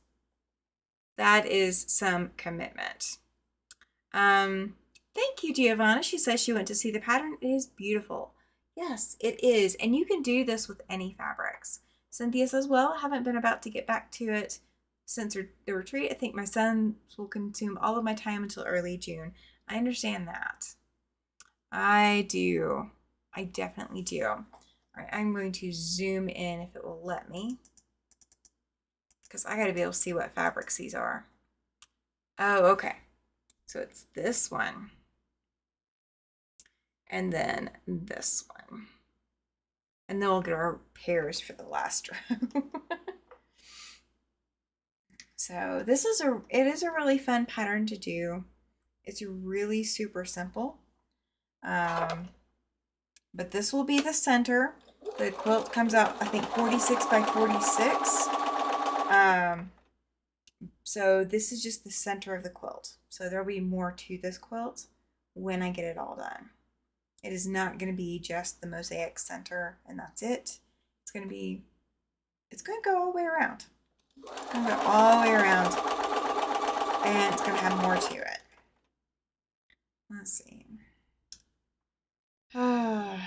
That is some commitment. Thank you, Giovanna. She says she went to see the pattern. It is beautiful. Yes, it is. And you can do this with any fabrics. Cynthia says, well, I haven't been about to get back to it since the retreat. I think my sons will consume all of my time until early June. I understand that. I do. I definitely do. All right, I'm going to zoom in if it will let me, because I got to be able to see what fabrics these are. Oh, okay. So it's this one. And then this one. And then we'll get our pairs for the last row. So it is a really fun pattern to do. It's really super simple. But this will be the center. The quilt comes out, I think, 46 by 46. So this is just the center of the quilt. So there'll be more to this quilt when I get it all done. It is not going to be just the mosaic center and that's it. It's going to go all the way around. It's going to go all the way around. And it's going to have more to it. Let's see. I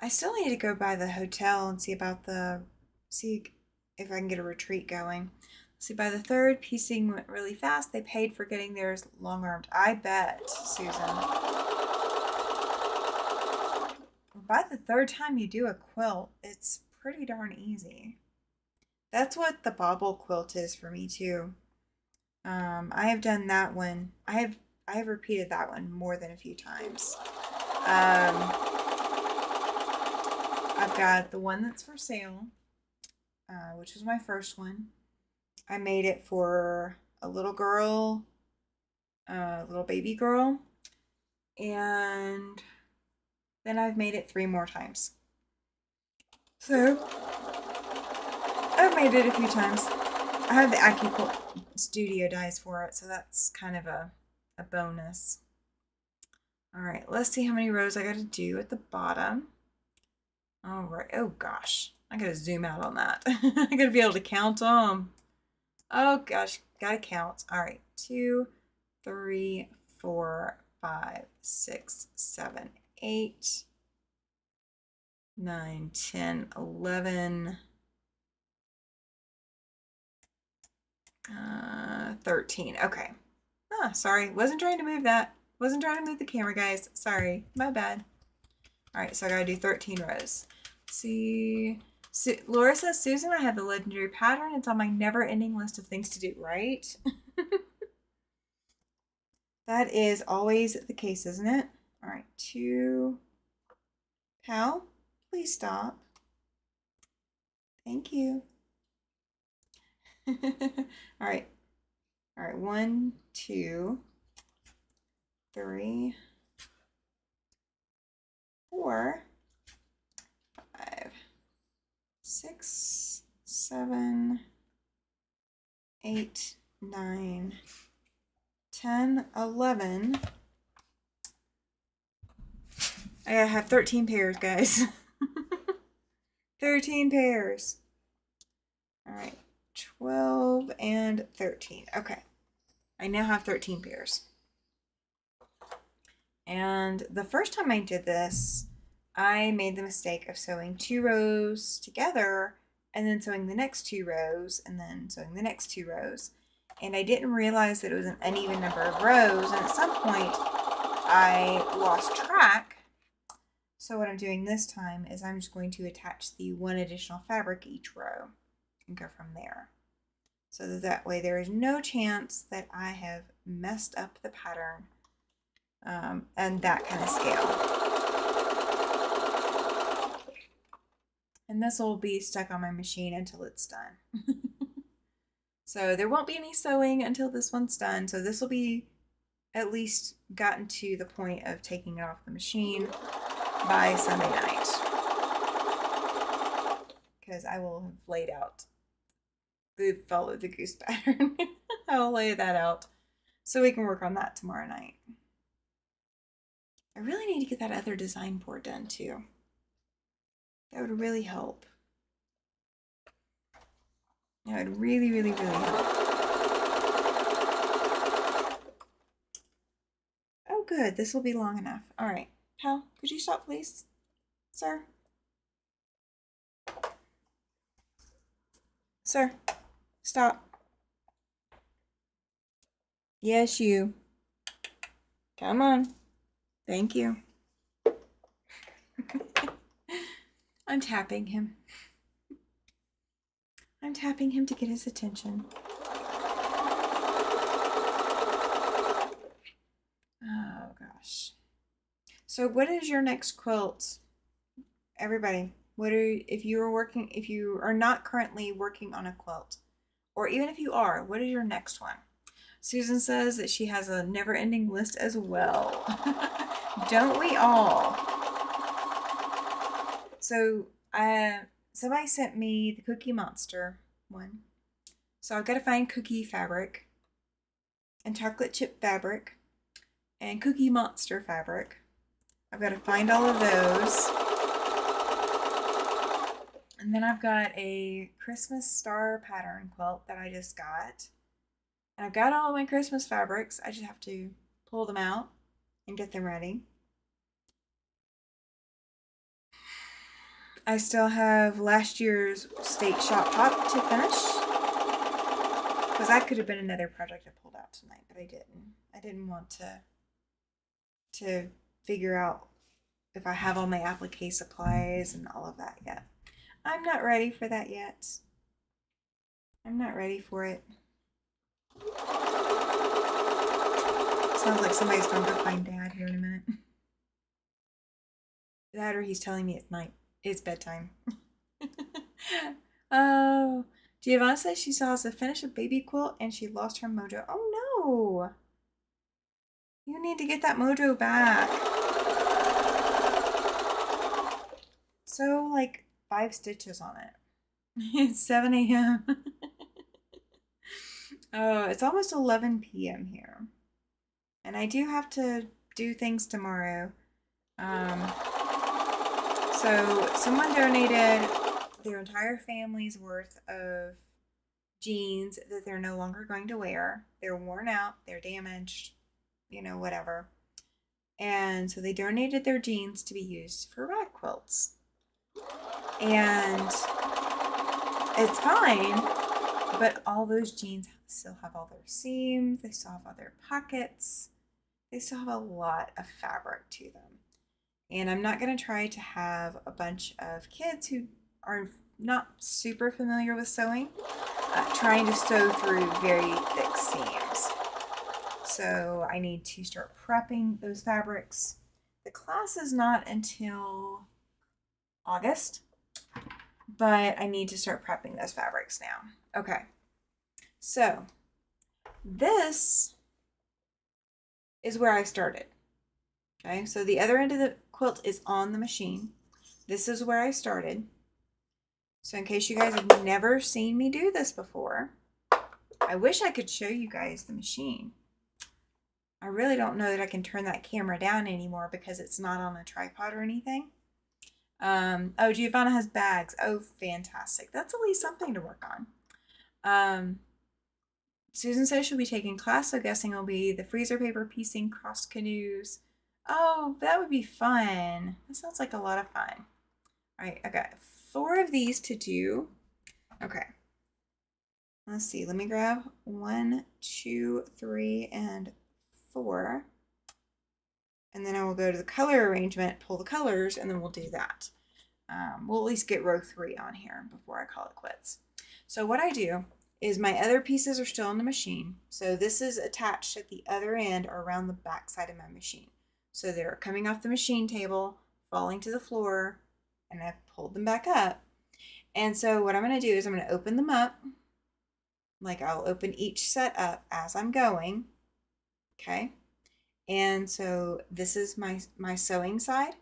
still need to go by the hotel and see if I can get a retreat going. See, by the 3rd, piecing went really fast. They paid for getting theirs long-armed. I bet, Susan. By the 3rd time you do a quilt, it's pretty darn easy. That's what the bobble quilt is for me too. I have done that one. I have repeated that one more than a few times. I've got the one that's for sale, which was my first one. I made it for a little girl, a little baby girl, and then I've made it 3 more times. So I've made it a few times. I have the AccuQuilt Studio dies for it, so that's kind of a bonus. All right, let's see how many rows I got to do at the bottom. All right. Oh gosh, I gotta zoom out on that. I gotta be able to count them. Oh gosh, gotta count. All right, 2, 3, 4, 5, 6, 7, 8, 9, 10, 11, 13. Okay. Ah, sorry. Wasn't trying to move that. Wasn't trying to move the camera, guys. Sorry. My bad. All right, so I gotta do 13 rows. See, Laura says, Susan, I have the legendary pattern. It's on my never-ending list of things to do, right? That is always the case, isn't it? All right, 2. Pal, please stop. Thank you. All right. All right, 1, 2, 3, 4, 5, 6, 7, 8, 9, 10, 11. I gotta have 13 pairs, guys. 13 pairs. All right, 12 and 13. Okay, I now have 13 pairs. And the first time I did this, I made the mistake of sewing 2 rows together and then sewing the next 2 rows and then sewing the next 2 rows. And I didn't realize that it was an uneven number of rows, and at some point I lost track. So what I'm doing this time is I'm just going to attach the 1 additional fabric each row. and go from there. So that way there is no chance that I have messed up the pattern and that kind of scale. And this will be stuck on my machine until it's done. So there won't be any sewing until this one's done. So this will be at least gotten to the point of taking it off the machine by Sunday night. Because I will have laid out the follow the goose pattern. I'll lay that out so we can work on that tomorrow night. I really need to get that other design board done too. That would really help. That would really, really, really help. Oh, good. This will be long enough. All right. Pal, could you stop, please? Sir? Sir, stop. Yes, you. Come on. Thank you. I'm tapping him. I'm tapping him to get his attention. Oh gosh. So what is your next quilt? Everybody, if you are not currently working on a quilt, or even if you are, what is your next one? Susan says that she has a never-ending list as well. Don't we all? So somebody sent me the Cookie Monster one. So I've got to find cookie fabric and chocolate chip fabric and Cookie Monster fabric. I've got to find all of those. And then I've got a Christmas star pattern quilt that I just got. And I've got all of my Christmas fabrics. I just have to pull them out and get them ready. I still have last year's State Shop Top to finish. Because that could have been another project I pulled out tonight, but I didn't. I didn't want to figure out if I have all my applique supplies and all of that yet. I'm not ready for that yet. I'm not ready for it. Sounds like somebody's going to find Dad here in a minute. That or he's telling me it's night. It's bedtime. Oh, Giovanna says she still has to finish a baby quilt and she lost her mojo. Oh no! You need to get that mojo back. So like 5 stitches on it. It's 7 a.m. Oh, it's almost 11 p.m. here. And I do have to do things tomorrow. So someone donated their entire family's worth of jeans that they're no longer going to wear. They're worn out, they're damaged, whatever. And so they donated their jeans to be used for rag quilts. And it's fine, but all those jeans still have all their seams, they still have all their pockets, they still have a lot of fabric to them. And I'm not going to try to have a bunch of kids who are not super familiar with sewing trying to sew through very thick seams. So I need to start prepping those fabrics. The class is not until August, but I need to start prepping those fabrics now. Okay, so this is where I started. Okay, so the other end of the quilt is on the machine. This is where I started. So in case you guys have never seen me do this before, I wish I could show you guys the machine. I really don't know that I can turn that camera down anymore because it's not on a tripod or anything. Oh, Giovanna has bags. Oh, fantastic. That's at least something to work on. Susan says she'll be taking class, so guessing it'll be the freezer paper piecing, crossed canoes. Oh, that would be fun. That sounds like a lot of fun. All right, I got 4 of these to do. Okay. Let's see. Let me grab 1, 2, 3, and 4. And then I will go to the color arrangement, pull the colors, and then we'll do that. We'll at least get row 3 on here before I call it quits. So what I do is my other pieces are still in the machine. So this is attached at the other end or around the back side of my machine. So they're coming off the machine table, falling to the floor, and I've pulled them back up. And so what I'm going to do is I'm going to open them up. Like I'll open each set up as I'm going. Okay. And so this is my sewing side.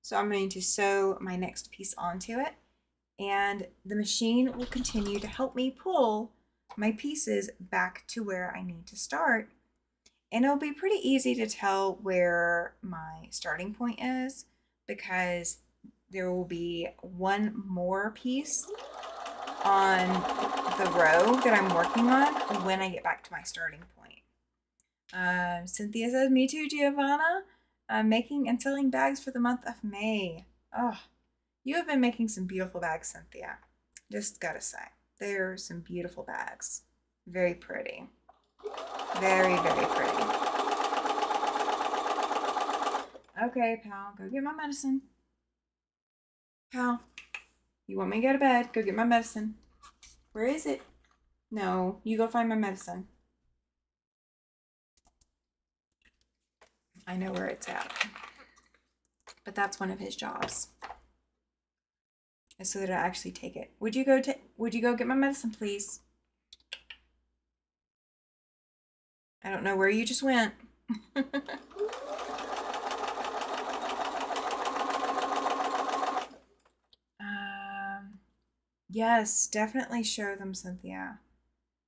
So I'm going to sew my next piece onto it. And the machine will continue to help me pull my pieces back to where I need to start. And it'll be pretty easy to tell where my starting point is because there will be one more piece on the row that I'm working on when I get back to my starting point. Cynthia says, me too, Giovanna. Making and selling bags for the month of May. Oh, you have been making some beautiful bags, Cynthia. Just gotta say, they're some beautiful bags. Very pretty. Very, very pretty. Okay, pal, go get my medicine. Pal, you want me to go to bed? Go get my medicine. Where is it? No, you go find my medicine. I know where it's at. But that's one of his jobs. Is so that I actually take it. Would you go get my medicine, please? I don't know where you just went. Yes, definitely show them, Cynthia.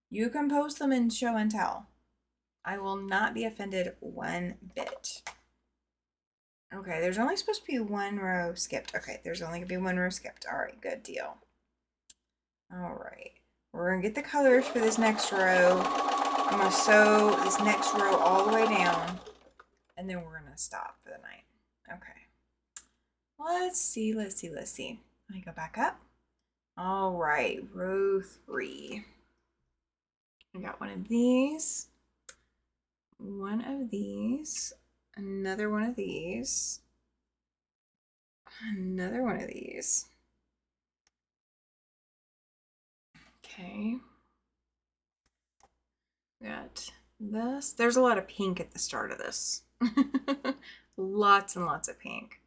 You can post them in show and tell. I will not be offended one bit. Okay, there's only supposed to be one row skipped. Okay, there's only gonna be one row skipped. All right, good deal. All right, we're gonna get the colors for this next row. I'm gonna sew this next row all the way down, and then we're gonna stop for the night. Okay. Let's see. Let me go back up. All right, row 3. I got one of these, another one of these, another one of these. Okay. Got this. There's a lot of pink at the start of this. Lots and lots of pink.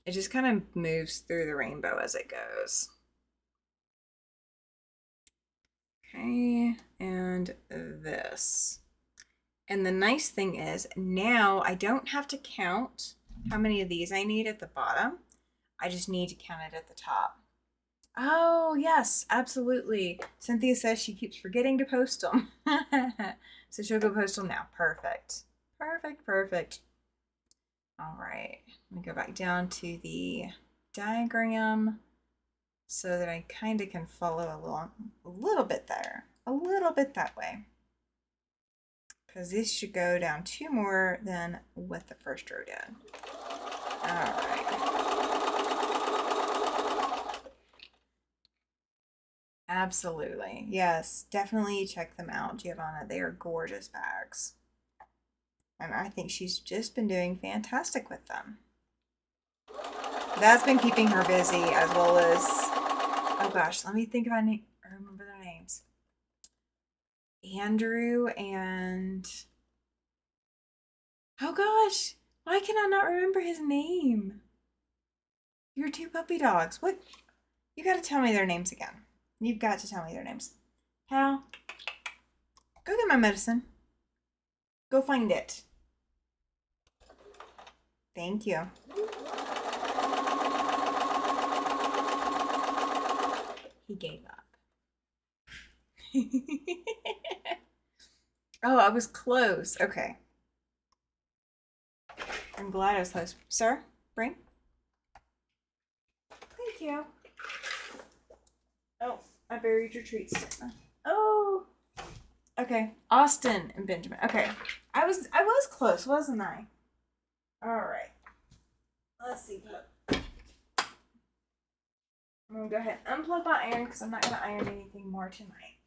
It just kind of moves through the rainbow as it goes. Okay, and this. And the nice thing is now I don't have to count how many of these I need at the bottom. I just need to count it at the top. Oh, yes, absolutely. Cynthia says she keeps forgetting to post them. So she'll go post them now. Perfect. Perfect. All right, let me go back down to the diagram so that I kind of can follow along a little bit there, a little bit that way. Because this should go down 2 more than what the first row did. All right. Absolutely. Yes, definitely check them out, Giovanna. They are gorgeous bags. And I think she's just been doing fantastic with them. That's been keeping her busy as well as, oh gosh, let me think if I remember their names. Andrew and, oh gosh, why can I not remember his name? Your 2 puppy dogs. What? You got to tell me their names again. You've got to tell me their names. Hal, go get my medicine. Go find it. Thank you. He gave up. Oh, I was close. Okay. I'm glad I was close. Sir, bring. Thank you. Oh, I buried your treats. Oh. Okay. Austin and Benjamin. Okay. I was close, wasn't I? All right. Let's see. I'm gonna go ahead and unplug my iron because I'm not gonna iron anything more tonight.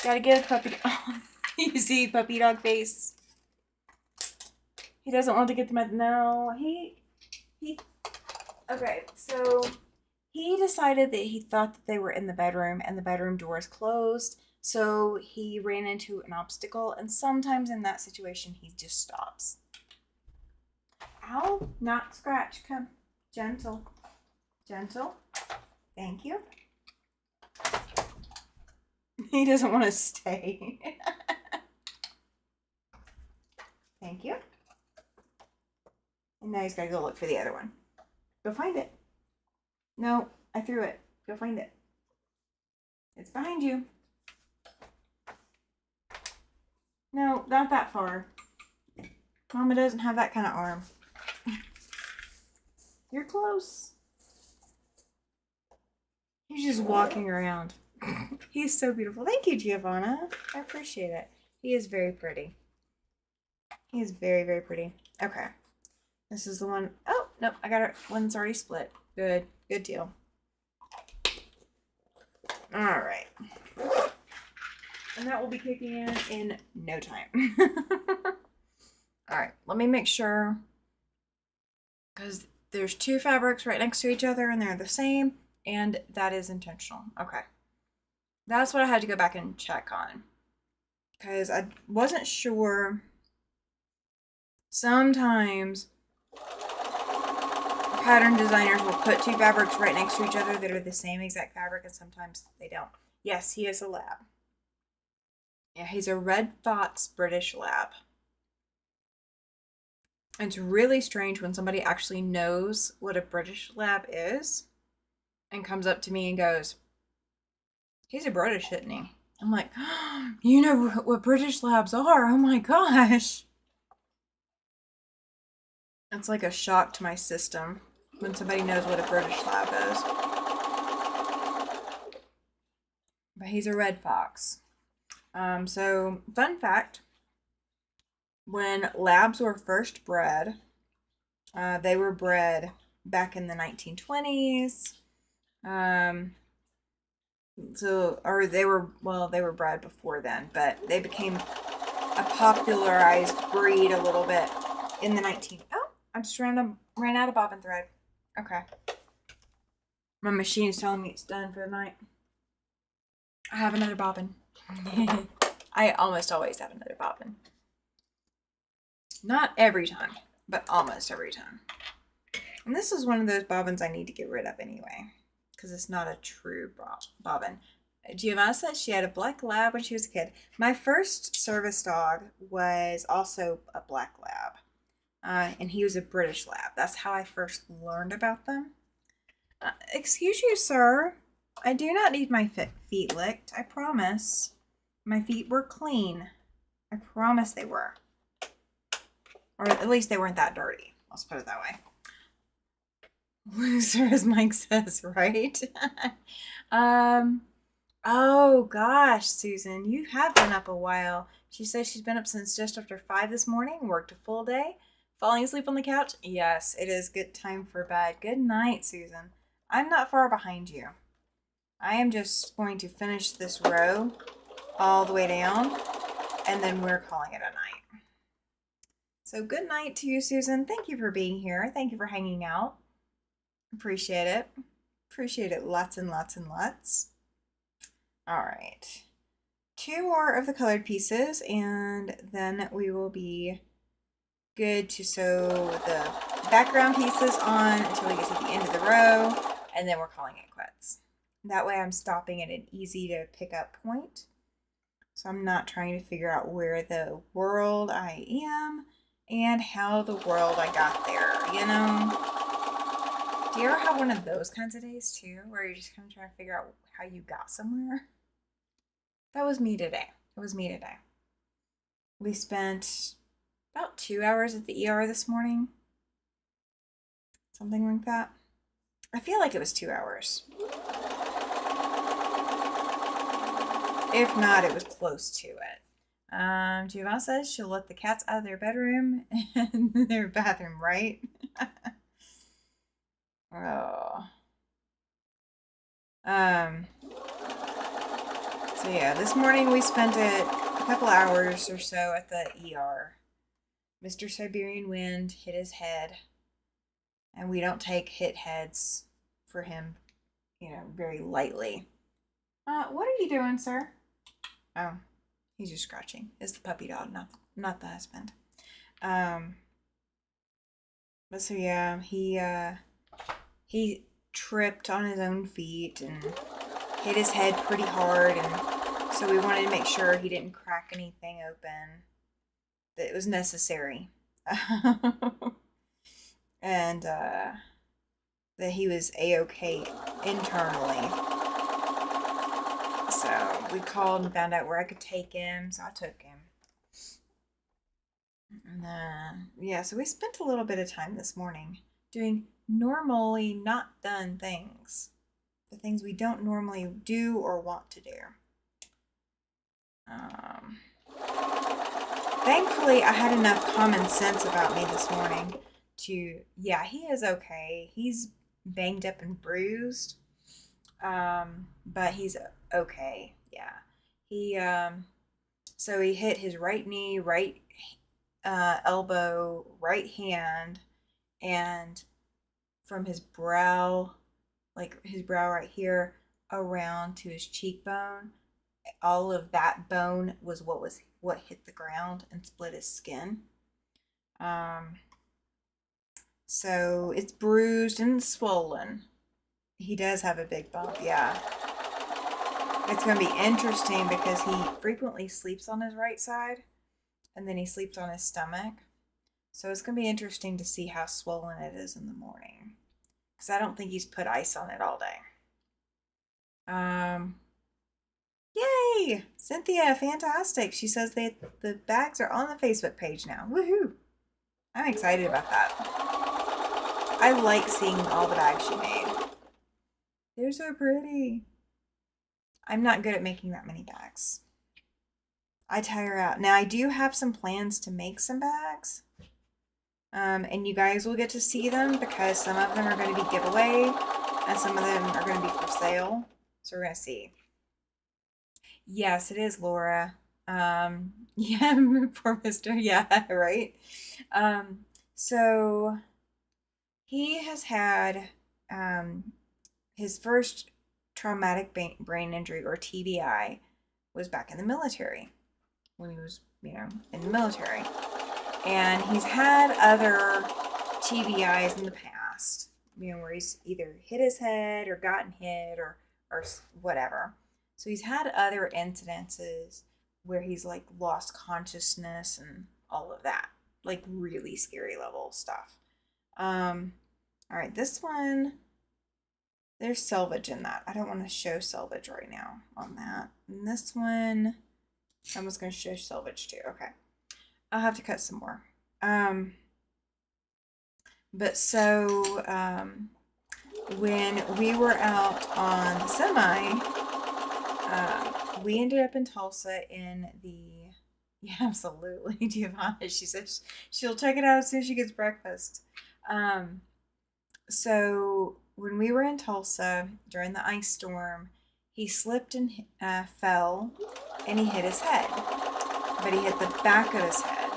Gotta get a puppy. Oh, you see puppy dog face. He doesn't want to get the med. No, he. Okay, so he decided that he thought that they were in the bedroom and the bedroom door is closed. So he ran into an obstacle, and sometimes in that situation, he just stops. Ow, not scratch. Come. Gentle. Gentle. Thank you. He doesn't want to stay. Thank you. And now he's got to go look for the other one. Go find it. No, I threw it. Go find it. It's behind you. No, not that far. Mama doesn't have that kind of arm. You're close. He's just walking around. He's so beautiful. Thank you, Giovanna. I appreciate it. He is very pretty. He is very, very pretty. Okay. This is the one. Oh, no, I got it. One that's already split. Good. Good deal. All right. And that will be kicking in no time. All right. Let me make sure. Because there's two fabrics right next to each other and they're the same. And that is intentional. Okay. That's what I had to go back and check on. Because I wasn't sure. Sometimes pattern designers will put two fabrics right next to each other that are the same exact fabric, and sometimes they don't. Yes, he is a lab. Yeah, he's a Red Fox British lab. It's really strange when somebody actually knows what a British lab is and comes up to me and goes, he's a British, isn't he? I'm like, oh, you know what British labs are? Oh my gosh. It's like a shock to my system when somebody knows what a British lab is. But he's a Red Fox. So, fun fact, when labs were first bred, they were bred back in the 1920s. Or they were bred before then, but they became a popularized breed a little bit in the Oh, I just ran out of bobbin thread. Okay. My machine is telling me it's done for the night. I have another bobbin. I almost always have another bobbin. Not every time, but almost every time. And this is one of those bobbins I need to get rid of anyway, because it's not a true bobbin. Giovanna said she had a black lab when she was a kid. My first service dog was also a black lab. And he was a British lab. That's how I first learned about them. Excuse you, sir. I do not need my feet licked. I promise. My feet were clean. I promise they were. Or at least they weren't that dirty. Let's put it that way. Loser, as Mike says, right? Oh gosh, Susan, you have been up a while. She says she's been up since just after 5 this morning, worked a full day. Falling asleep on the couch? Yes, it is good time for bed. Good night, Susan. I'm not far behind you. I am just going to finish this row all the way down, and then we're calling it a night. So good night to you, Susan. Thank you for being here. Thank you for hanging out. Appreciate it. Appreciate it lots and lots and lots. All right. 2 more of the colored pieces, and then we will be good to sew the background pieces on until we get to the end of the row, and then we're calling it quits. That way I'm stopping at an easy to pick up point. So I'm not trying to figure out where the world I am and how the world I got there, you know? Do you ever have one of those kinds of days too, where you're just kind of trying to figure out how you got somewhere? That was me today. It was me today. We spent about 2 hours at the ER this morning. Something like that. I feel like it was 2 hours. If not, it was close to it. Giovanna says she'll let the cats out of their bedroom and their bathroom, right? Oh. So yeah, this morning we spent a couple hours or so at the ER. Mr. Siberian Wind hit his head, and we don't take hit heads for him very lightly. What are you doing, sir? Oh, he's just scratching. It's the puppy dog, not the husband. Um, but so yeah, he tripped on his own feet and hit his head pretty hard, and so we wanted to make sure he didn't crack anything open. That it was necessary, and that he was a-okay internally. So we called and found out where I could take him, so I took him. And yeah, so we spent a little bit of time this morning doing normally not done things. The things we don't normally do or want to do. Um, Thankfully, I had enough common sense about me this morning to, yeah, he is okay. He's banged up and bruised, but he's okay. Yeah. So he hit his right knee, right elbow, right hand, and from his brow, like his brow right here, around to his cheekbone, all of that bone was what hit the ground and split his skin. Um, so it's bruised and swollen. He does have a big bump, yeah. It's going to be interesting because he frequently sleeps on his right side and then he sleeps on his stomach. So it's going to be interesting to see how swollen it is in the morning because I don't think he's put ice on it all day. Yay! Cynthia, fantastic. She says the bags are on the Facebook page now. Woohoo! I'm excited about that. I like seeing all the bags she made. They're so pretty. I'm not good at making that many bags. I tire out. Now, I do have some plans to make some bags. And you guys will get to see them because some of them are going to be giveaway and some of them are going to be for sale. So we're going to see. Yes, it is Laura. Yeah, poor Mister. Yeah, right. So he has had his first traumatic brain injury, or TBI, was back in the military when he was, in the military. And he's had other TBIs in the past, where he's either hit his head or gotten hit or whatever. So he's had other incidences where he's like lost consciousness and all of that, like really scary level stuff. All right, this one, there's selvage in that. I don't want to show selvage right now on that. And this one, I'm just going to show selvage too. Okay. I'll have to cut some more. But so when we were out on the semi, we ended up in Tulsa in the, yeah, absolutely, Giovanna. She says she'll check it out as soon as she gets breakfast. So when we were in Tulsa during the ice storm, he slipped and fell, and he hit his head. But he hit the back of his head.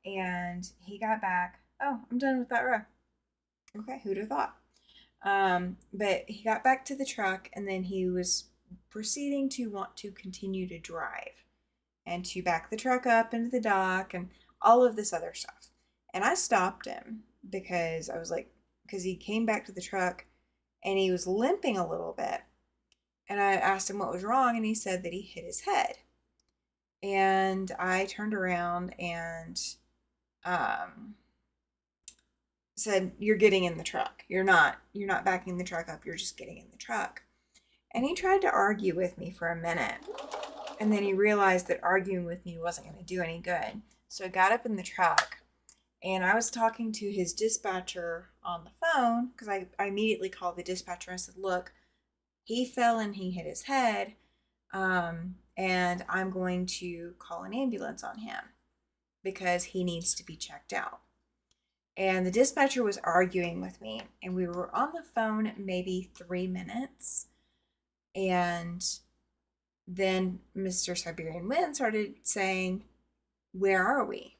And he got back. Oh, I'm done with that row. Okay, who'd have thought? But he got back to the truck, and then he was proceeding to want to continue to drive and to back the truck up into the dock and all of this other stuff. And I stopped him because I was like, because he came back to the truck and he was limping a little bit. And I asked him what was wrong, and he said that he hit his head. And I turned around and said, "You're getting in the truck. You're not backing the truck up. You're just getting in the truck." And he tried to argue with me for a minute. And then he realized that arguing with me wasn't going to do any good. So I got up in the truck and I was talking to his dispatcher on the phone because I immediately called the dispatcher and said, "Look, he fell and he hit his head. And I'm going to call an ambulance on him because he needs to be checked out." And the dispatcher was arguing with me, and we were on the phone maybe 3 minutes. And then Mr. Siberian Wind started saying, "Where are we?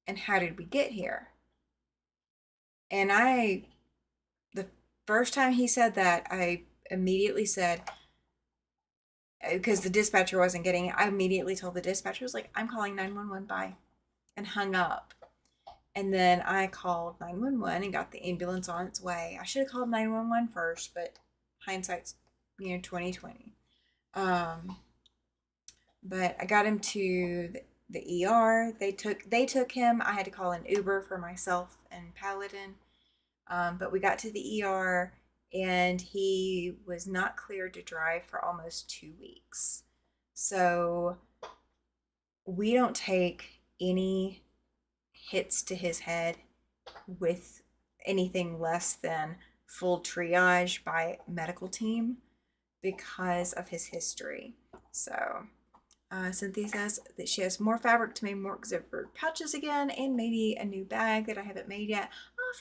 And how did we get here?" And the first time he said that, I immediately said, because the dispatcher wasn't getting it, I immediately told the dispatcher, I was like, I'm calling 911, bye, and hung up. And then I called 911 and got the ambulance on its way. I should have called 911 first, but hindsight's 2020. Um, but I got him to the ER. They took him. I had to call an Uber for myself and Paladin. But we got to the ER and he was not cleared to drive for almost 2 weeks. So we don't take any hits to his head with anything less than full triage by medical team because of his history. So Cynthia says that she has more fabric to make more zippered pouches again and maybe a new bag that I haven't made yet. Oh,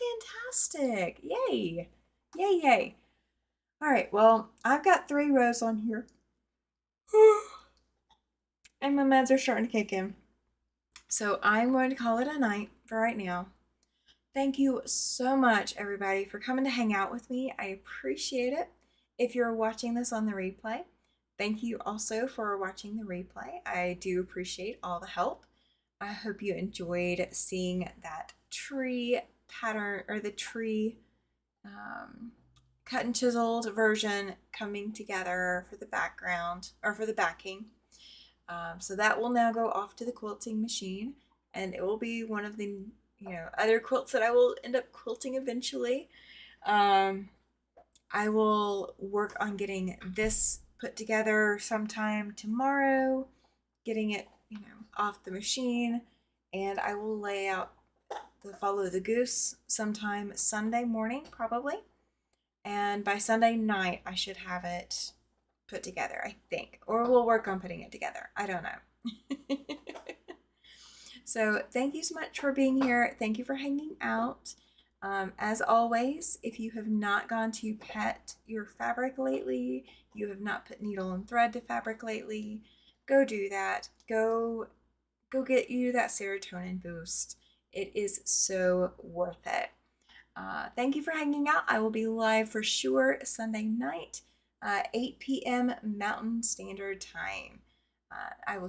fantastic. Yay. Yay, yay. All right, well, I've got 3 rows on here. And my meds are starting to kick in. So I'm going to call it a night for right now. Thank you so much, everybody, for coming to hang out with me. I appreciate it. If you're watching this on the replay, thank you also for watching the replay. I do appreciate all the help. I hope you enjoyed seeing that tree pattern, or the tree cut and chiseled version coming together for the background, or for the backing. So that will now go off to the quilting machine, and it will be one of the other quilts that I will end up quilting eventually. I will work on getting this put together sometime tomorrow, getting it off the machine, and I will lay out the Follow the Goose sometime Sunday morning probably, and by Sunday night I should have it put together, I think, or we'll work on putting it together. I don't know. So thank you so much for being here. Thank you for hanging out. As always, if you have not gone to pet your fabric lately, you have not put needle and thread to fabric lately, go do that. Go get you that serotonin boost. It is so worth it. Thank you for hanging out. I will be live for sure Sunday night, 8 p.m. Mountain Standard Time. I will